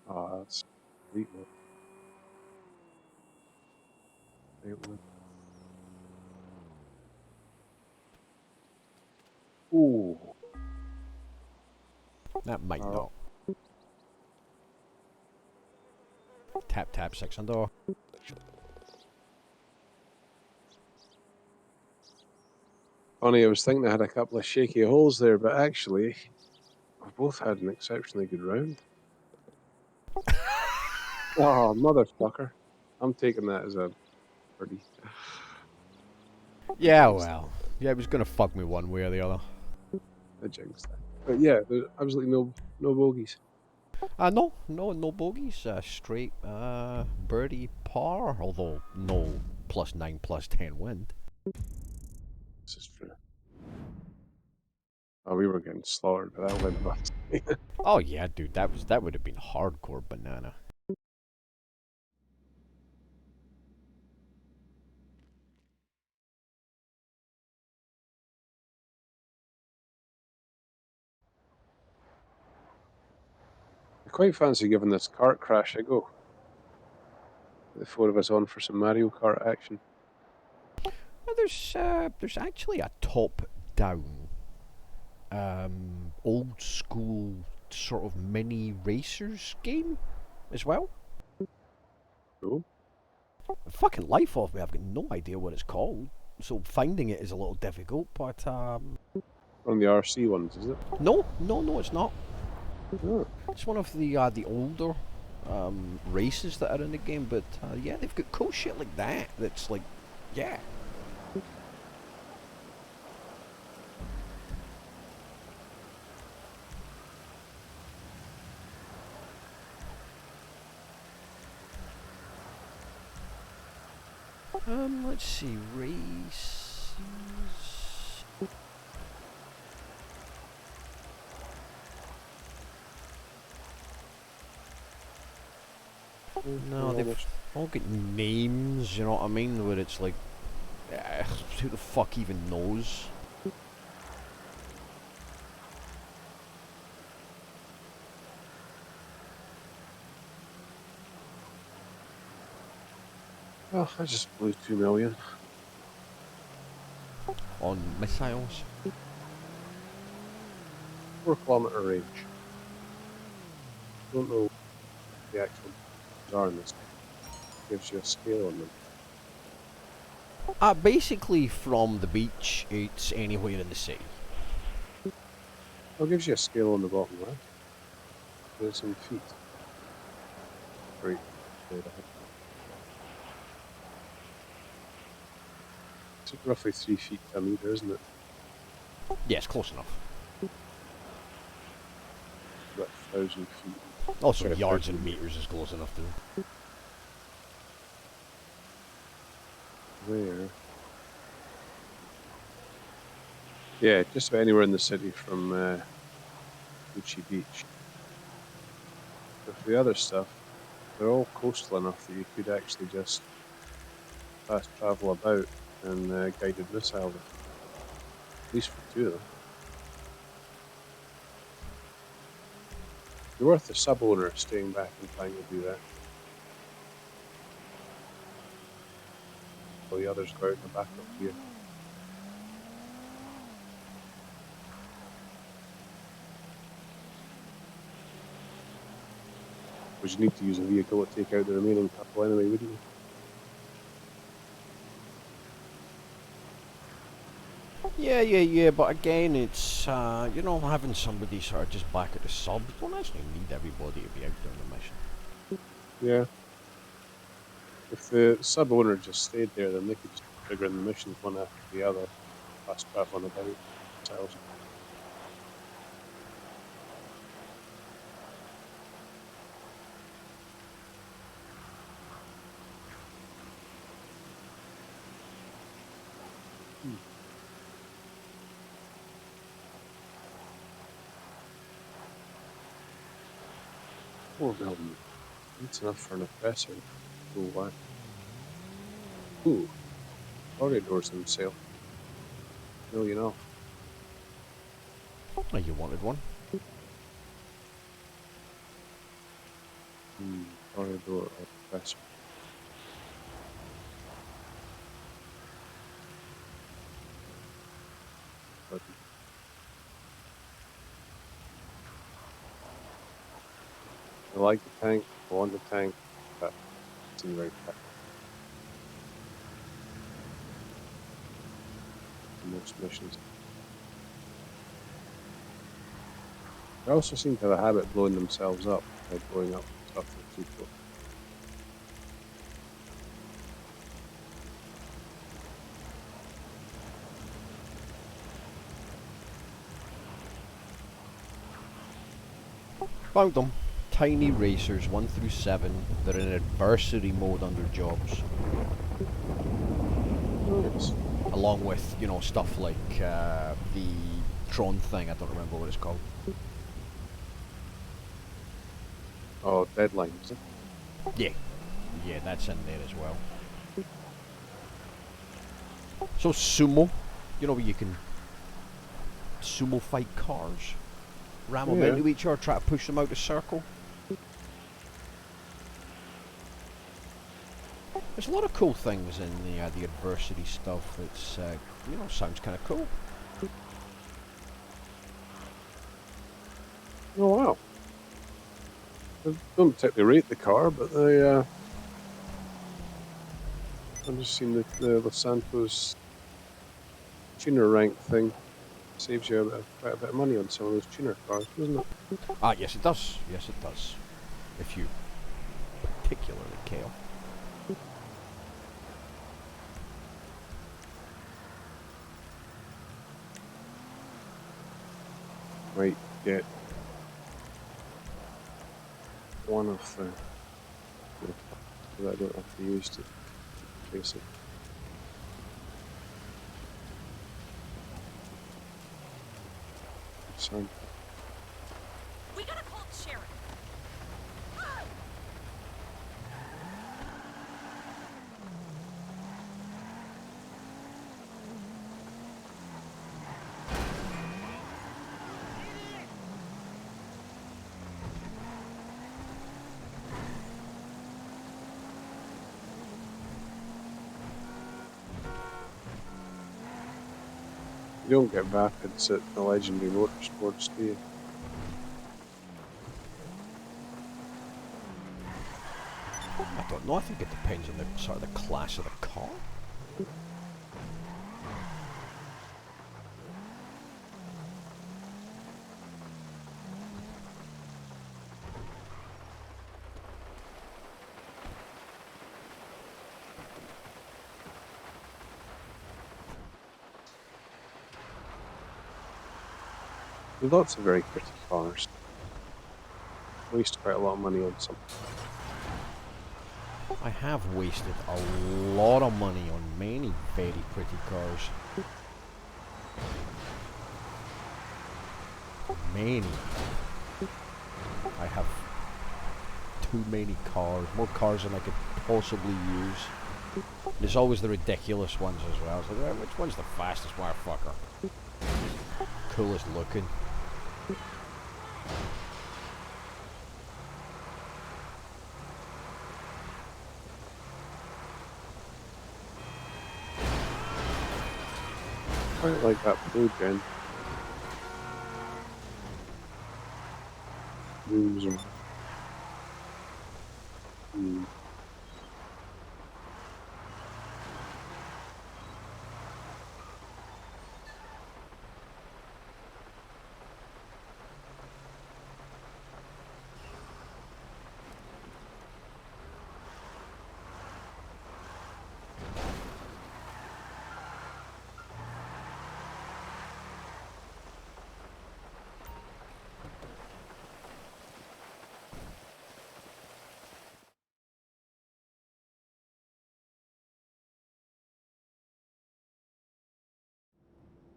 [SPEAKER 1] Ah, that's sweet. Ooh.
[SPEAKER 2] That might
[SPEAKER 1] Oh.
[SPEAKER 2] not. Tap tap 600.
[SPEAKER 1] Funny, I was thinking I had a couple of shaky holes there, but actually, we both had an exceptionally good round. Oh, motherfucker. I'm taking that as a birdie.
[SPEAKER 2] Yeah,
[SPEAKER 1] Jinxed.
[SPEAKER 2] well, yeah, it was gonna fuck me one way or the other.
[SPEAKER 1] I jinxed that. But yeah, there's absolutely no bogeys.
[SPEAKER 2] No bogeys. Straight birdie par. Although no +9 +10 wind.
[SPEAKER 1] This is true. Oh, we were getting slaughtered by that wind last night.
[SPEAKER 2] Oh yeah, dude, that would have been hardcore banana.
[SPEAKER 1] I quite fancy giving this kart crash a go. The four of us on for some Mario Kart action.
[SPEAKER 2] Well, there's actually a top-down, old school sort of mini racers game as well.
[SPEAKER 1] Cool.
[SPEAKER 2] Fucking life off me, I've got no idea what it's called, so finding it is a little difficult. But
[SPEAKER 1] One of the RC ones, is it?
[SPEAKER 2] no, it's not.
[SPEAKER 1] Oh.
[SPEAKER 2] It's one of the older races that are in the game. But yeah, they've got cool shit like that. That's like, yeah. Let's see, races. No, they've all got names, you know what I mean? Where it's like, who the fuck even knows?
[SPEAKER 1] Oh, I just blew 2 million.
[SPEAKER 2] On missiles.
[SPEAKER 1] 4 kilometer range. Don't know the actual are in this. Gives you a scale on them.
[SPEAKER 2] Basically, from the beach, it's anywhere in the city.
[SPEAKER 1] Oh, it gives you a scale on the bottom left. There's some feet. Great. It's roughly 3 feet per meter, isn't it?
[SPEAKER 2] Yes, close enough.
[SPEAKER 1] About 1,000 feet.
[SPEAKER 2] Also,
[SPEAKER 1] Sorry,
[SPEAKER 2] yards
[SPEAKER 1] 1,000
[SPEAKER 2] and meters is close enough too.
[SPEAKER 1] There. Yeah, just about anywhere in the city from Gucci Beach. But for the other stuff, they're all coastal enough that you could actually just fast travel about and guided missile them. At least for 2 of them. You're worth the sub owner staying back and trying to do that. While the others go out in the backup gear. Because you need to use a vehicle to take out the remaining couple anyway, wouldn't you?
[SPEAKER 2] Yeah, but again, it's, having somebody sort of just back at the sub, you don't actually need everybody to be out doing the mission.
[SPEAKER 1] Yeah. If the sub owner just stayed there, then they could just figure in the missions one after the other, fast traveling about themselves. $4 million. That's enough for an oppressor. Oh, wow. Ooh, corridors on sale. $1 million off.
[SPEAKER 2] Oh, you wanted one?
[SPEAKER 1] Corridor or oppressor. But I like the tank, I want the tank, but it's in the right pack. Most missions. They also seem to have a habit of blowing themselves up by blowing up stuff they're too close.
[SPEAKER 2] Found them. Tiny racers, 1 through 7. They're in adversity mode under jobs.
[SPEAKER 1] Nice.
[SPEAKER 2] Along with, stuff like the Tron thing, I don't remember what it's called.
[SPEAKER 1] Oh, deadline, is it?
[SPEAKER 2] Yeah, that's in there as well. So sumo, where you can sumo fight cars, ram them
[SPEAKER 1] Yeah.
[SPEAKER 2] into each other, try to push them out of circle. There's a lot of cool things in the adversity stuff. It's sounds kind of cool.
[SPEAKER 1] Oh, wow. I don't particularly rate the car, but I've just seen the Los Santos tuner rank thing. Saves you quite a bit of money on some of those tuner cars, doesn't it?
[SPEAKER 2] Yes it does. Yes it does. If you particularly care.
[SPEAKER 1] Might get one of the that I don't have to use to replace it. So,
[SPEAKER 5] We gotta call the sheriff.
[SPEAKER 1] you don't get rapids at the Legendary Motorsports, do you?
[SPEAKER 2] I don't know. I think it depends on the sort of the class of the car.
[SPEAKER 1] There's lots of very pretty cars. Waste quite a lot of money on some.
[SPEAKER 2] I have wasted a lot of money on many very pretty cars. Many. I have too many cars. More cars than I could possibly use. There's always the ridiculous ones as well. It's like, which one's the fastest motherfucker? Coolest looking.
[SPEAKER 1] Quite like that blue gen. Rooms are.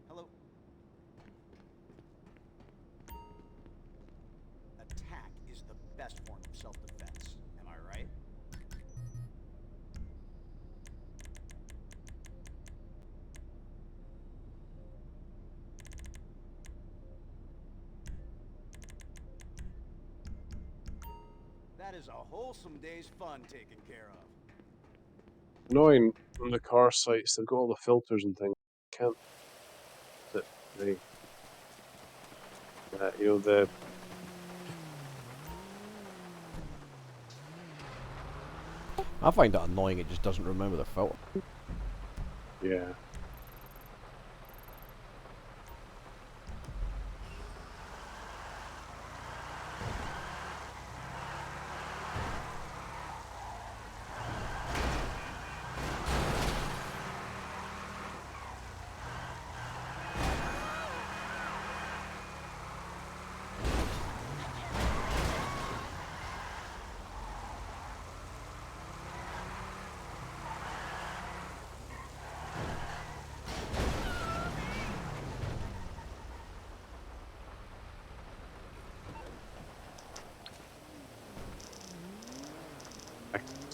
[SPEAKER 6] Hello. Attack is the best form of self-defense. Am I right? That is a wholesome day's fun taken care of.
[SPEAKER 1] Annoying on the car sites, they've got all the filters and things. Can't sit they you know the
[SPEAKER 2] I find that annoying. It just doesn't remember the filter.
[SPEAKER 1] yeah.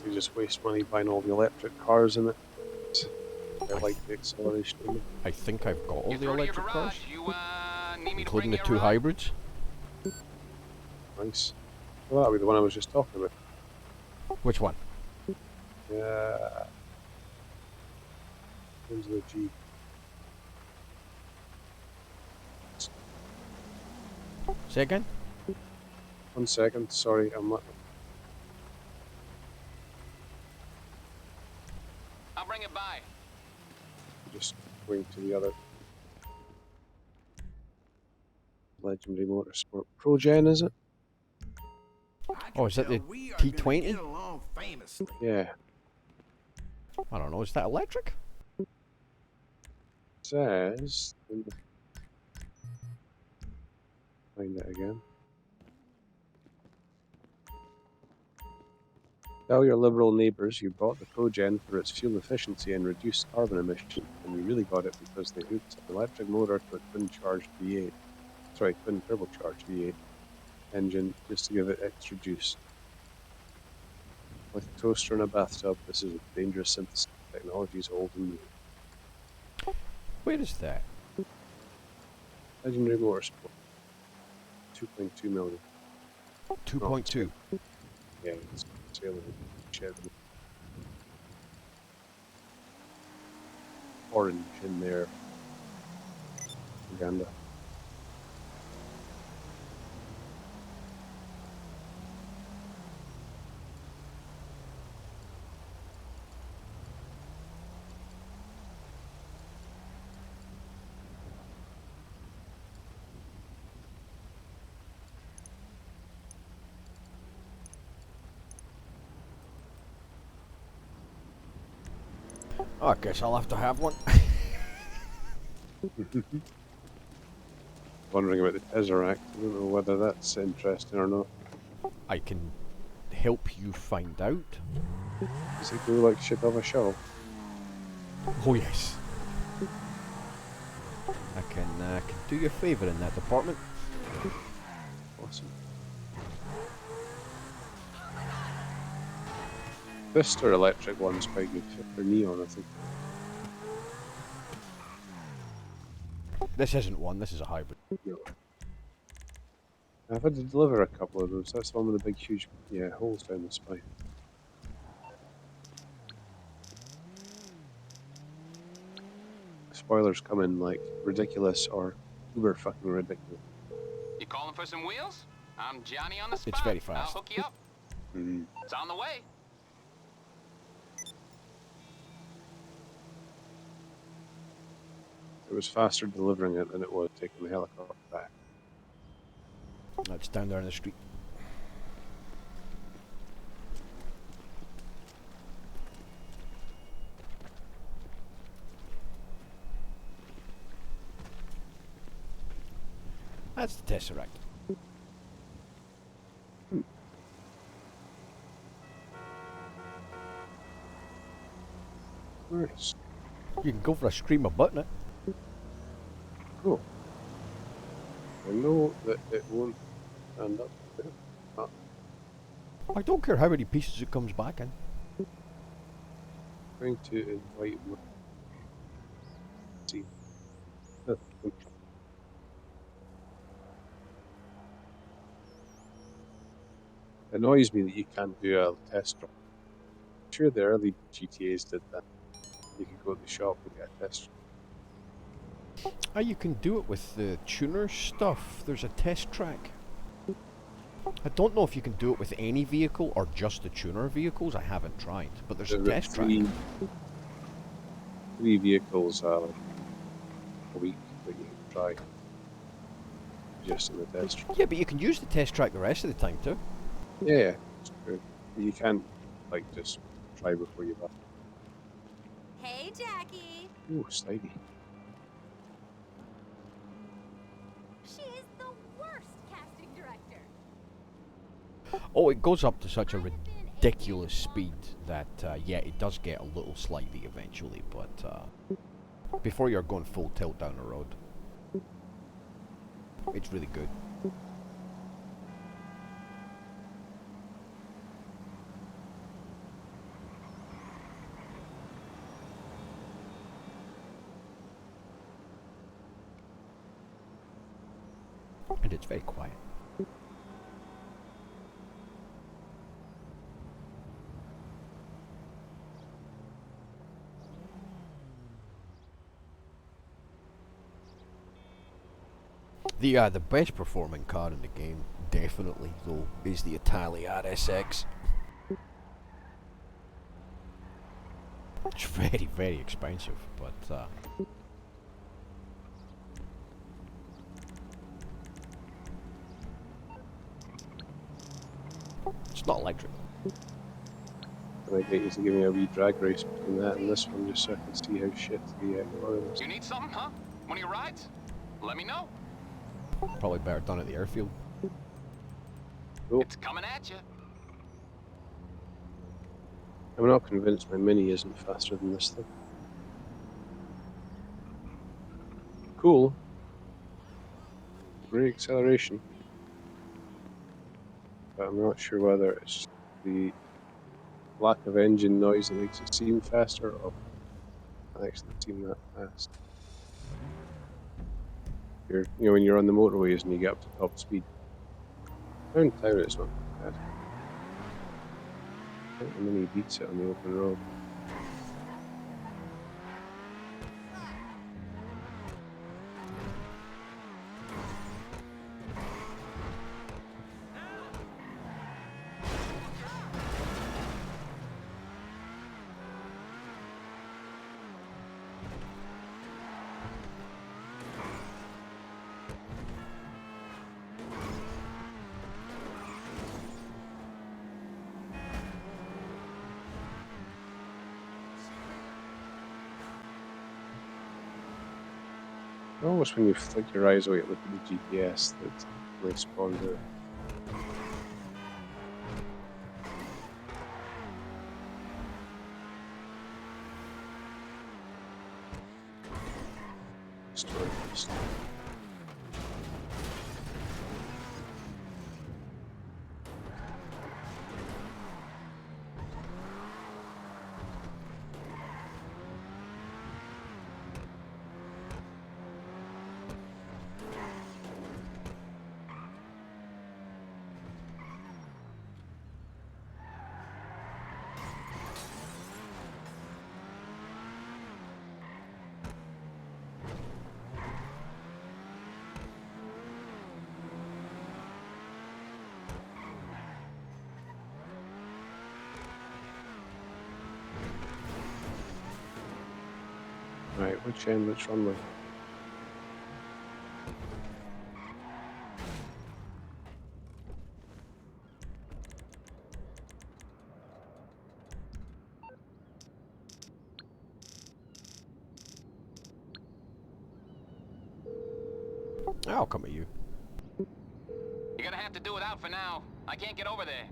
[SPEAKER 1] You just waste money buying all the electric cars in it. I like the acceleration in them.
[SPEAKER 2] I think I've got all
[SPEAKER 7] You
[SPEAKER 2] the
[SPEAKER 7] through to your
[SPEAKER 2] electric cars,
[SPEAKER 7] garage? You need me to
[SPEAKER 2] including
[SPEAKER 7] bring
[SPEAKER 2] the
[SPEAKER 7] you a
[SPEAKER 2] two
[SPEAKER 7] ride?
[SPEAKER 2] hybrids.
[SPEAKER 1] Nice. Well, that'll be the one I was just talking about.
[SPEAKER 2] Which one?
[SPEAKER 1] Yeah. Into the G.
[SPEAKER 2] Say again?
[SPEAKER 1] 1 second, sorry, I'm not.
[SPEAKER 7] I'll bring it by.
[SPEAKER 1] Just going to the other. Legendary Motorsport Pro Gen, is it?
[SPEAKER 2] Oh, is that the T20?
[SPEAKER 1] Yeah.
[SPEAKER 2] I don't know. Is that electric?
[SPEAKER 1] Says. Find it again. Tell your liberal neighbours you bought the ProGen for its fuel efficiency and reduced carbon emissions, and you really got it because they hooked an electric motor to a twin-charged V8. Sorry, twin-turbocharged V8 engine just to give it extra juice. Like a toaster in a bathtub, this is a dangerous synthesis. Technology is old and new.
[SPEAKER 2] Where is that?
[SPEAKER 1] Legendary Motorsport. 2.2 million.
[SPEAKER 2] 2.2.
[SPEAKER 1] Yeah, it's sailing shed. Orange in there. Uganda.
[SPEAKER 2] Oh, I guess I'll have to have one.
[SPEAKER 1] Wondering about the Tesseract. I don't know whether that's interesting or not.
[SPEAKER 2] I can help you find out.
[SPEAKER 1] Does it go like shit off a shovel?
[SPEAKER 2] Oh yes. I can do you a favour in that department.
[SPEAKER 1] Awesome. This or electric one's quite good for neon, I think.
[SPEAKER 2] This isn't one, this is a hybrid.
[SPEAKER 1] No. I've had to deliver a couple of those. That's the one with the big, huge, holes down the spine. Spoilers come in like ridiculous or uber fucking ridiculous.
[SPEAKER 7] You calling for some wheels? I'm Johnny on the spot.
[SPEAKER 2] It's very
[SPEAKER 7] I'll
[SPEAKER 2] fast.
[SPEAKER 7] hook you up.
[SPEAKER 1] Mm.
[SPEAKER 7] It's on the way.
[SPEAKER 1] It was faster delivering it than it was taking the helicopter back.
[SPEAKER 2] That's down there in the street. That's the Tesseract.
[SPEAKER 1] Nice.
[SPEAKER 2] You can go for a stream of button it.
[SPEAKER 1] Cool. I know that it won't stand up.
[SPEAKER 2] I don't care how many pieces it comes back in.
[SPEAKER 1] Trying to invite my see. It annoys me that you can't do a test drive. I'm sure the early GTAs did that. You could go to the shop and get a test drive.
[SPEAKER 2] Ah, you can do it with the tuner stuff. There's a test track. I don't know if you can do it with any vehicle or just the tuner vehicles. I haven't tried, but there's a test track.
[SPEAKER 1] Three vehicles a week that you can try just in the test track.
[SPEAKER 2] Yeah, but you can use the test track the rest of the time too.
[SPEAKER 1] Yeah, it's true. You can't just try before you buy.
[SPEAKER 5] Hey, Jackie.
[SPEAKER 1] Ooh, slidey.
[SPEAKER 5] She is the worst casting director.
[SPEAKER 2] Oh, it goes up to such a ridiculous speed that, yeah, it does get a little slidey eventually, but before you're going full tilt down the road, it's really good. And it's very quiet. The best performing car in the game, definitely though, is the Italia RSX. It's very, very expensive, but it's not electric.
[SPEAKER 1] Can I get you to give me a wee drag race between that and this one just so I can see how shit the oil is?
[SPEAKER 7] You need something, huh? One of your rides? Let me know.
[SPEAKER 2] Probably better done at the airfield.
[SPEAKER 1] Cool.
[SPEAKER 7] It's coming at you.
[SPEAKER 1] I'm not convinced my Mini isn't faster than this thing. Cool. Great acceleration. But I'm not sure whether it's the lack of engine noise that makes it seem faster or it actually seem that fast. When you're on the motorways and you get up to top speed. Down town it's not bad. I think the Mini beats it on the open road. Almost when you flick your eyes away, look at the GPS that they spawned out. Story list. Right, which end, which runway?
[SPEAKER 2] I'll come at you.
[SPEAKER 7] You're gonna have to do it out for now. I can't get over there.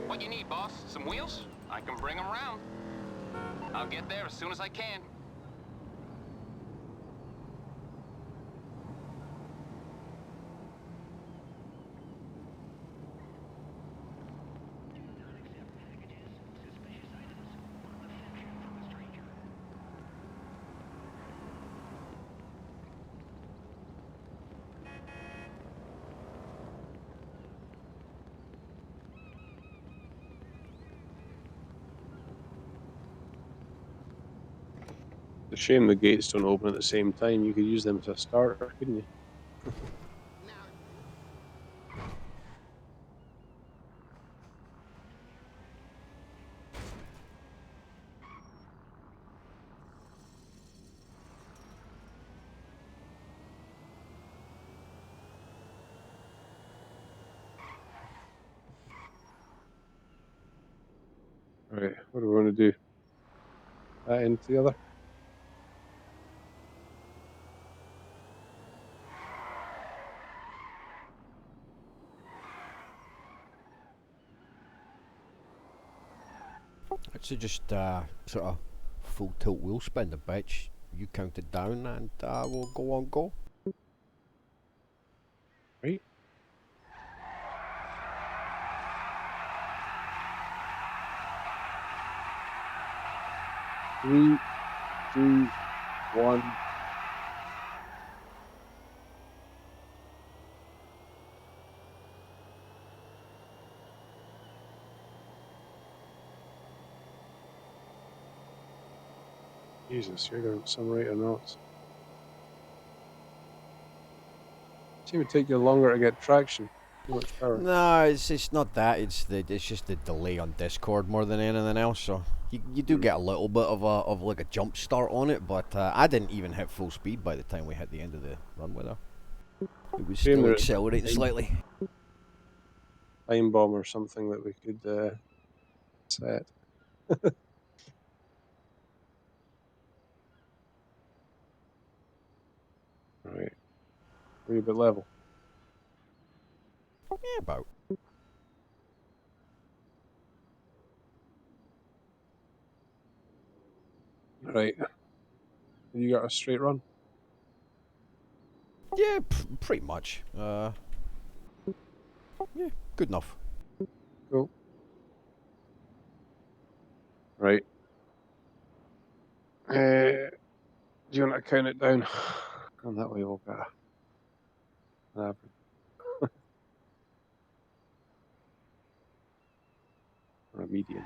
[SPEAKER 7] What you need, boss? Some wheels? I can bring them round. I'll get there as soon as I can.
[SPEAKER 1] It's a shame the gates don't open at the same time. You could use them as a starter, couldn't you? Right, what do we want to do? That end to the other?
[SPEAKER 2] I'd say just sort of full tilt wheel spin the bitch. You count it down and we'll go on go.
[SPEAKER 1] Right? Three, two, one. Jesus, you're going some right or not. It would take you longer to get traction. Too much power.
[SPEAKER 2] No, it's not that. It's just the delay on Discord more than anything else. So you do get a little bit of like a jump start on it, but I didn't even hit full speed by the time we hit the end of the runway there. It was
[SPEAKER 1] Shame
[SPEAKER 2] still
[SPEAKER 1] there
[SPEAKER 2] accelerating
[SPEAKER 1] isn't
[SPEAKER 2] slightly.
[SPEAKER 1] time bomb or something that we could set. Right, we're a bit level.
[SPEAKER 2] Yeah, about.
[SPEAKER 1] Right, you got a straight run.
[SPEAKER 2] Yeah, pretty much. Yeah, good enough.
[SPEAKER 1] Cool. Right. Do you want to count it down? And that way we'll get an average. Or a median.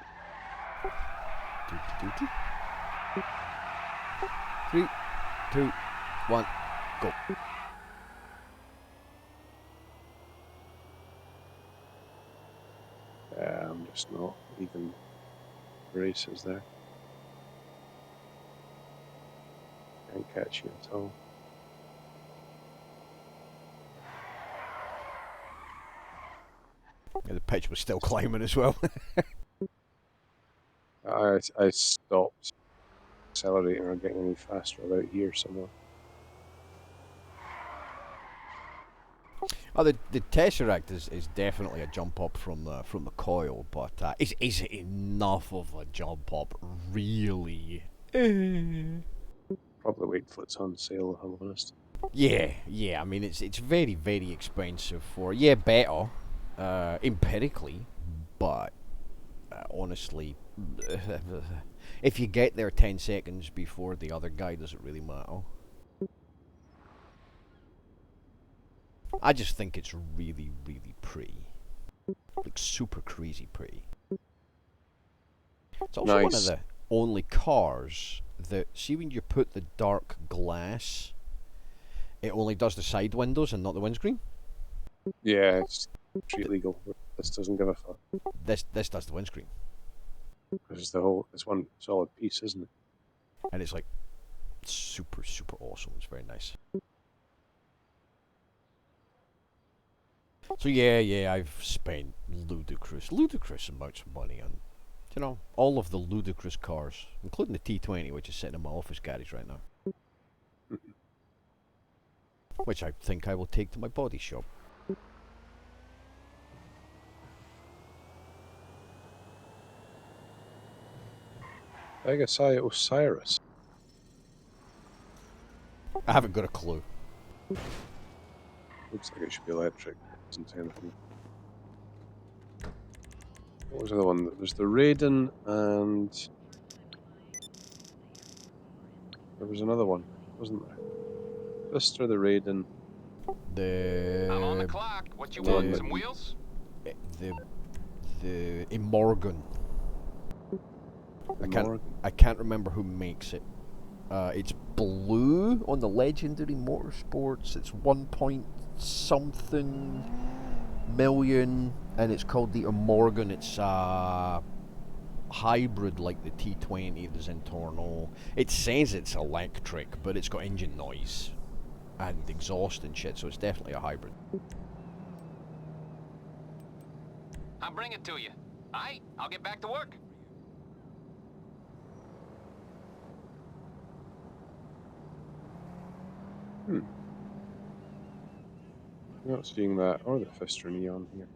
[SPEAKER 2] 3, 2, 1, go.
[SPEAKER 1] I'm just not leaving braces there. Can't catch you at all.
[SPEAKER 2] The pitch was still climbing as well.
[SPEAKER 1] I stopped accelerating or getting any faster about here somewhere.
[SPEAKER 2] Oh, the Tesseract is definitely a jump up from the coil, but is it enough of a jump up, really?
[SPEAKER 1] Probably wait till it's on sale, if I'm honest.
[SPEAKER 2] Yeah. I mean, it's very, very expensive for better, empirically, but honestly, if you get there 10 seconds before the other guy, does it really matter? I just think it's really, really pretty. Like, super crazy pretty. It's also one of
[SPEAKER 1] Nice.
[SPEAKER 2] the only cars that, see when you put the dark glass, it only does the side windows and not the windscreen?
[SPEAKER 1] Yeah, it's street legal. This doesn't give a fuck.
[SPEAKER 2] This does the windscreen.
[SPEAKER 1] It's one solid piece, isn't it?
[SPEAKER 2] And it's like super, super awesome. It's very nice. So yeah, I've spent ludicrous amounts of money on, all of the ludicrous cars, including the T20, which is sitting in my office garage right now. Which I think I will take to my body shop.
[SPEAKER 1] Pegasus Osiris.
[SPEAKER 2] I haven't got a clue.
[SPEAKER 1] Looks like it should be electric. Doesn't say anything. What was the other one? There's the Raiden and there was another one, wasn't there? Mr. the Raiden.
[SPEAKER 7] I'm on the
[SPEAKER 2] The
[SPEAKER 7] clock. What you
[SPEAKER 1] The one
[SPEAKER 7] want?
[SPEAKER 1] that
[SPEAKER 7] Some
[SPEAKER 1] you-
[SPEAKER 7] wheels?
[SPEAKER 2] the Immorgan.
[SPEAKER 1] Morgan.
[SPEAKER 2] I can't remember who makes it. It's blue on the Legendary Motorsports. It's 1 point something million, and it's called the Immorgan. It's a hybrid like the T20 that's internal. It says it's electric, but it's got engine noise and exhaust and shit, so it's definitely a hybrid.
[SPEAKER 7] I'll bring it to you. Aight, I'll get back to work.
[SPEAKER 1] I'm not seeing that or the Fister neon here.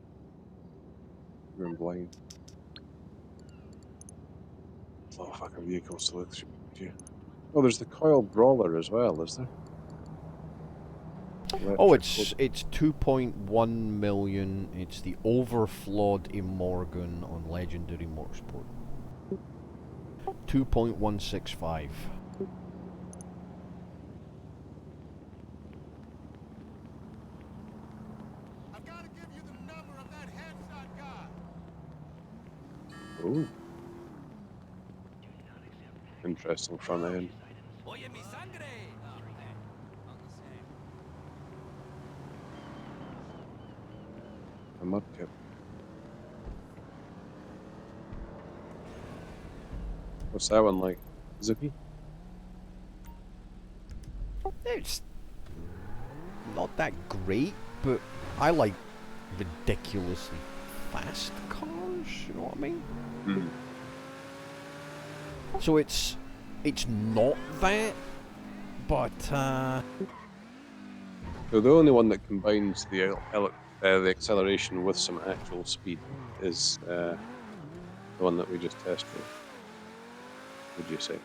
[SPEAKER 1] I'm blind. A lot of fucking vehicles to look through. Oh, there's the coil brawler as well, is there?
[SPEAKER 2] Oh,
[SPEAKER 1] Electric
[SPEAKER 2] it's 2.1 million. It's the overflawed Immorgan on Legendary Motorsport. 2.165.
[SPEAKER 3] I've got to give you the number of that headshot guy.
[SPEAKER 1] Ooh. Interesting front end.
[SPEAKER 3] Oye, mi sangre.
[SPEAKER 1] A mudkip. What's that one like? Zippy?
[SPEAKER 2] It's not that great, but I like ridiculously fast cars, you know what I mean?
[SPEAKER 1] Mm.
[SPEAKER 2] So it's not that, but
[SPEAKER 1] So the only one that combines the acceleration with some actual speed is the one that we just tested. Would you say?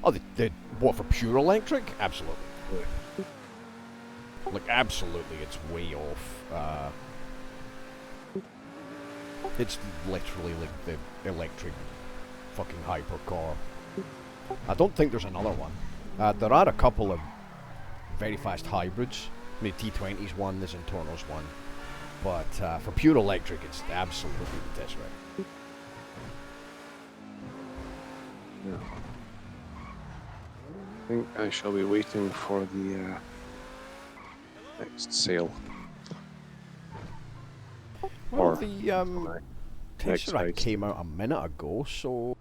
[SPEAKER 2] oh, the what, for pure electric? Absolutely. Like, absolutely, it's way off. It's literally like the electric fucking hypercar. I don't think there's another one. There are a couple of very fast hybrids. I mean, T20's one, there's Internal's one. But for pure electric, it's absolutely the Tesseract.
[SPEAKER 1] Yeah. I think I shall be waiting for the next sale.
[SPEAKER 2] Well,
[SPEAKER 1] Or
[SPEAKER 2] the
[SPEAKER 1] next
[SPEAKER 2] Tesseract
[SPEAKER 1] heist.
[SPEAKER 2] came out a minute ago, so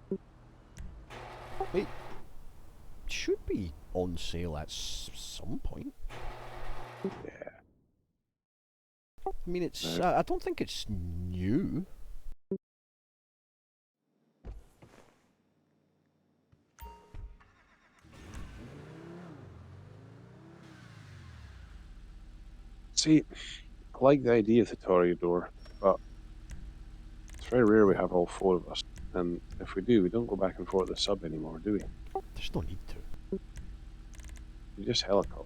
[SPEAKER 2] it should be on sale at some point.
[SPEAKER 1] Yeah.
[SPEAKER 2] I mean, it's.
[SPEAKER 1] No.
[SPEAKER 2] I don't think it's new.
[SPEAKER 1] See, I like the idea of the Toreador, but it's very rare we have all four of us. And if we do, we don't go back and forth the sub anymore, do we?
[SPEAKER 2] There's no need to.
[SPEAKER 1] We just helicopter.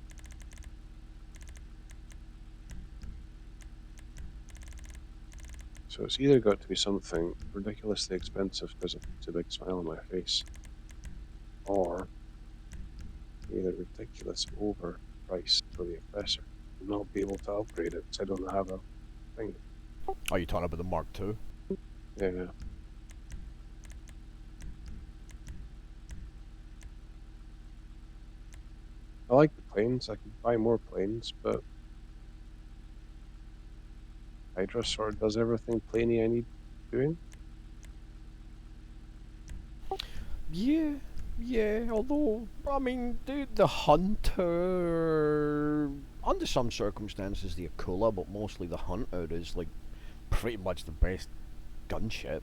[SPEAKER 1] So it's either got to be something ridiculously expensive because it puts a big smile on my face, or either ridiculous overpriced for the oppressor. I'll not be able to upgrade it because I don't have a thing.
[SPEAKER 2] Are you talking about the Mark II?
[SPEAKER 1] Yeah. I like the planes. I could buy more planes, but Hydra sort of does everything planey I need doing.
[SPEAKER 2] Yeah. Although, I mean, the Hunter, under some circumstances, the Akula, but mostly the Hunter is like pretty much the best gunship.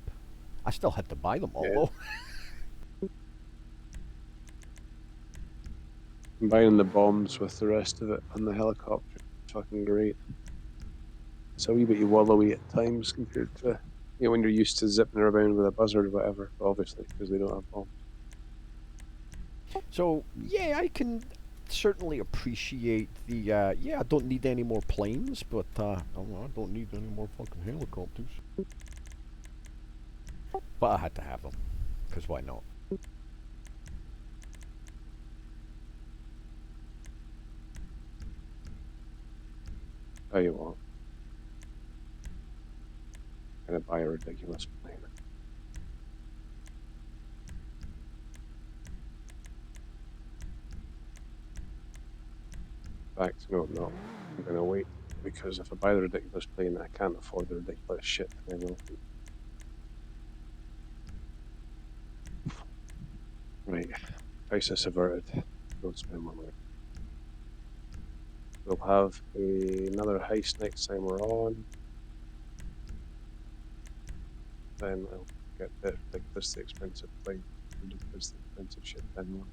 [SPEAKER 2] I still had to buy them all
[SPEAKER 1] Yeah.
[SPEAKER 2] though.
[SPEAKER 1] Combining the bombs with the rest of it on the helicopter, fucking great. It's a wee bit wallowy at times compared to when you're used to zipping around with a buzzard or whatever. Obviously, because they don't have bombs.
[SPEAKER 2] So yeah, I can certainly appreciate the. Yeah, I don't need any more planes, but I don't need any more fucking helicopters. But I had to have them, because why not?
[SPEAKER 1] Tell you what, I'm gonna buy a ridiculous plane. In fact, no, I'm not. I'm gonna wait because if I buy the ridiculous plane, I can't afford the ridiculous shit. I will. Right, crisis averted. Don't spend more money. We'll have another heist next time we're on. Then I'll get the ridiculously expensive plane, ridiculously expensive shit. Then one.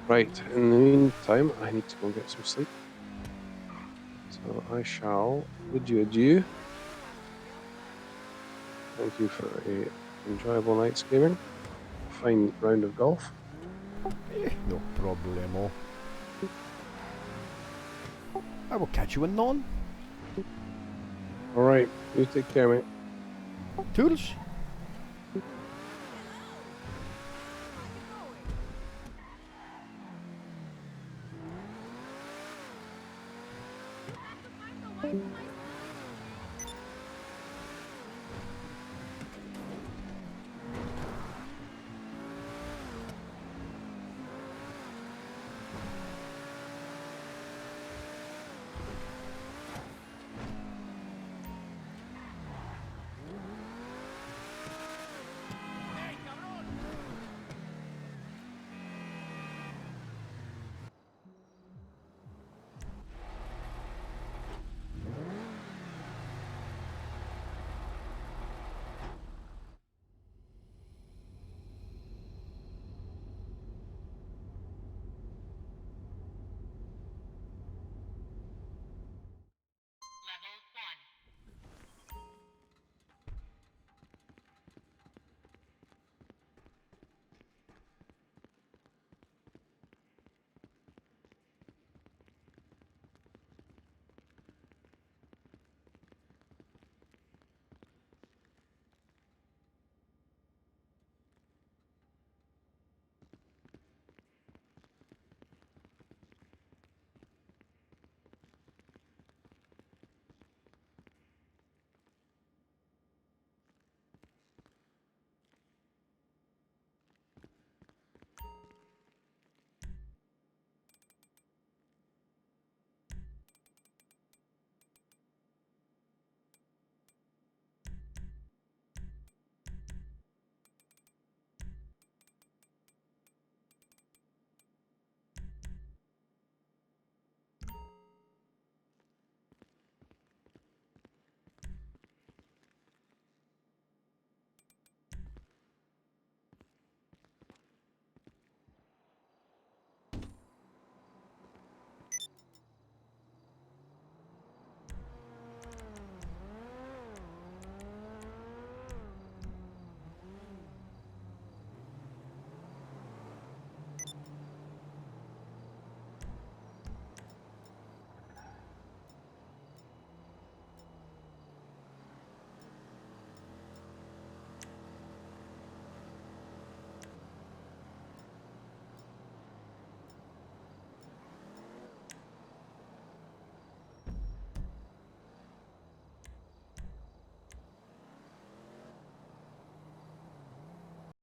[SPEAKER 1] Right, in the meantime, I need to go get some sleep. So I shall bid you adieu. Thank you for a enjoyable night's gaming. Fine round of golf.
[SPEAKER 2] No problemo. I will catch you in none.
[SPEAKER 1] Alright, you take care, mate.
[SPEAKER 2] Toodles.
[SPEAKER 5] You have to find the Wi-Fi